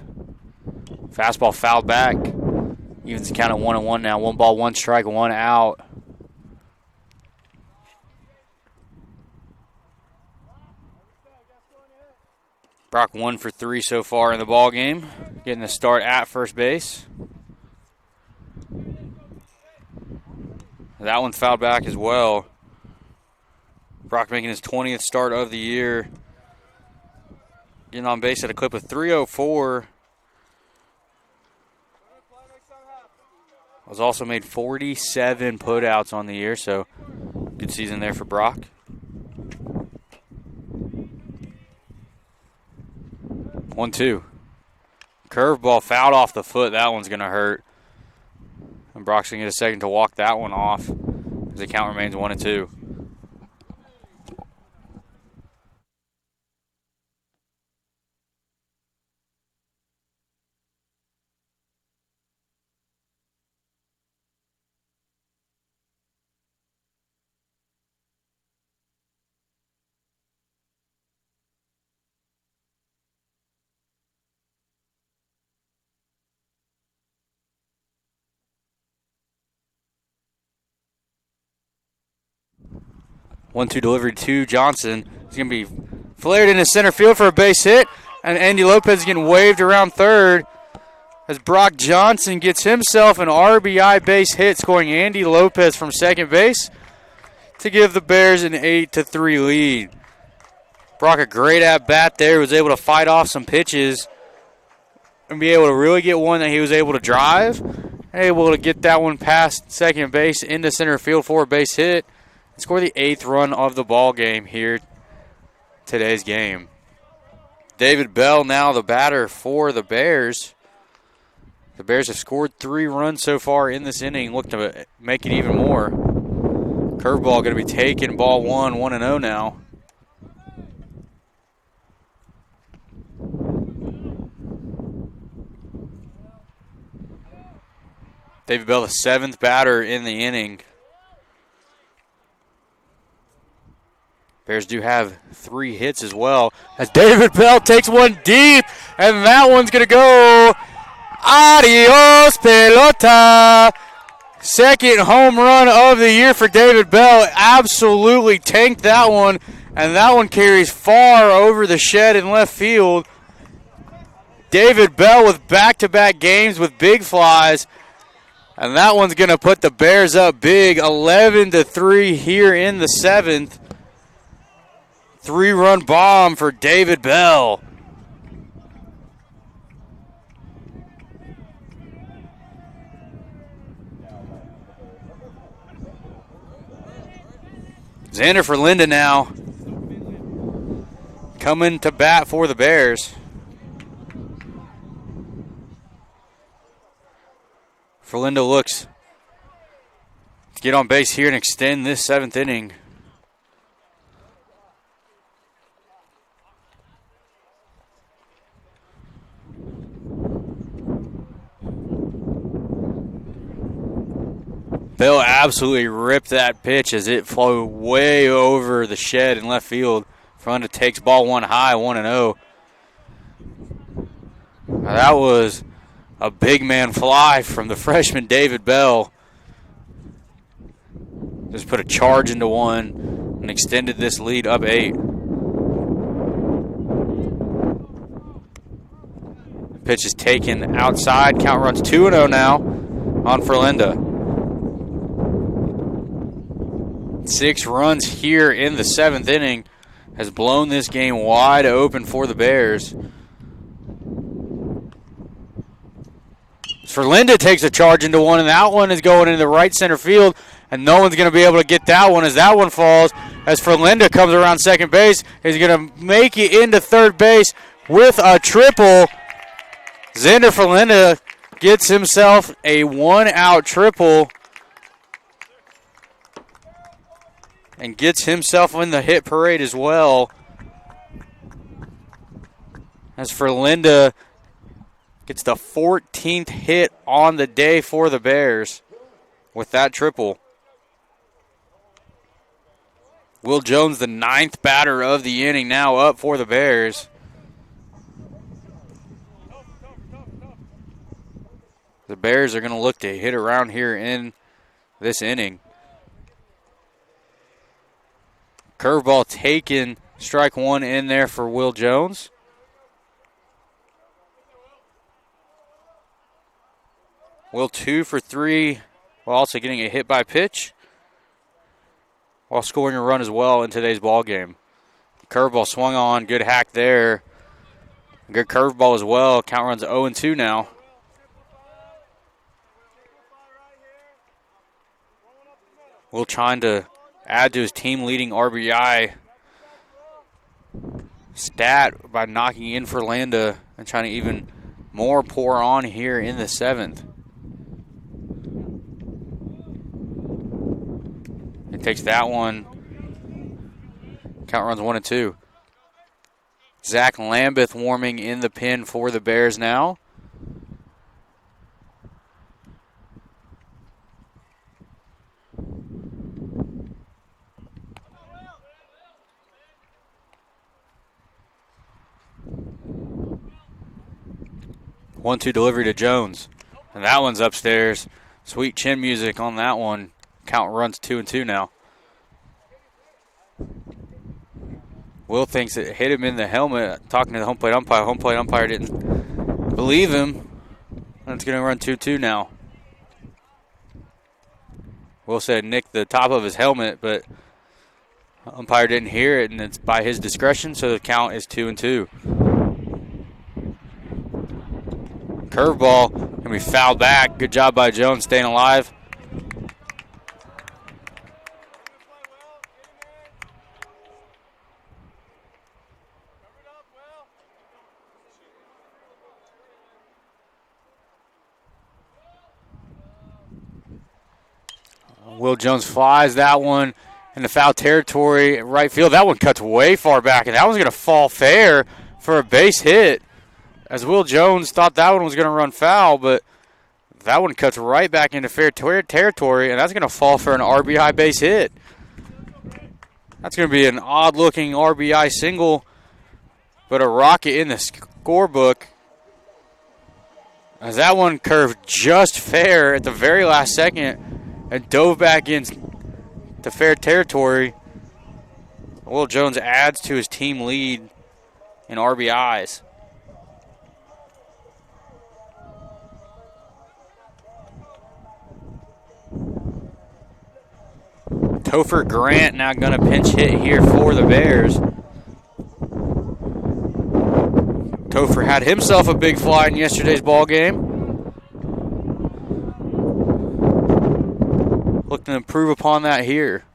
Fastball fouled back. Evens the count at 1-1 now. 1 ball, 1 strike, 1 out. Brock 1 for 3 so far in the ball game. Getting the start at first base. That one's fouled back as well. Brock making his 20th start of the year. Getting on base at a clip of 304. Was also made 47 putouts on the year, so good season there for Brock. 1-2. Curveball fouled off the foot. That one's going to hurt. And Brock's going to get a second to walk that one off as the count remains 1-2. One-two delivery to Johnson. He's going to be flared into center field for a base hit. And Andy Lopez is getting waved around third as Brock Johnson gets himself an RBI base hit, scoring Andy Lopez from second base to give the Bears an 8-3 lead. Brock, a great at-bat there, was able to fight off some pitches and be able to really get one that he was able to drive. Able to get that one past second base into center field for a base hit. Score the 8th run of the ball game here today's game. David Bell now the batter for the Bears. The Bears have scored 3 runs so far in this inning. Look to make it even more. Curveball going to be taken. Ball 1, 1-0 now. David Bell, the 7th batter in the inning. Bears do have 3 hits as well. As David Bell takes one deep, and that one's going to go. Adios, pelota. Second home run of the year for David Bell. Absolutely tanked that one, and that one carries far over the shed in left field. David Bell with back-to-back games with big flies, and that one's going to put the Bears up big, 11-3 here in the 7th. 3-run bomb for David Bell. Xander Ferlinda now coming to bat for the Bears. Ferlinda looks to get on base here and extend this 7th inning. Bell absolutely ripped that pitch as it flew way over the shed in left field. Ferlinda takes ball 1 high, 1-0. Now that was a big man fly from the freshman David Bell. Just put a charge into one and extended this lead up 8. Pitch is taken outside. Count runs 2-0 now on Ferlinda. 6 runs here in the 7th inning has blown this game wide open for the Bears. Ferlinda takes a charge into one, and that one is going into the right center field, and no one's going to be able to get that one as that one falls. As Ferlinda comes around second base, he's going to make it into third base with a triple. Xander Ferlinda gets himself a 1-out triple and gets himself in the hit parade as well. As Ferlinda gets the 14th hit on the day for the Bears with that triple. Will Jones, the 9th batter of the inning, now up for the Bears. The Bears are going to look to hit around here in this inning. Curveball taken, strike 1 in there for Will Jones. Will 2 for 3 while also getting a hit by pitch while scoring a run as well in today's ball game. Curveball swung on, good hack there. Good curveball as well. Count runs 0-2 now. Will trying to add to his team-leading RBI stat by knocking in Ferlinda and trying to even more pour on here in the 7th. He takes that one. Count runs 1-2. Zach Lambeth warming in the pen for the Bears now. One-two delivery to Jones. And that one's upstairs. Sweet chin music on that one. Count runs 2-2 now. Will thinks it hit him in the helmet. Talking to the home plate umpire. Home plate umpire didn't believe him. And it's going to run 2-2 now. Will said nicked the top of his helmet, but umpire didn't hear it, and it's by his discretion, so the count is 2-2. Curveball going to be fouled back. Good job by Jones staying alive. Will Jones flies that one in the foul territory, right field. That one cuts way far back, and that one's going to fall fair for a base hit. As Will Jones thought that one was going to run foul, but that one cuts right back into fair territory, and that's going to fall for an RBI base hit. That's going to be an odd-looking RBI single, but a rocket in the scorebook. As that one curved just fair at the very last second and dove back into fair territory. Will Jones adds to his team lead in RBIs. Topher Grant now going to pinch hit here for the Bears. Topher had himself a big fly in yesterday's ball game. Looking to improve upon that here.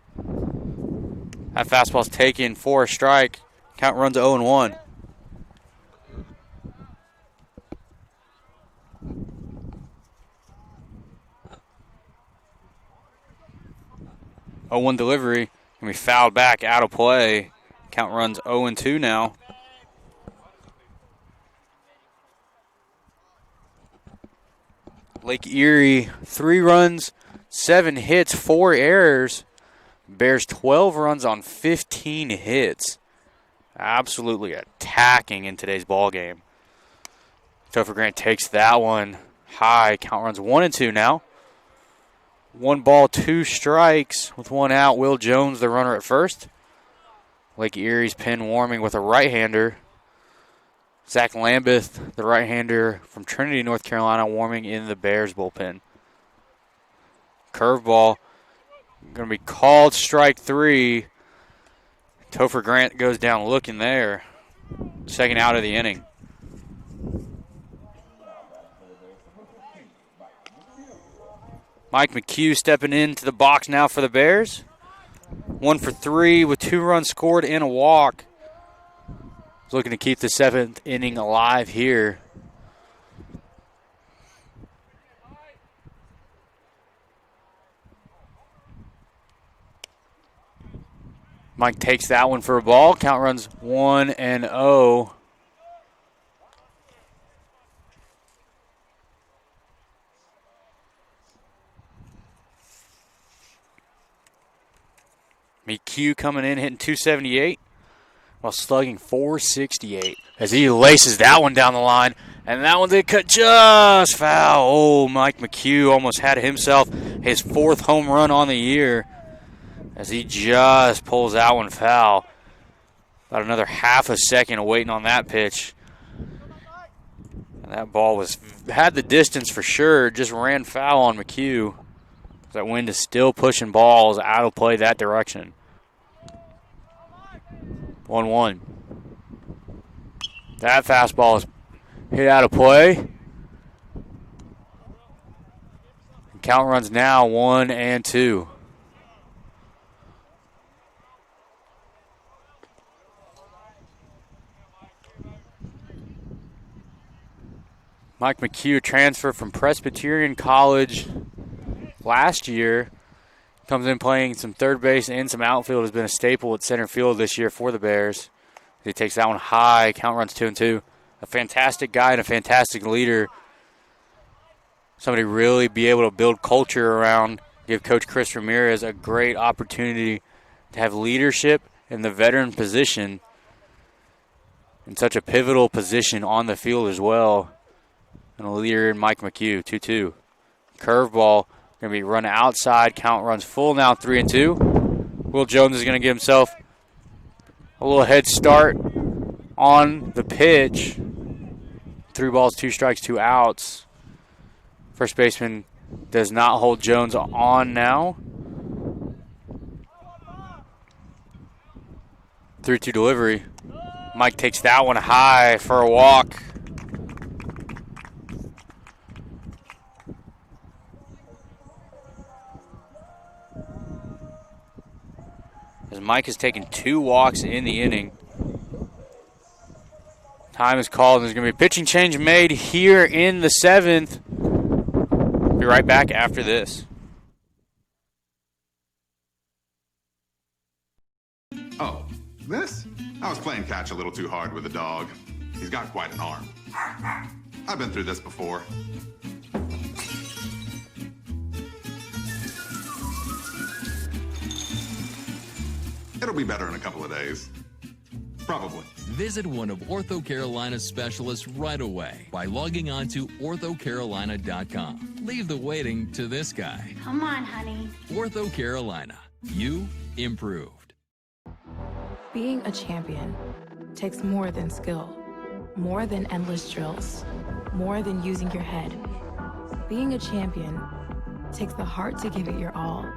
That fastball's taken for a strike. Count runs 0-1. Oh, 1 delivery. Gonna be fouled back, out of play. Count runs 0-2 now. Lake Erie, 3 runs, 7 hits, 4 errors. Bears 12 runs on 15 hits. Absolutely attacking in today's ball game. Topher Grant takes that one high. Count runs 1-2 now. 1 ball, 2 strikes with 1 out. Will Jones, the runner at first. Lake Erie's pin warming with a right-hander. Zach Lambeth, the right-hander from Trinity, North Carolina, warming in the Bears bullpen. Curveball going to be called strike 3. Topher Grant goes down looking there. Second out of the inning. Mike McHugh stepping into the box now for the Bears. 1 for 3 with 2 runs scored and a walk. He's looking to keep the 7th inning alive here. Mike takes that one for a ball. Count runs 1-0. McHugh coming in, hitting .278 while slugging .468 as he laces that one down the line. And that one did cut just foul. Oh, Mike McHugh almost had himself his 4th home run on the year as he just pulls that one foul. About another half a second of waiting on that pitch. And that ball had the distance for sure, just ran foul on McHugh. That wind is still pushing balls out of play that direction. 1-1. That fastball is hit out of play. And count runs now 1-2. Mike McHugh transferred from Presbyterian College last year. Comes in playing some third base and some outfield. Has been a staple at center field this year for the Bears. He takes that one high. Count runs 2-2. A fantastic guy and a fantastic leader. Somebody really be able to build culture around. Give Coach Chris Ramirez a great opportunity to have leadership in the veteran position. In such a pivotal position on the field as well. And a leader in Mike McHugh. 2-2. Curveball. Going to be run outside. Count runs full now, 3-2. Will Jones is going to give himself a little head start on the pitch. 3 balls, 2 strikes, 2 outs. First baseman does not hold Jones on now. 3-2 delivery. Mike takes that one high for a walk. As Mike has taken 2 walks in the inning. Time is called, and there's going to be a pitching change made here in the 7th. Be right back after this. Oh, this? I was playing catch a little too hard with the dog. He's got quite an arm. I've been through this before. It'll be better in a couple of days. Probably. Visit one of Ortho Carolina's specialists right away by logging on to orthocarolina.com. Leave the waiting to this guy. Come on, honey. Ortho Carolina. You improved. Being a champion takes more than skill, more than endless drills, more than using your head. Being a champion takes the heart to give it your all,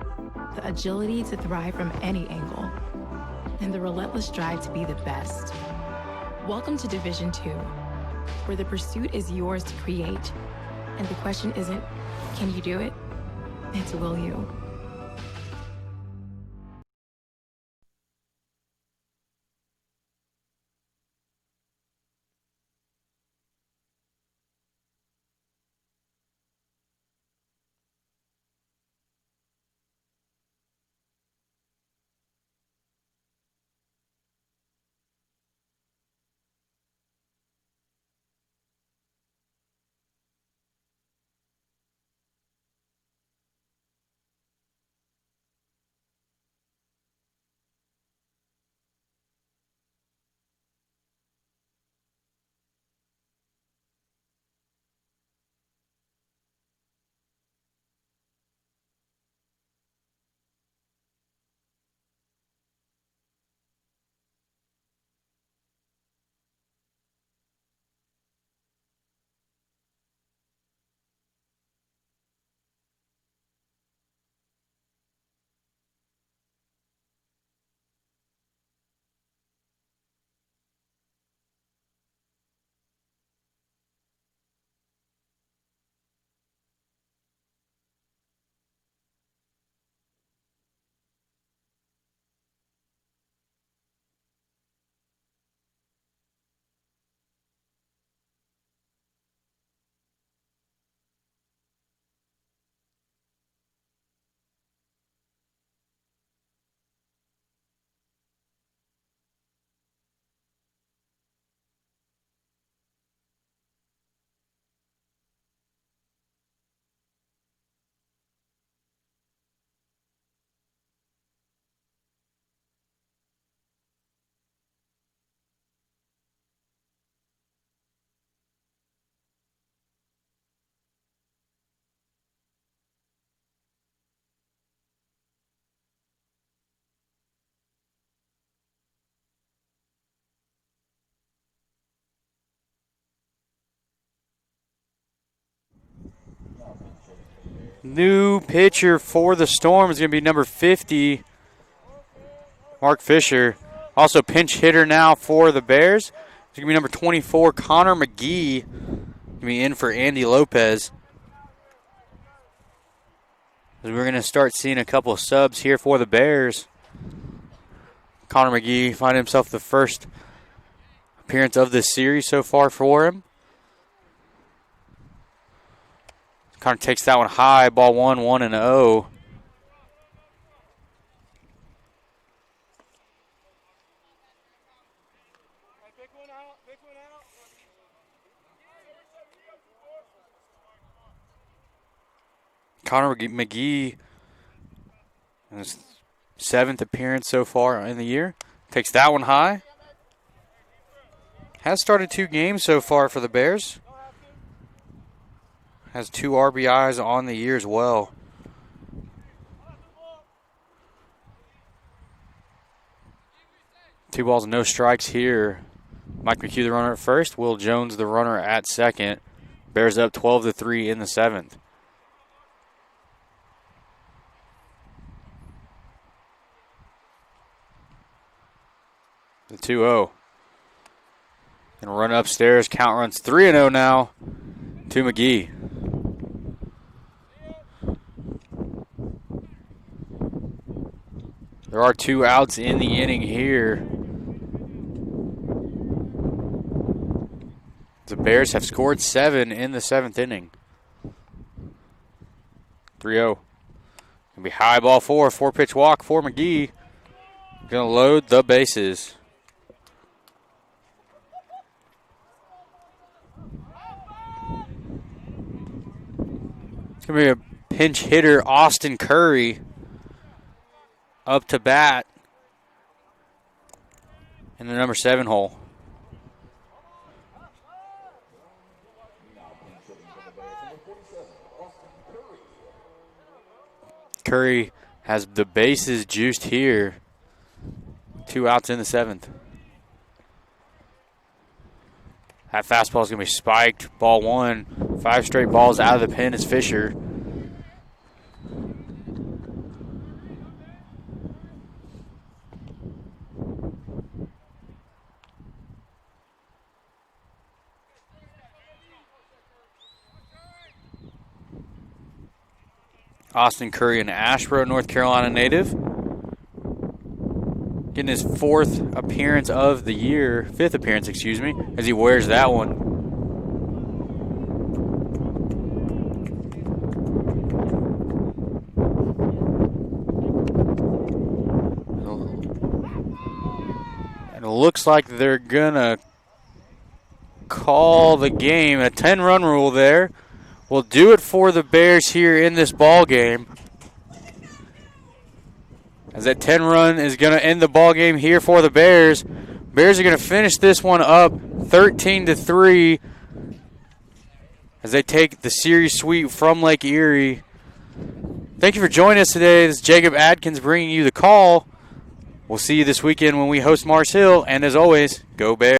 the agility to thrive from any angle, and the relentless drive to be the best. Welcome to Division II, where the pursuit is yours to create, and the question isn't, can you do it? It's, will you? New pitcher for the Storm is going to be number 50, Mark Fisher. Also pinch hitter now for the Bears. It's going to be number 24, Connor McGee. Going to be in for Andy Lopez. We're going to start seeing a couple of subs here for the Bears. Connor McGee finding himself the first appearance of this series so far for him. Connor takes that one high, ball 1-0. Connor McGee, his 7th appearance so far in the year, takes that one high. Has started 2 games so far for the Bears. Has 2 RBIs on the year as well. Two balls, no strikes here. Mike McHugh the runner at first. Will Jones the runner at second. Bears up 12-3 in the 7th. The 2-0. And run upstairs. Count runs 3-0 now to McGee. There are 2 outs in the inning here. The Bears have scored 7 in the 7th inning. 3-0. Gonna be high ball 4-pitch walk for McGee. Gonna load the bases. It's gonna be a pinch hitter, Austin Curry, up to bat in the number 7 hole. Curry has the bases juiced here. 2 outs in the 7th. That fastball is going to be spiked. Ball 1. 5 straight balls out of the pen is Fisher. Austin Curry, an Asheboro, North Carolina native. Getting his 4th appearance of the year, 5th appearance, excuse me, as he wears that one. And it looks like they're going to call the game. A 10-run rule there will do it for the Bears here in this ball game. As that 10-run is going to end the ball game here for the Bears. Bears are going to finish this one up 13-3 as they take the series sweep from Lake Erie. Thank you for joining us today. This is Jacob Adkins bringing you the call. We'll see you this weekend when we host Mars Hill. And as always, go Bears.